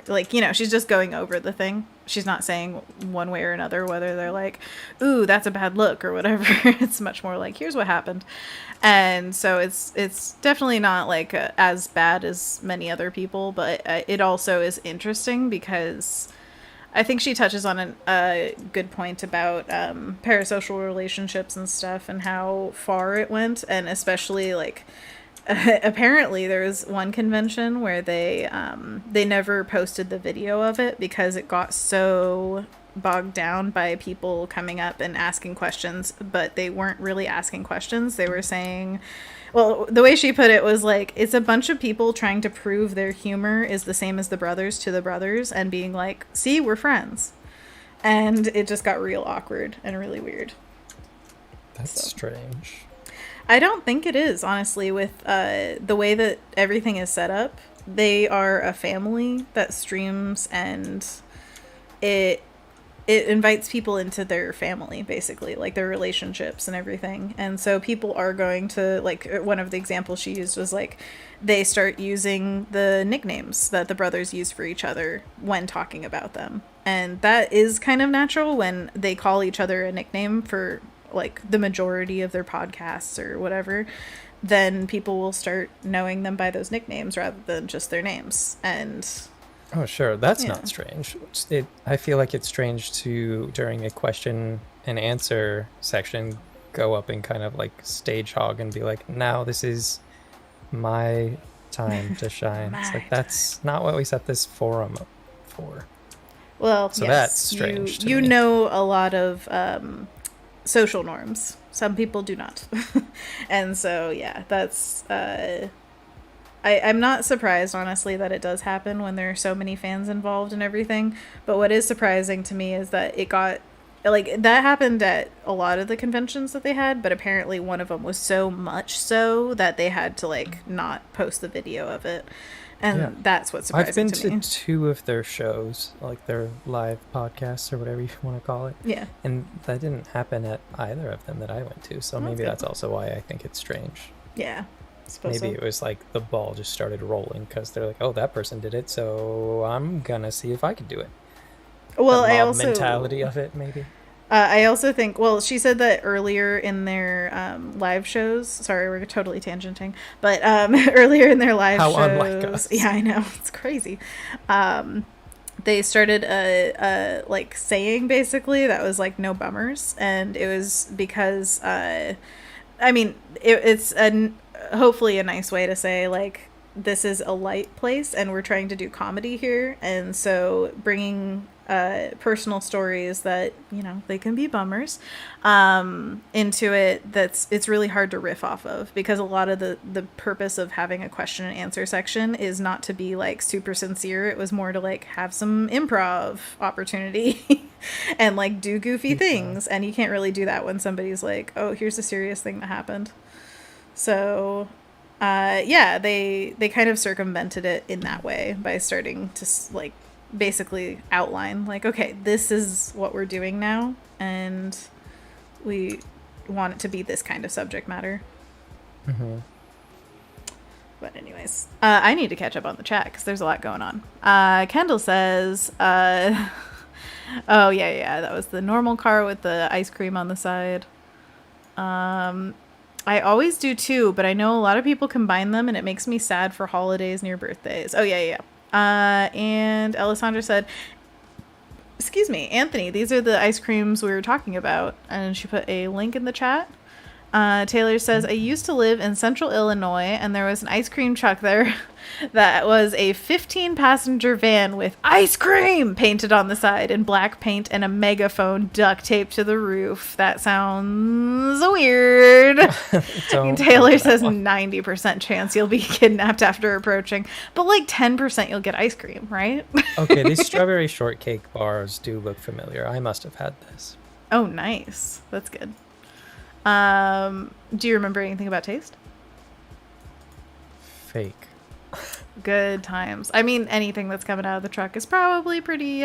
like, you know, she's just going over the thing. She's not saying one way or another whether they're like, ooh, that's a bad look or whatever. It's much more like, here's what happened. And so it's definitely not like as bad as many other people, but it also is interesting because I think she touches on a good point about parasocial relationships and stuff and how far it went, and especially like apparently there was one convention where they never posted the video of it because it got so bogged down by people coming up and asking questions, but they weren't really asking questions. They were saying, well, the way she put it was like, it's a bunch of people trying to prove their humor is the same as the brothers to the brothers and being like, see, we're friends. And it just got real awkward and really weird. That's strange. I don't think it is, honestly, with the way that everything is set up. They are a family that streams, and it invites people into their family, basically, like their relationships and everything. And so people are going to, like, one of the examples she used was like, they start using the nicknames that the brothers use for each other when talking about them. And that is kind of natural when they call each other a nickname for like the majority of their podcasts or whatever, then people will start knowing them by those nicknames rather than just their names. And Oh, sure. That's Yeah. not strange. I feel like it's strange to, during a question and answer section, go up and kind of like stage hog and be like, now this is my time to shine. It's like, that's not what we set this forum up for. well, So yes, that's strange to you me. know a lot of social norms. Some people do not. And so, yeah, that's I'm not surprised, honestly, that it does happen when there are so many fans involved and everything. But what is surprising to me is that it got, like, that happened at a lot of the conventions that they had, but apparently one of them was so much so that they had to, like, not post the video of it. And that's what's surprising to me. I've been to 2 of their shows, like their live podcasts or whatever you want to call it. Yeah. And that didn't happen at either of them that I went to, so maybe that's also why I think it's strange. Yeah. Maybe it was like the ball just started rolling because they're like, oh, that person did it, so I'm gonna see if I can do it. Well, the mob I also mentality of it, maybe. I also think, well, she said that earlier in their live shows. Sorry, we're totally tangenting, but earlier in their live shows, unlike us. Yeah, I know, it's crazy. They started a like saying basically that was like no bummers, and it was because I mean it's hopefully a nice way to say like this is a light place and we're trying to do comedy here, and so bringing personal stories that, you know, they can be bummers into it, it's really hard to riff off of, because a lot of the purpose of having a question and answer section is not to be like super sincere. It was more to like have some improv opportunity and like do goofy things, and you can't really do that when somebody's like, oh, here's a serious thing that happened. So yeah, they kind of circumvented it in that way by starting to like basically outline like, okay, this is what we're doing now, and we want it to be this kind of subject matter. Mm-hmm. But anyways, I need to catch up on the chat because there's a lot going on. Kendall says, oh yeah, that was the normal car with the ice cream on the side. I always do too, but I know a lot of people combine them and it makes me sad for holidays near birthdays. Oh yeah. And Alessandra said, excuse me, Anthony, these are the ice creams we were talking about. And she put a link in the chat. Taylor says, I used to live in central Illinois, and there was an ice cream truck there that was a 15-passenger van with ice cream painted on the side in black paint and a megaphone duct taped to the roof. That sounds weird. Taylor says 90% chance you'll be kidnapped after approaching, but like 10% you'll get ice cream, right? Okay, these strawberry shortcake bars do look familiar. I must have had this. Oh, nice. That's good. Do you remember anything about taste? Fake. Good times. I mean, anything that's coming out of the truck is probably pretty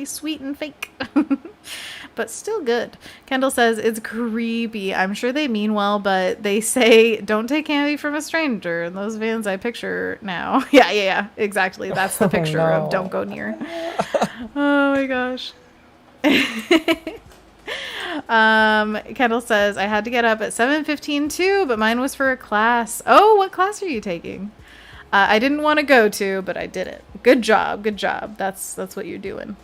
sweet and fake, but still good. Kendall says it's creepy. I'm sure they mean well, but they say don't take candy from a stranger. And those vans I picture now. Yeah, exactly. That's the picture of don't go near. Oh my gosh. Kendall says I had to get up at 7:15 too, but mine was for a class. Oh, what class are you taking? I didn't want to go to, but I did it. Good job. That's what you're doing.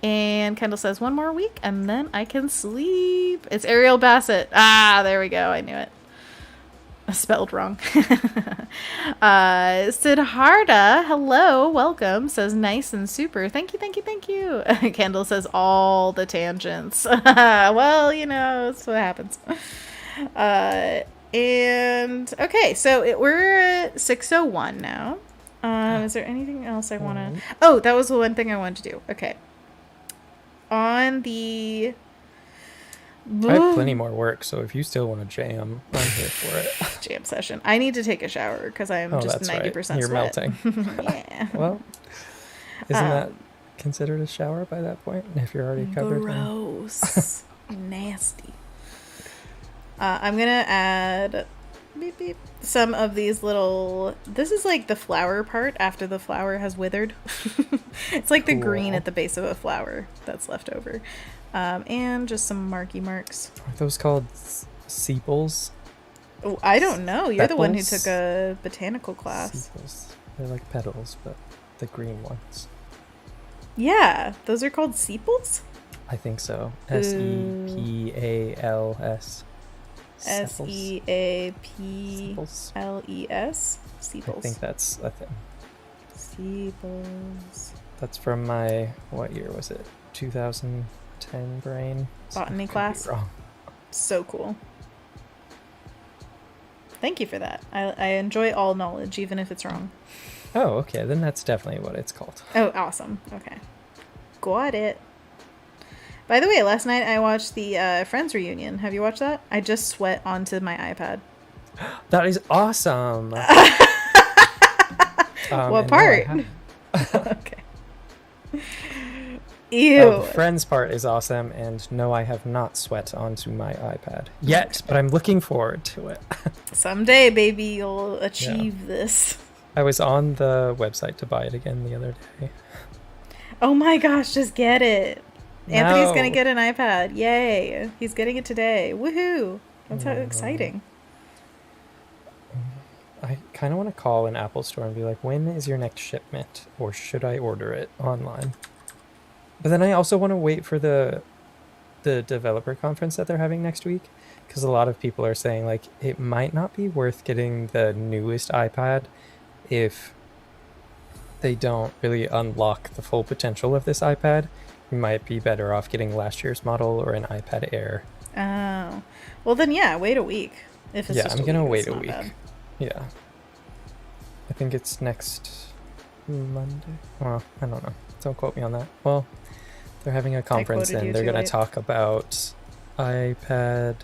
And Kendall says 1 more week and then I can sleep. It's Ariel Bassett. Ah, there we go. I knew it. Spelled wrong. Siddhartha, hello, welcome, says nice and super. Thank you. Kendall says all the tangents. Well, you know, that's what happens. And okay, so we're at 6:01 now. Is there anything else I want to... Oh, that was the one thing I wanted to do. Okay. On the... I have plenty more work, so if you still want to jam, I'm here for it. Jam session. I need to take a shower because I'm just 90% right. You're sweat. Melting. Yeah. Well, isn't that considered a shower by that point? If you're already covered? Gross. Nasty. I'm going to add some of these little... This is like the flower part after the flower has withered. It's like the green at the base of a flower that's left over. And just some marky marks. Are those called sepals? Oh, I don't know. You're the one who took a botanical class. Sepals. They're like petals, but the green ones. Yeah, those are called sepals? I think so. S-E-P-A-L-S. S-E-A-P-L-E-S? Sepals. I think that's a thing. Sepals. That's from my, what year was it? 2010 brain. Botany class. Wrong. So cool. Thank you for that. I enjoy all knowledge, even if it's wrong. Oh, okay. Then that's definitely what it's called. Oh, awesome. Okay. Got it. By the way, last night I watched the Friends reunion. Have you watched that? I just sweat onto my iPad. That is awesome. What part? No, Okay. Ew. oh, the Friends part is awesome, and no, I have not sweat onto my iPad yet, but I'm looking forward to it. Someday, baby, you'll achieve this. I was on the website to buy it again the other day. Oh my gosh, just get it. Anthony's No. gonna get an iPad. Yay. He's getting it today. Woohoo. That's how exciting. I kind of want to call an Apple store and be like, when is your next shipment? Or should I order it online? But then I also want to wait for the developer conference that they're having next week. Because a lot of people are saying, like, it might not be worth getting the newest iPad if they don't really unlock the full potential of this iPad. You might be better off getting last year's model or an iPad Air. Oh. Well, then, yeah, wait a week. If it's Yeah, just I'm going to it's wait a not week. bad. Yeah. I think it's next Monday. Well, I don't know. Don't quote me on that. Well, they're having a conference quoted you and they're too going late. to talk about iPad,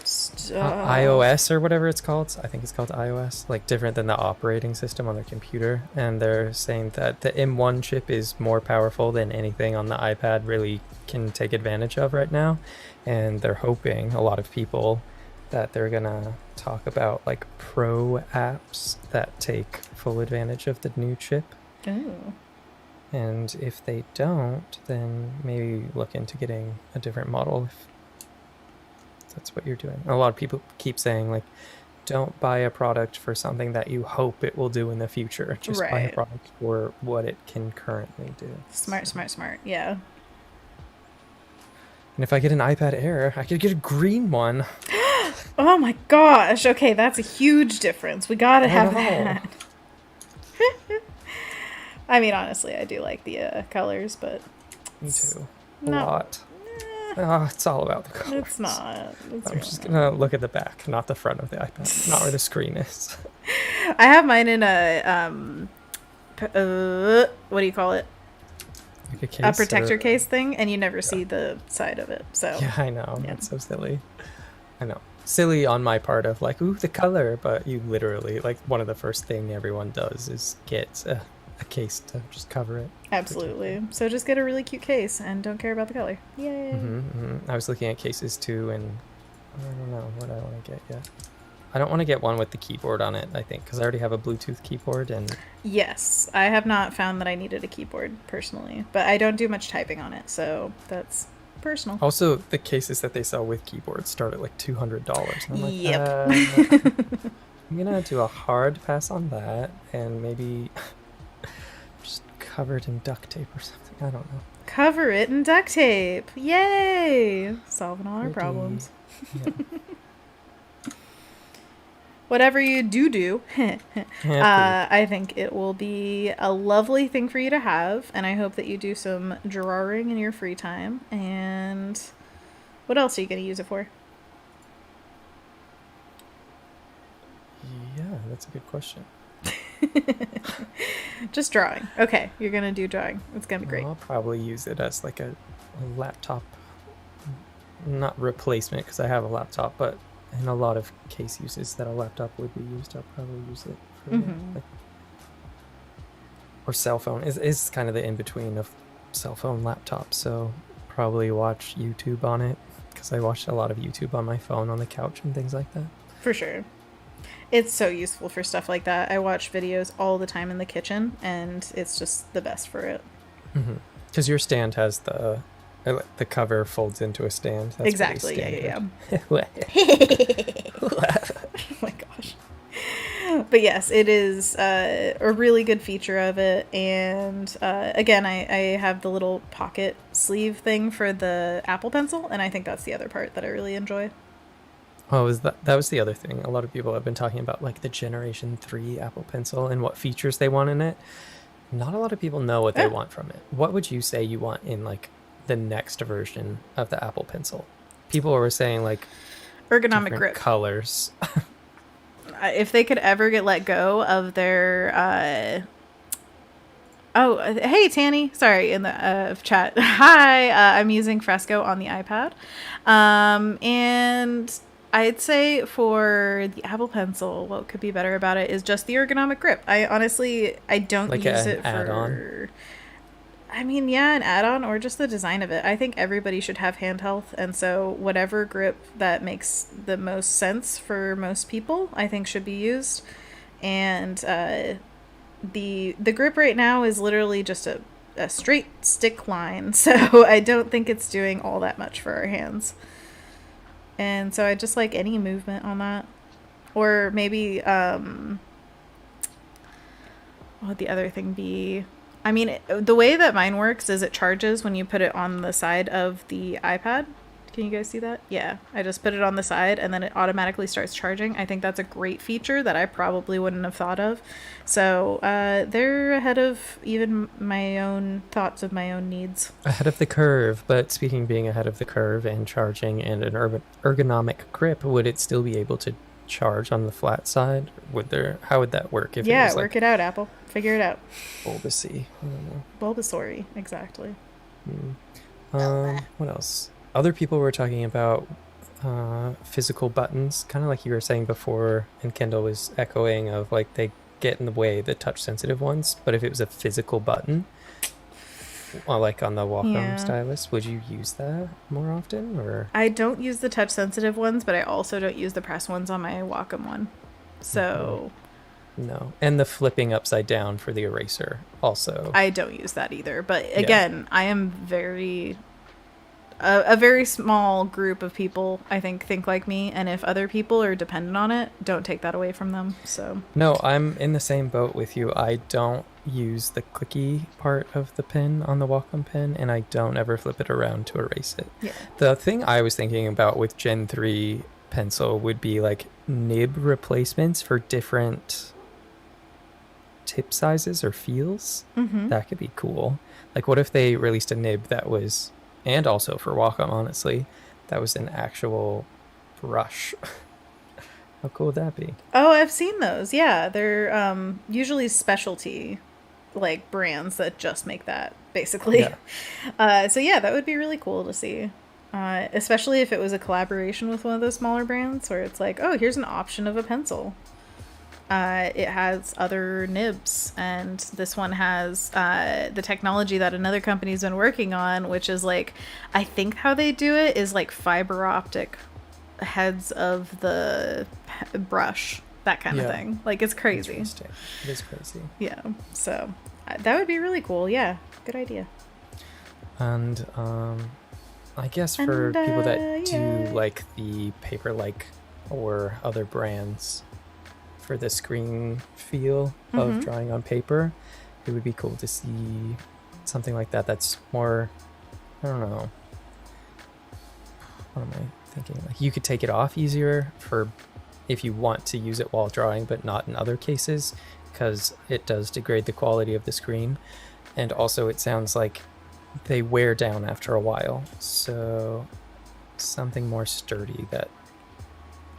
iOS or whatever it's called. I think it's called iOS, like different than the operating system on the computer. And they're saying that the M1 chip is more powerful than anything on the iPad really can take advantage of right now. And they're hoping, a lot of people, that they're going to talk about like pro apps that take full advantage of the new chip. Oh. And if they don't, then maybe look into getting a different model if that's what you're doing. A lot of people keep saying, like, don't buy a product for something that you hope it will do in the future. Just buy a Right. product for what it can currently do. Smart. Yeah. And if I get an iPad Air, I could get a green one. Oh my gosh. Okay, that's a huge difference. We gotta have know. that. I mean, honestly, I do like the colors, but Me too. A No. lot. eh, Oh, it's all about the colors. it's not. It's I'm really just not. gonna look at the back, not the front of the iPad, not where the screen is. I have mine in a what do you call it? Like a case A protector or- case thing, and you never see the side of it. So Yeah, I know. Yeah. That's so silly. I know. Silly on my part of like, ooh, the color, but you literally, like, one of the first thing everyone does is get a case to just cover it. absolutely. So just get a really cute case and don't care about the color. Yay. I was looking at cases too, and I don't know what I want to get yet. I don't want to get one with the keyboard on it, I think, because I already have a Bluetooth keyboard, and Yes, I have not found that I needed a keyboard personally, but I don't do much typing on it, so that's personal. also the cases that they sell with keyboards start at like $200. And I'm like, Yep. I'm gonna do a hard pass on that, and maybe just cover it in duct tape or something. I don't know. Cover it in duct tape. Yay! Solving all our Pretty- problems. Yeah. Whatever you do, Yeah, I think it will be a lovely thing for you to have, and I hope that you do some drawing in your free time. And what else are you going to use it for? yeah, that's a good question. Just drawing. Okay, you're going to do drawing. It's going to be great. I'll probably use it as like a laptop, not replacement because I have a laptop, but in a lot of case uses that a laptop would be used, I'll probably use it for Mhm. like, or cell phone is kind of the in between of cell phone laptop. So probably watch YouTube on it because I watched a lot of YouTube on my phone on the couch and things like that. For sure. It's so useful for stuff like that. I watch videos all the time in the kitchen, and it's just the best for it. Because your stand has the cover folds into a stand. That's Exactly. pretty Yeah. standard. Oh my gosh. But yes, it is a really good feature of it. And again, I have the little pocket sleeve thing for the Apple Pencil, and I think that's the other part that I really enjoy. Oh, that was the other thing. A lot of people have been talking about like the Generation 3 Apple Pencil and what features they want in it. Not a lot of people know what they want from it. What would you say you want in like the next version of the Apple Pencil? People were saying like Ergonomic different grip. colors. If they could ever get let go of their oh, hey Tanny, sorry, in the chat. Hi, I'm using Fresco on the iPad, and I'd say for the Apple Pencil, what could be better about it is just the ergonomic grip. I honestly, I don't Like use an it for add-on? I mean, yeah, an add-on or just the design of it. I think everybody should have hand health, and so whatever grip that makes the most sense for most people, I think should be used. And the grip right now is literally just a straight stick line, so I don't think it's doing all that much for our hands. And so I just like any movement on that. Or maybe what would the other thing be? I mean, the way that mine works is it charges when you put it on the side of the iPad. Can you guys see that? Yeah, I just put it on the side and then it automatically starts charging. I think that's a great feature that I probably wouldn't have thought of. So they're ahead of even my own thoughts of my own needs. Ahead of the curve. But speaking of being ahead of the curve and charging and an ergonomic grip, would it still be able to charge on the flat side? How would that work if it was work it out, Apple. Figure it out. bulbousy? I don't know. Bulbasaur, exactly. What else? Other people were talking about physical buttons, kind of like you were saying before, and Kendall was echoing of like they get in the way, the touch sensitive ones. But if it was a physical button, like on the Wacom stylus, would you use that more often? Or I don't use the touch sensitive ones, but I also don't use the press ones on my Wacom one. So no, and the flipping upside down for the eraser also. I don't use that either. But again, I am very a very small group of people, I think like me, and if other people are dependent on it, don't take that away from them. So no, I'm in the same boat with you. I don't use the clicky part of the pen on the Wacom pen, and I don't ever flip it around to erase it. Yeah. The thing I was thinking about with Gen 3 pencil would be like nib replacements for different tip sizes or feels. That could be cool. Like what if they released a nib that was, and also for Wacom, honestly, that was an actual brush. How cool would that be? Oh, I've seen those. Yeah, they're usually specialty like brands that just make that, basically. Yeah. So yeah, that would be really cool to see. Especially if it was a collaboration with one of those smaller brands where it's like, oh, here's an option of a pencil. It has other nibs, and this one has the technology that another company's been working on, which is like, I think how they do it is like fiber optic heads of the brush, that kind of thing. Like, it's crazy. Interesting. It is crazy. Yeah, so that would be really cool. Yeah, good idea. And I guess for people that do like the Paper-like or other brands, for the screen feel of drawing on paper, it would be cool to see something like that that's more, I don't know, what am I thinking? Like you could take it off easier for if you want to use it while drawing, but not in other cases, because it does degrade the quality of the screen. And also it sounds like they wear down after a while, so something more sturdy that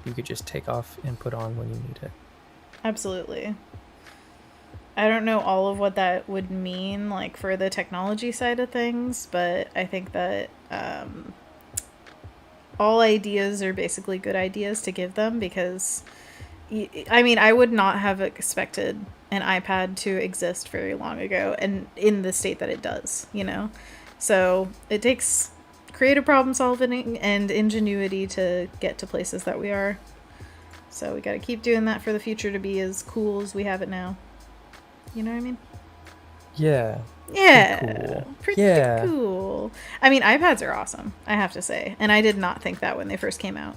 you could just take off and put on when you need it. Absolutely. I don't know all of what that would mean, like, for the technology side of things, but I think that all ideas are basically good ideas to give them, because, I mean, I would not have expected an iPad to exist very long ago, and in the state that it does, you know? So it takes creative problem solving and ingenuity to get to places that we are. So we got to keep doing that for the future to be as cool as we have it now. You know what I mean? Yeah. Yeah. Pretty cool. I mean, iPads are awesome, I have to say. And I did not think that when they first came out.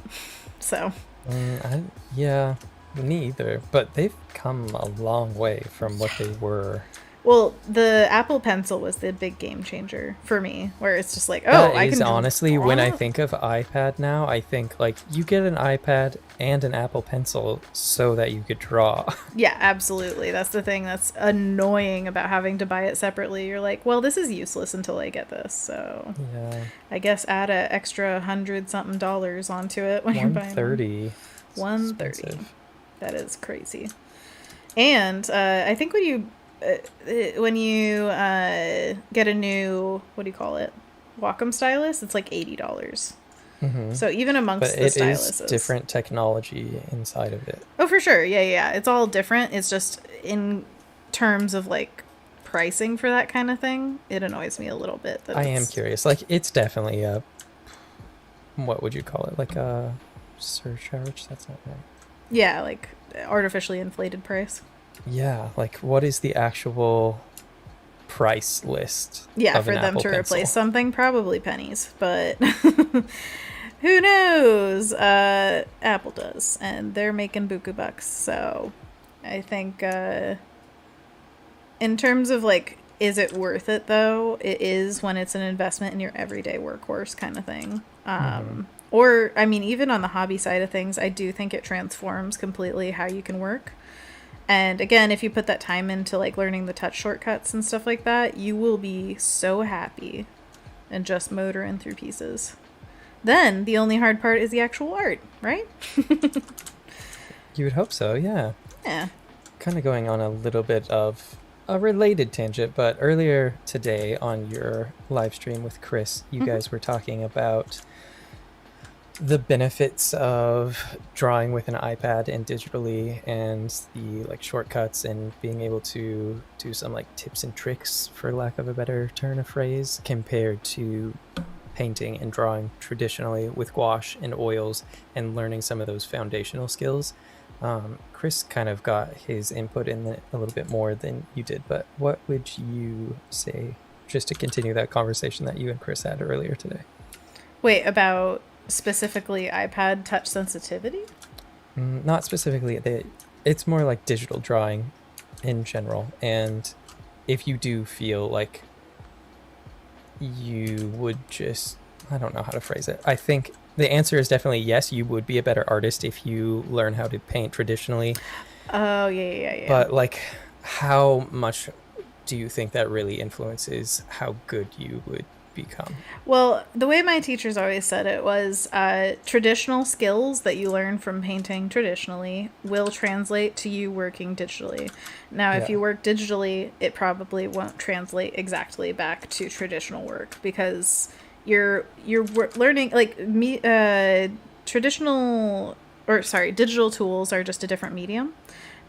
So. Yeah, me either. But they've come a long way from what they were. Well, the Apple Pencil was the big game changer for me, where it's just like, That I is can honestly, when I draw. think of iPad now, I think like you get an iPad and an Apple Pencil so that you could draw. Yeah, absolutely. That's the thing that's annoying about having to buy it separately. You're like, well, this is useless until I get this. So Yeah. I guess add a extra $100-something onto it when you're buying 130. 130. Expensive. That is crazy. And I think when you get a new, what do you call it, Wacom stylus, it's like $80. So even amongst But the it is styluses, different technology inside of it. oh, for sure. Yeah. It's all different. It's just in terms of like pricing for that kind of thing, it annoys me a little bit. That I am curious. Like, it's definitely a, what would you call it? Like a surcharge? That's not right. Yeah, like artificially inflated price. Yeah, like what is the actual price list? Yeah, of for an them Apple to Pencil? replace something, probably pennies, but who knows? Apple does, and they're making buku bucks. So I think in terms of like, is it worth it though? It is when it's an investment in your everyday workhorse kind of thing. Or, I mean, even on the hobby side of things, I do think it transforms completely how you can work. And again, if you put that time into like learning the touch shortcuts and stuff like that, you will be so happy and just motoring through pieces. Then the only hard part is the actual art, right? You would hope so, yeah. Yeah. Kind of going on a little bit of a related tangent, but earlier today on your live stream with Chris, you guys were talking about the benefits of drawing with an iPad and digitally, and the like shortcuts and being able to do some like tips and tricks, for lack of a better turn of phrase, compared to painting and drawing traditionally with gouache and oils and learning some of those foundational skills. Chris kind of got his input in it a little bit more than you did, but what would you say, just to continue that conversation that you and Chris had earlier today? Wait, about specifically iPad touch sensitivity? Not specifically. It's more like digital drawing in general. And if you do feel like you would just, I don't know how to phrase it. I think the answer is definitely yes, you would be a better artist if you learn how to paint traditionally. Oh, yeah. But like, how much do you think that really influences how good you would become? Well, the way my teachers always said it was traditional skills that you learn from painting traditionally will translate to you working digitally. Now, if you work digitally, it probably won't translate exactly back to traditional work, because you're learning like digital tools are just a different medium,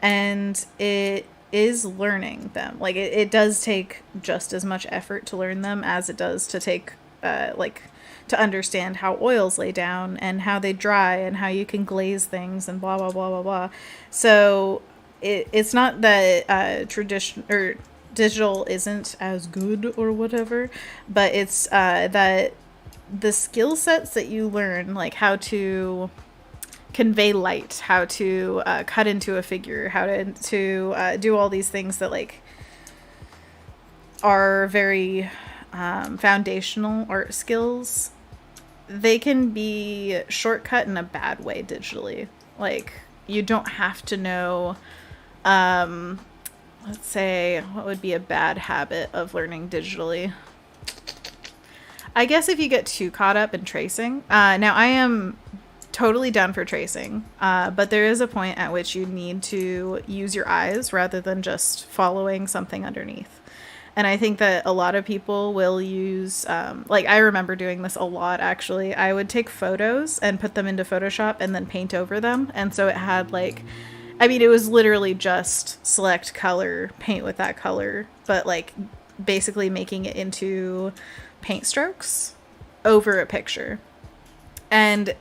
and it is learning them. Like it does take just as much effort to learn them as it does to take to understand how oils lay down and how they dry and how you can glaze things and blah blah blah blah blah. So it's not that tradition or digital isn't as good or whatever, but it's that the skill sets that you learn, like how to convey light, how to cut into a figure, how to do all these things that like are very foundational art skills, they can be shortcut in a bad way digitally. Like, you don't have to know, let's say, what would be a bad habit of learning digitally? I guess if you get too caught up in tracing. Now, I am totally down for tracing, but there is a point at which you need to use your eyes rather than just following something underneath. And I think that a lot of people will use, like I remember doing this a lot actually. I would take photos and put them into Photoshop and then paint over them. And so it had like, I mean, it was literally just select color, paint with that color, but like basically making it into paint strokes over a picture. And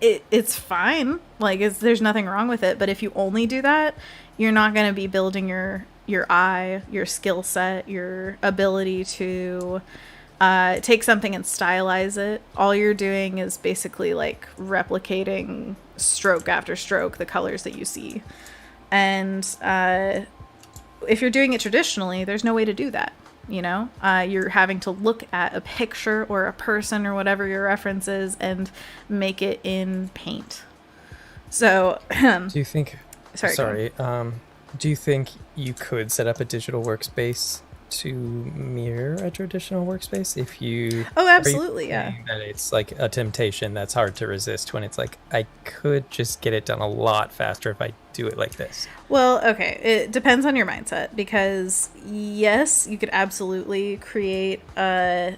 it's fine. Like there's nothing wrong with it. But if you only do that, you're not going to be building your eye, your skill set, your ability to take something and stylize it. All you're doing is basically like replicating stroke after stroke the colors that you see. And if you're doing it traditionally, there's no way to do that. You know, you're having to look at a picture or a person or whatever your reference is and make it in paint. So, Do you think? sorry. Do you think you could set up a digital workspace to mirror a traditional workspace if you? Oh, Are you absolutely, yeah. saying that it's like a temptation that's hard to resist when it's like I could just get it done a lot faster if I do it like this? Well, okay, it depends on your mindset because yes, you could absolutely create a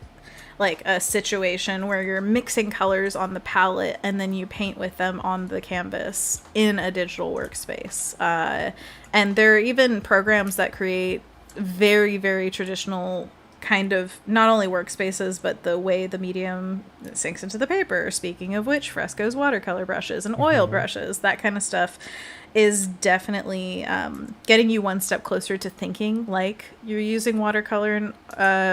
situation where you're mixing colors on the palette and then you paint with them on the canvas in a digital workspace. And there are even programs that create very, very traditional kind of not only workspaces, but the way the medium sinks into the paper. Speaking of which, Fresco's watercolor brushes and oil brushes, that kind of stuff is definitely getting you one step closer to thinking like you're using watercolor and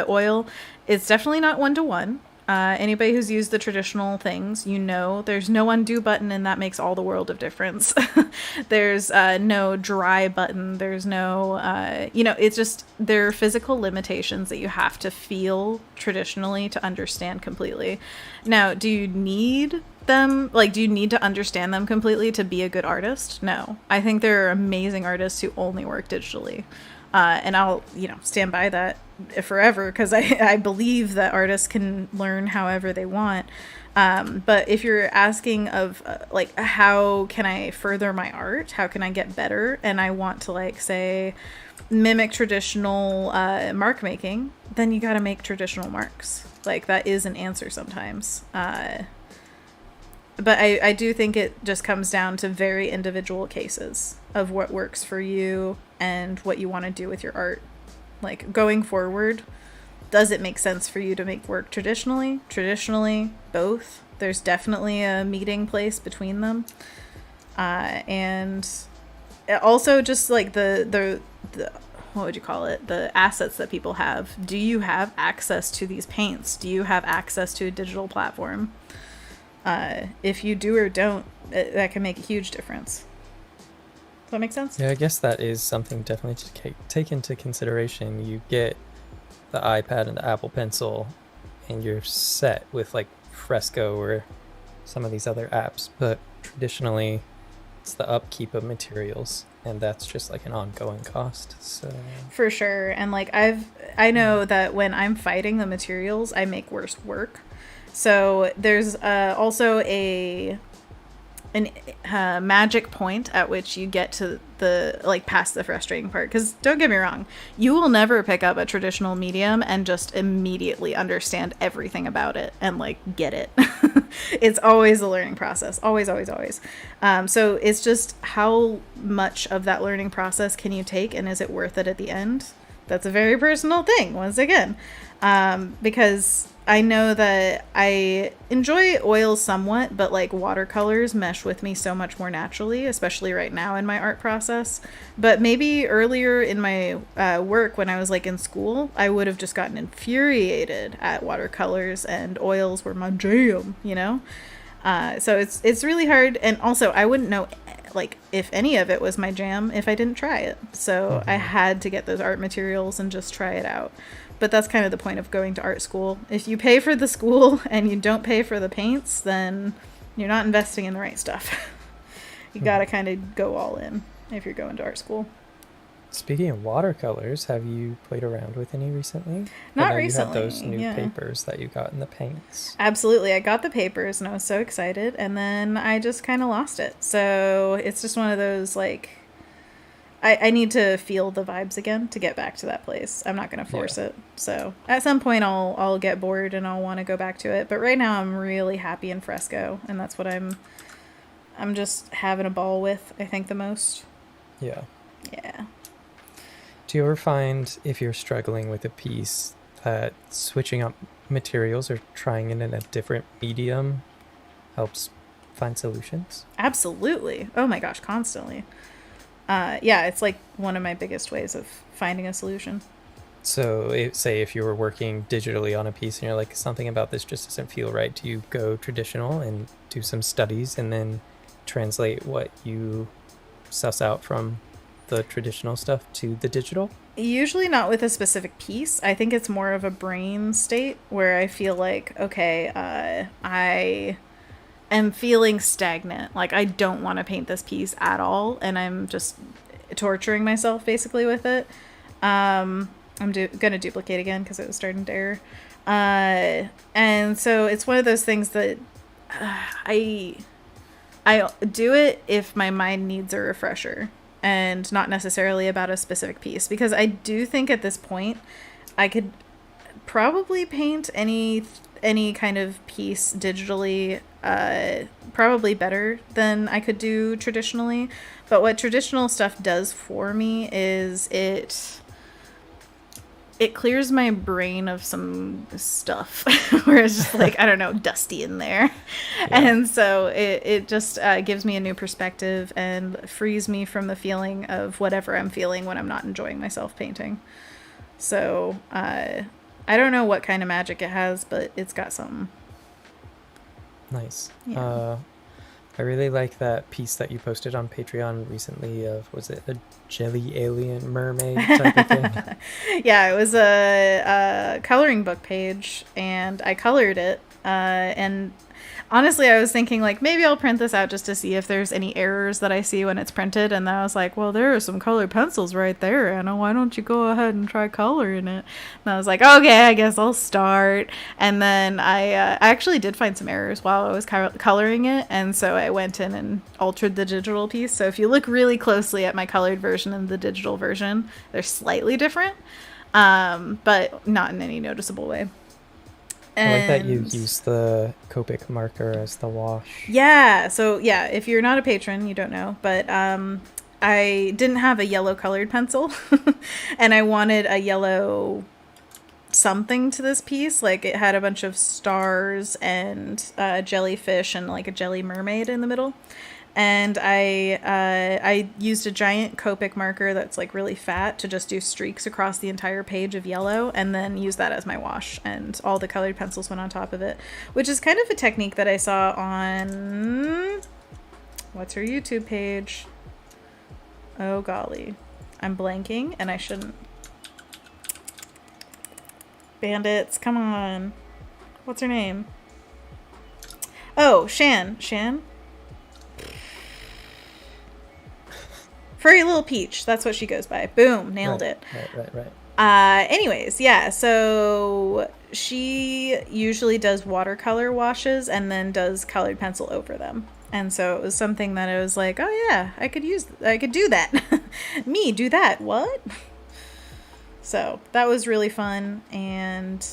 oil. It's definitely not one-to-one. Anybody who's used the traditional things, you know, there's no undo button, and that makes all the world of difference. There's no dry button. There's no, it's just, there are physical limitations that you have to feel traditionally to understand completely. Now, do you need them? Like, do you need to understand them completely to be a good artist? No. I think there are amazing artists who only work digitally. And I'll, stand by that forever because I believe that artists can learn however they want. But if you're asking of how can I further my art? How can I get better? And I want to say mimic traditional mark making, then you got to make traditional marks. Like that is an answer sometimes. But I do think it just comes down to very individual cases of what works for you and what you want to do with your art. Like going forward, does it make sense for you to make work traditionally? Traditionally, both. There's definitely a meeting place between them. And also just like the what would you call it? The assets that people have. Do you have access to these paints? Do you have access to a digital platform? If you do or don't, that can make a huge difference. Does that make sense? Yeah, I guess that is something definitely to take into consideration. You get the iPad and the Apple Pencil, and you're set with like Fresco or some of these other apps. But traditionally, it's the upkeep of materials, and that's just like an ongoing cost. So for sure, and I know that when I'm fighting the materials, I make worse work. So there's also a magic point at which you get to the past the frustrating part, because don't get me wrong, you will never pick up a traditional medium and just immediately understand everything about it and get it. It's always a learning process, always. So it's just how much of that learning process can you take, and is it worth it at the end? That's a very personal thing, once again, because I know that I enjoy oils somewhat, but watercolors mesh with me so much more naturally, especially right now in my art process. But maybe earlier in my work when I was in school, I would have just gotten infuriated at watercolors, and oils were my jam, So it's really hard. And also I wouldn't know if any of it was my jam if I didn't try it. So I had to get those art materials and just try it out. But that's kind of the point of going to art school. If you pay for the school and you don't pay for the paints, then you're not investing in the right stuff. You got to kind of go all in if you're going to art school. Speaking of watercolors, have you played around with any recently? Not recently. You have those new papers that you got in the paints. Absolutely. I got the papers and I was so excited, and then I just kind of lost it. So it's just one of those I need to feel the vibes again to get back to that place. I'm not going to force it. So at some point I'll get bored and I'll want to go back to it. But right now I'm really happy in Fresco, and that's what I'm just having a ball with, I think, the most. Yeah. Yeah. Do you ever find if you're struggling with a piece that switching up materials or trying it in a different medium helps find solutions? Absolutely. Oh my gosh, constantly. Yeah, it's one of my biggest ways of finding a solution. So say if you were working digitally on a piece and you're like, something about this just doesn't feel right, do you go traditional and do some studies and then translate what you suss out from the traditional stuff to the digital? Usually not with a specific piece. I think it's more of a brain state where I feel like, okay, I am feeling stagnant. Like, I don't want to paint this piece at all, and I'm just torturing myself basically with it. I'm gonna duplicate again because it was starting to error. And so it's one of those things that I do it if my mind needs a refresher and not necessarily about a specific piece, because I do think at this point I could probably paint any kind of piece digitally probably better than I could do traditionally. But what traditional stuff does for me is it clears my brain of some stuff where it's just like, I don't know, dusty in there. Yeah. And so it just gives me a new perspective and frees me from the feeling of whatever I'm feeling when I'm not enjoying myself painting. So I don't know what kind of magic it has, but it's got something. Nice. Yeah. I really like that piece that you posted on Patreon recently of, was it a jelly alien mermaid type of thing? Yeah, it was a coloring book page, and I colored it. And honestly, I was thinking, like, maybe I'll print this out just to see if there's any errors that I see when it's printed. And then I was like, well, there are some colored pencils right there, Anna. Why don't you go ahead and try coloring it? And I was like, okay, I guess I'll start. And then I actually did find some errors while I was coloring it. And so I went in and altered the digital piece. So if you look really closely at my colored version and the digital version, they're slightly different, but not in any noticeable way. I like that you use the Copic marker as the wash. Yeah, so yeah, if you're not a patron, you don't know, but I didn't have a yellow colored pencil, and I wanted a yellow something to this piece. Like, it had a bunch of stars and jellyfish and like a jelly mermaid in the middle. And I used a giant Copic marker that's like really fat to just do streaks across the entire page of yellow, and then use that as my wash, and all the colored pencils went on top of it, which is kind of a technique that I saw on, what's her YouTube page? Oh golly, I'm blanking, and I shouldn't. Bandits, come on. What's her name? Oh, Shan. Furry Little Peach. That's what she goes by. Boom. Nailed it. Right. Anyways, yeah. So she usually does watercolor washes and then does colored pencil over them. And so it was something that I was like, oh yeah, I could do that. Me, do that. What? So that was really fun. And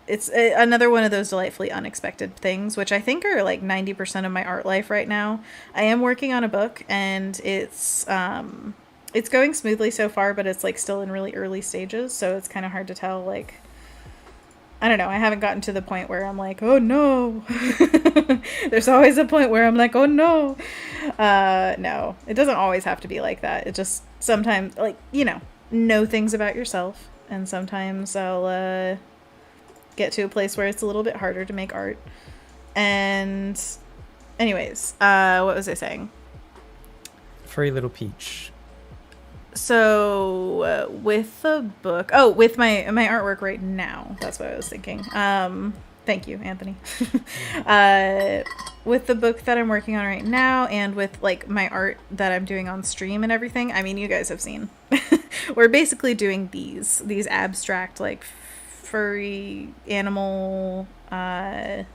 it's another one of those delightfully unexpected things, which I think are like 90% of my art life right now. I am working on a book, and it's going smoothly so far, but it's like still in really early stages. So it's kind of hard to tell. Like, I don't know. I haven't gotten to the point where I'm like, oh no. There's always a point where I'm like, oh no. No, it doesn't always have to be like that. It just sometimes, like, know things about yourself. And sometimes I'll, get to a place where it's a little bit harder to make art. And anyways, what was I saying? Furry Little Peach. So with the book, with my artwork right now, that's what I was thinking. Thank you, Anthony. With the book that I'm working on right now, and with like my art that I'm doing on stream and everything, I mean, you guys have seen. We're basically doing these abstract, like, furry animal and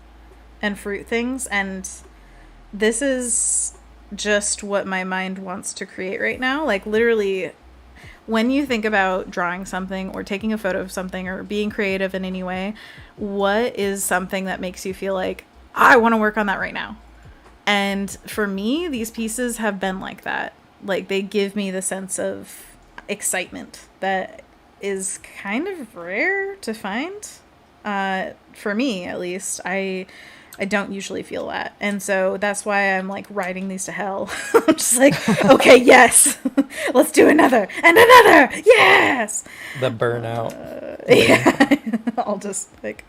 fruit things, and this is just what my mind wants to create right now. Like, literally, when you think about drawing something or taking a photo of something or being creative in any way, what is something that makes you feel like, I want to work on that right now? And for me, these pieces have been like that. Like, they give me the sense of excitement that is kind of rare to find. For me, at least. I don't usually feel that. And so that's why I'm like writing these to hell. I'm just like, okay, yes. Let's do another and another. Yes. The burnout. Yeah. I'll just like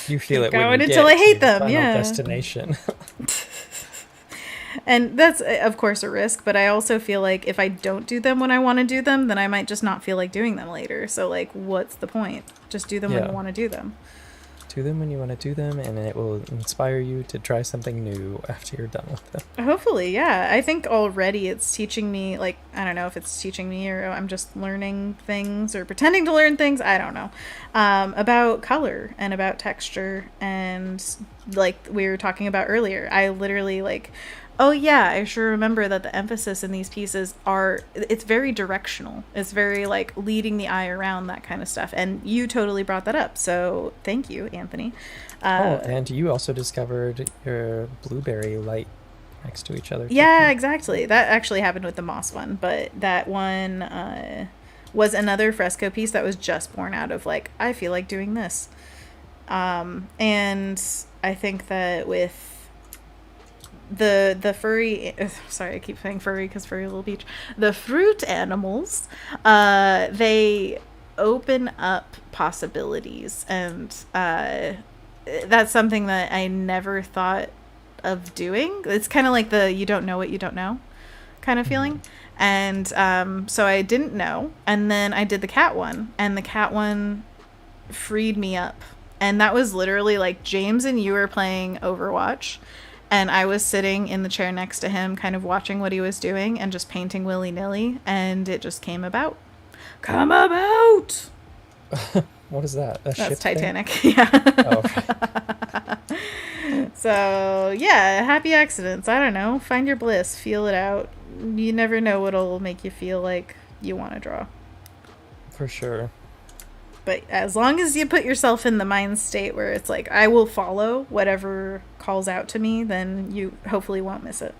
you feel it going when you until get I hate to them. Final Yeah. Destination. And that's, of course, a risk, but I also feel like if I don't do them when I want to do them, then I might just not feel like doing them later. So, like, what's the point? Just do them when Yeah. you want to do them. Do them when you want to do them, and it will inspire you to try something new after you're done with them. Hopefully, yeah. I think already it's teaching me, like, I don't know if it's teaching me or I'm just learning things or pretending to learn things. I don't know. About color and about texture. And like we were talking about earlier, I literally, like, oh yeah, I sure remember that the emphasis in these pieces it's very directional. It's very like leading the eye around, that kind of stuff. And you totally brought that up. So thank you, Anthony. And you also discovered your blueberry light next to each other. Yeah, exactly. That actually happened with the moss one, but that one was another fresco piece that was just born out of like, I feel like doing this. And I think that with the furry, sorry, I keep saying furry because furry little beach, the fruit animals, they open up possibilities, and that's something that I never thought of doing. It's kind of like the you don't know what you don't know kind of feeling. And so I didn't know, and then I did the cat one, and the cat one freed me up. And that was literally like James and you were playing Overwatch, and I was sitting in the chair next to him kind of watching what he was doing and just painting willy-nilly, and it just came about. Come about! What is that? A That's ship Titanic. thing? Yeah. Oh, okay. So, yeah, happy accidents. I don't know. Find your bliss. Feel it out. You never know what'll make you feel like you want to draw. For sure. But as long as you put yourself in the mind state where it's like, I will follow whatever calls out to me, then you hopefully won't miss it.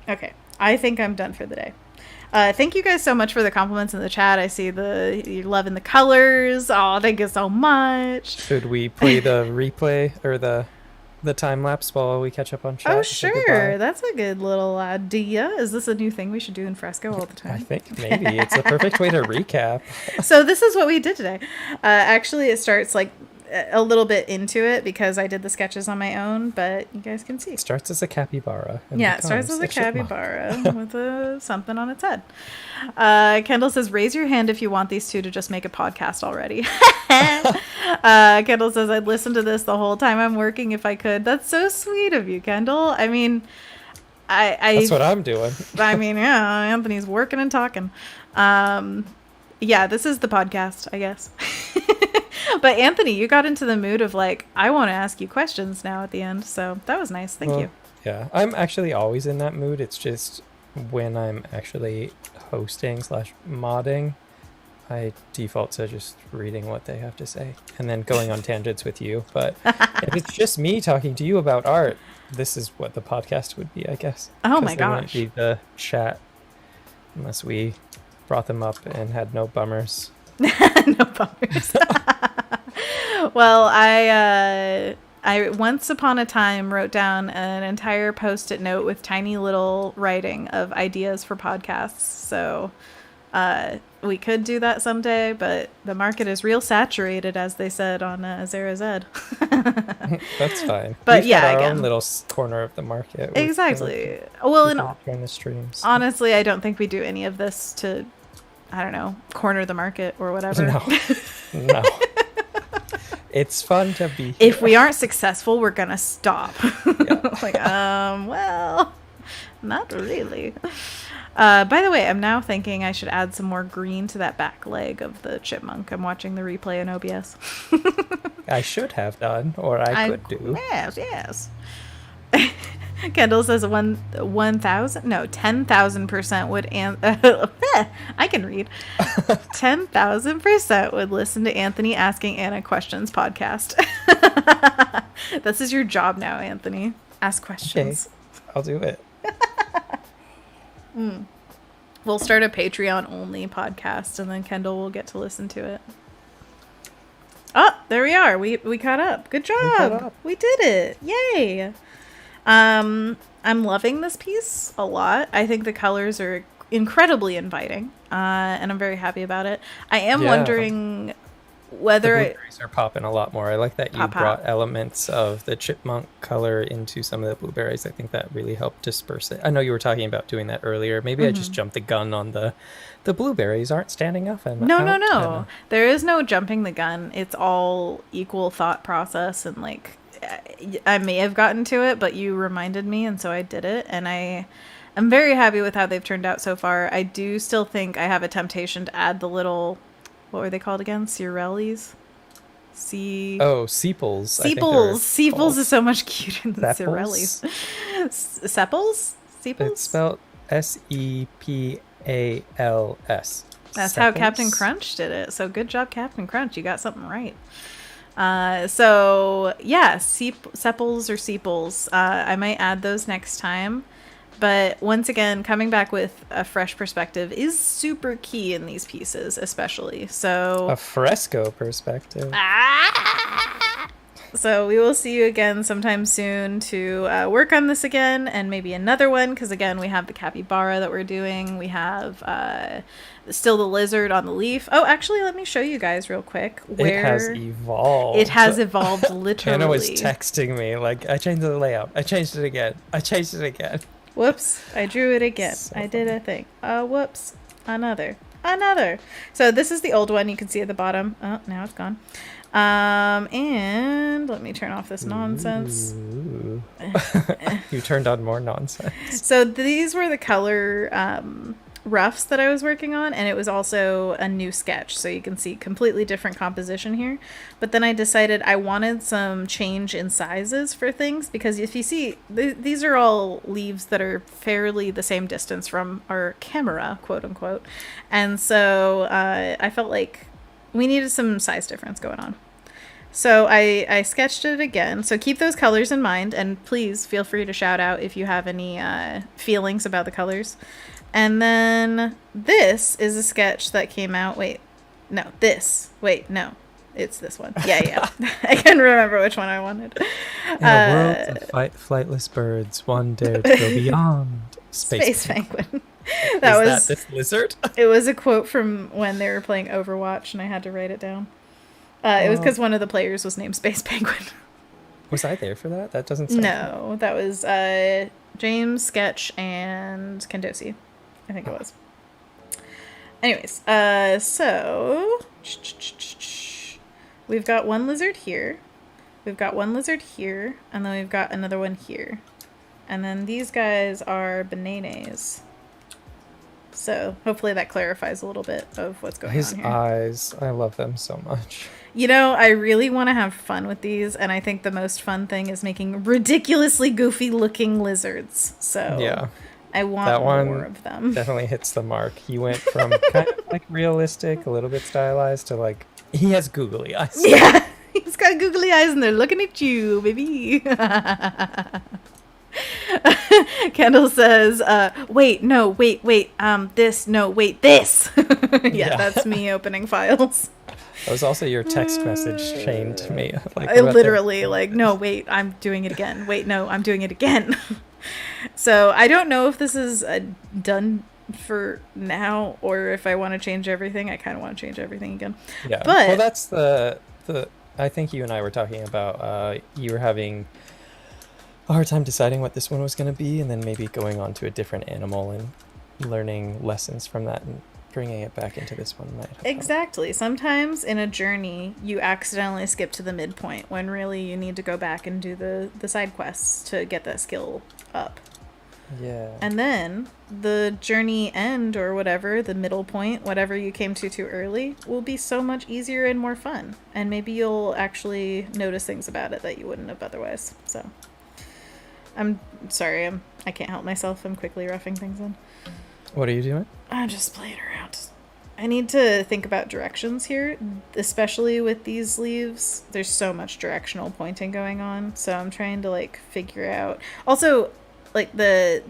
Okay. I think I'm done for the day. Thank you guys so much for the compliments in the chat. I see you're loving the colors. Oh, thank you so much. Should we play the replay or the time lapse while we catch up on chat? Oh, sure. That's a good little idea. Is this a new thing we should do in Fresco all the time? I think maybe. It's the perfect way to recap. So this is what we did today. Actually, it starts like a little bit into it because I did the sketches on my own, but you guys can see. It starts as a capybara. Yeah, it starts as a Chipmunk. capybara with something on its head. Kendall says, raise your hand if you want these two to just make a podcast already. Kendall says, I'd listen to this the whole time I'm working if I could. That's so sweet of you, Kendall. I mean, That's what I'm doing. I mean, yeah, Anthony's working and talking. Yeah, this is the podcast, I guess. But Anthony, you got into the mood of like, I want to ask you questions now at the end. So that was nice. Thank you. Yeah, I'm actually always in that mood. It's just when I'm actually hosting / modding, I default to just reading what they have to say and then going on tangents with you. But if it's just me talking to you about art, this is what the podcast would be, I guess. Oh my There wouldn't gosh. be the chat unless we brought them up and had no bummers. No bummers. Well, I once upon a time wrote down an entire post-it note with tiny little writing of ideas for podcasts. So we could do that someday, but the market is real saturated, as they said on Zara Zed. That's fine. But We've yeah, got our again. own little corner of the market. with, Exactly. Well, and people join the streams. honestly, I don't think we do any of this to, I don't know, corner the market or whatever. No. It's fun to be here. If we aren't successful, we're gonna stop. Like, well, not really. By the way, I'm now thinking I should add some more green to that back leg of the chipmunk. I'm watching the replay in OBS. I should have done, or I could do. Yes. Kendall says 10,000% would I can read. 10,000% would listen to Anthony asking Anna questions podcast. This is your job now, Anthony. Ask questions. Okay, I'll do it. We'll start a Patreon only podcast, and then Kendall will get to listen to it. Oh, there we are. We caught up. Good job. We did it. Yay. I'm loving this piece a lot. I think the colors are incredibly inviting, and I'm very happy about it. I am wondering whether The blueberries are popping a lot more. I like that you Pop, brought pop. elements of the chipmunk color into some of the blueberries. I think that really helped disperse it. I know you were talking about doing that earlier. Maybe I just jumped the gun on the blueberries aren't standing up and No, no, out. no. There is no jumping the gun. It's all equal thought process, and like I may have gotten to it, but you reminded me, and so I did it, and I'm very happy with how they've turned out so far. I do still think I have a temptation to add the little, what were they called again? Cirellis? Oh, sepals. I think Sepals. they're Sepals called. is so much cuter than Sepals? Cirellis. Sepals? Sepals? It's spelled Sepals. That's how Captain Crunch did it. So good job, Captain Crunch. You got something right. So yeah, sepals or sepals. I might add those next time. But once again, coming back with a fresh perspective is super key in these pieces, especially. So A fresco perspective. So we will see you again sometime soon to work on this again, and maybe another one, because again, we have the capybara that we're doing. We have still the lizard on the leaf. Oh, actually, let me show you guys real quick where It has evolved. it has evolved literally. Hannah was texting me, like, I changed the layout. I changed it again. I changed it again. Whoops, I drew it again. So I did a thing. Whoops, another. So this is the old one. You can see at the bottom. Oh, now it's gone. And let me turn off this nonsense. Ooh. You turned on more nonsense. So these were the color roughs that I was working on, and it was also a new sketch, so you can see completely different composition here. But then I decided I wanted some change in sizes for things, because if you see, these are all leaves that are fairly the same distance from our camera, quote unquote. And so I felt like we needed some size difference going on. So I sketched it again. So keep those colors in mind, and please feel free to shout out if you have any feelings about the colors. And then this is a sketch that came out. No, it's this one. Yeah. I can remember which one I wanted. In a world of flightless birds, one dare to go beyond Space Penguin. That this lizard? It was a quote from when they were playing Overwatch, and I had to write it down. It was because one of the players was named Space Penguin. Was I there for that? That doesn't sound No, that was James, Sketch, and Kendosi. I think it was. Anyways, so we've got one lizard here. We've got one lizard here, and then we've got another one here. And then these guys are bananas. So hopefully that clarifies a little bit of what's going on here. His eyes, I love them so much. You know, I really want to have fun with these, and I think the most fun thing is making ridiculously goofy looking lizards. So yeah, I want that one more of them. Definitely hits the mark. He went from kind of like realistic, a little bit stylized, to like, he has googly eyes. Yeah, he's got googly eyes and they're looking at you, baby. Kendall says, wait, this, this. Yeah, that's me opening files. That was also your text message chain to me. Like, I literally, no, wait, I'm doing it again. Wait, no, I'm doing it again. So I don't know if this is done for now, or if I want to change everything. I kind of want to change everything again. Yeah, but well, that's the I think you and I were talking about, you were having a hard time deciding what this one was going to be, and then maybe going on to a different animal and learning lessons from that and bringing it back into this one might help. Exactly. Sometimes in a journey, you accidentally skip to the midpoint when really you need to go back and do the side quests to get that skill up. Yeah. And then the journey end, or whatever, the middle point, whatever you came to too early, will be so much easier and more fun. And maybe you'll actually notice things about it that you wouldn't have otherwise. So I'm sorry, I can't help myself. I'm quickly roughing things in. What are you doing? I'm just playing around. I need to think about directions here, especially with these leaves. There's so much directional pointing going on, so I'm trying to figure out. Also, the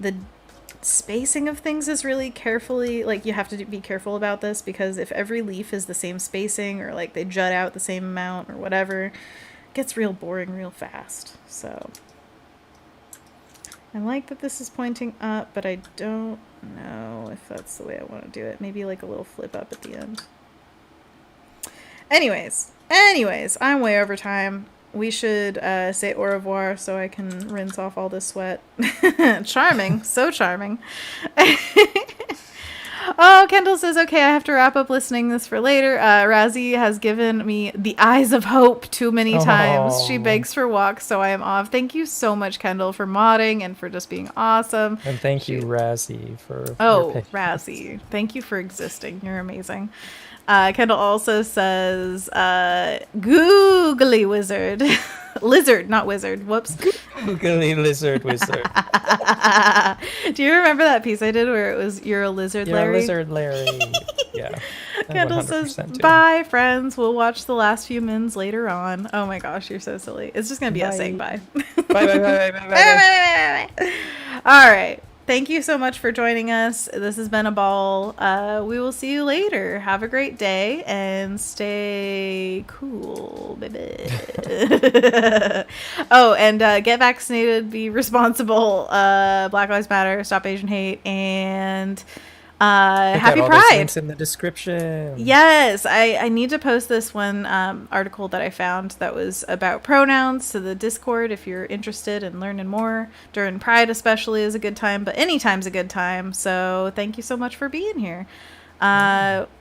spacing of things is really carefully, you have to be careful about this, because if every leaf is the same spacing, or they jut out the same amount or whatever, it gets real boring real fast. So I like that this is pointing up, but I don't know if that's the way I want to do it. Maybe a little flip up at the end. Anyways, I'm way over time. We should say au revoir so I can rinse off all this sweat. Charming. So charming. Oh, Kendall says, okay, I have to wrap up listening this for later. Razzie has given me the eyes of hope too many times. She begs for walks, so I am off. Thank you so much, Kendall, for modding and for just being awesome. And thank you, Razzie, for Razzie. Thank you for existing. You're amazing. Kendall also says, googly wizard. Lizard, not wizard. Whoops. Googly lizard wizard. Do you remember that piece I did where it was you're a lizard, Larry? Lizard Larry. Yeah. Kendall says, bye, friends. We'll watch the last few mins later on. Oh my gosh, you're so silly. It's just going to be us saying bye. Bye. All right. Thank you so much for joining us. This has been a ball. We will see you later. Have a great day and stay cool, baby. Oh, and get vaccinated, be responsible. Black Lives Matter, stop Asian hate, and happy Pride. Links in the description. Yes, I need to post this one article that I found that was about pronouns to the Discord if you're interested in learning more. During Pride especially is a good time, but any time's a good time. So thank you so much for being here.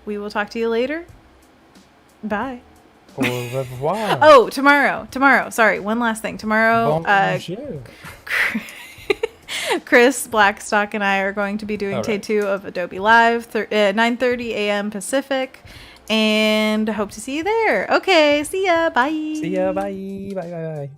We will talk to you later. Bye. Au revoir. Oh, tomorrow. Sorry, one last thing. Tomorrow, Chris Blackstock and I are going to be doing Day 2 of Adobe Live, 9:30 a.m. Pacific, and hope to see you there. Okay, see ya. Bye. See ya. Bye. Bye.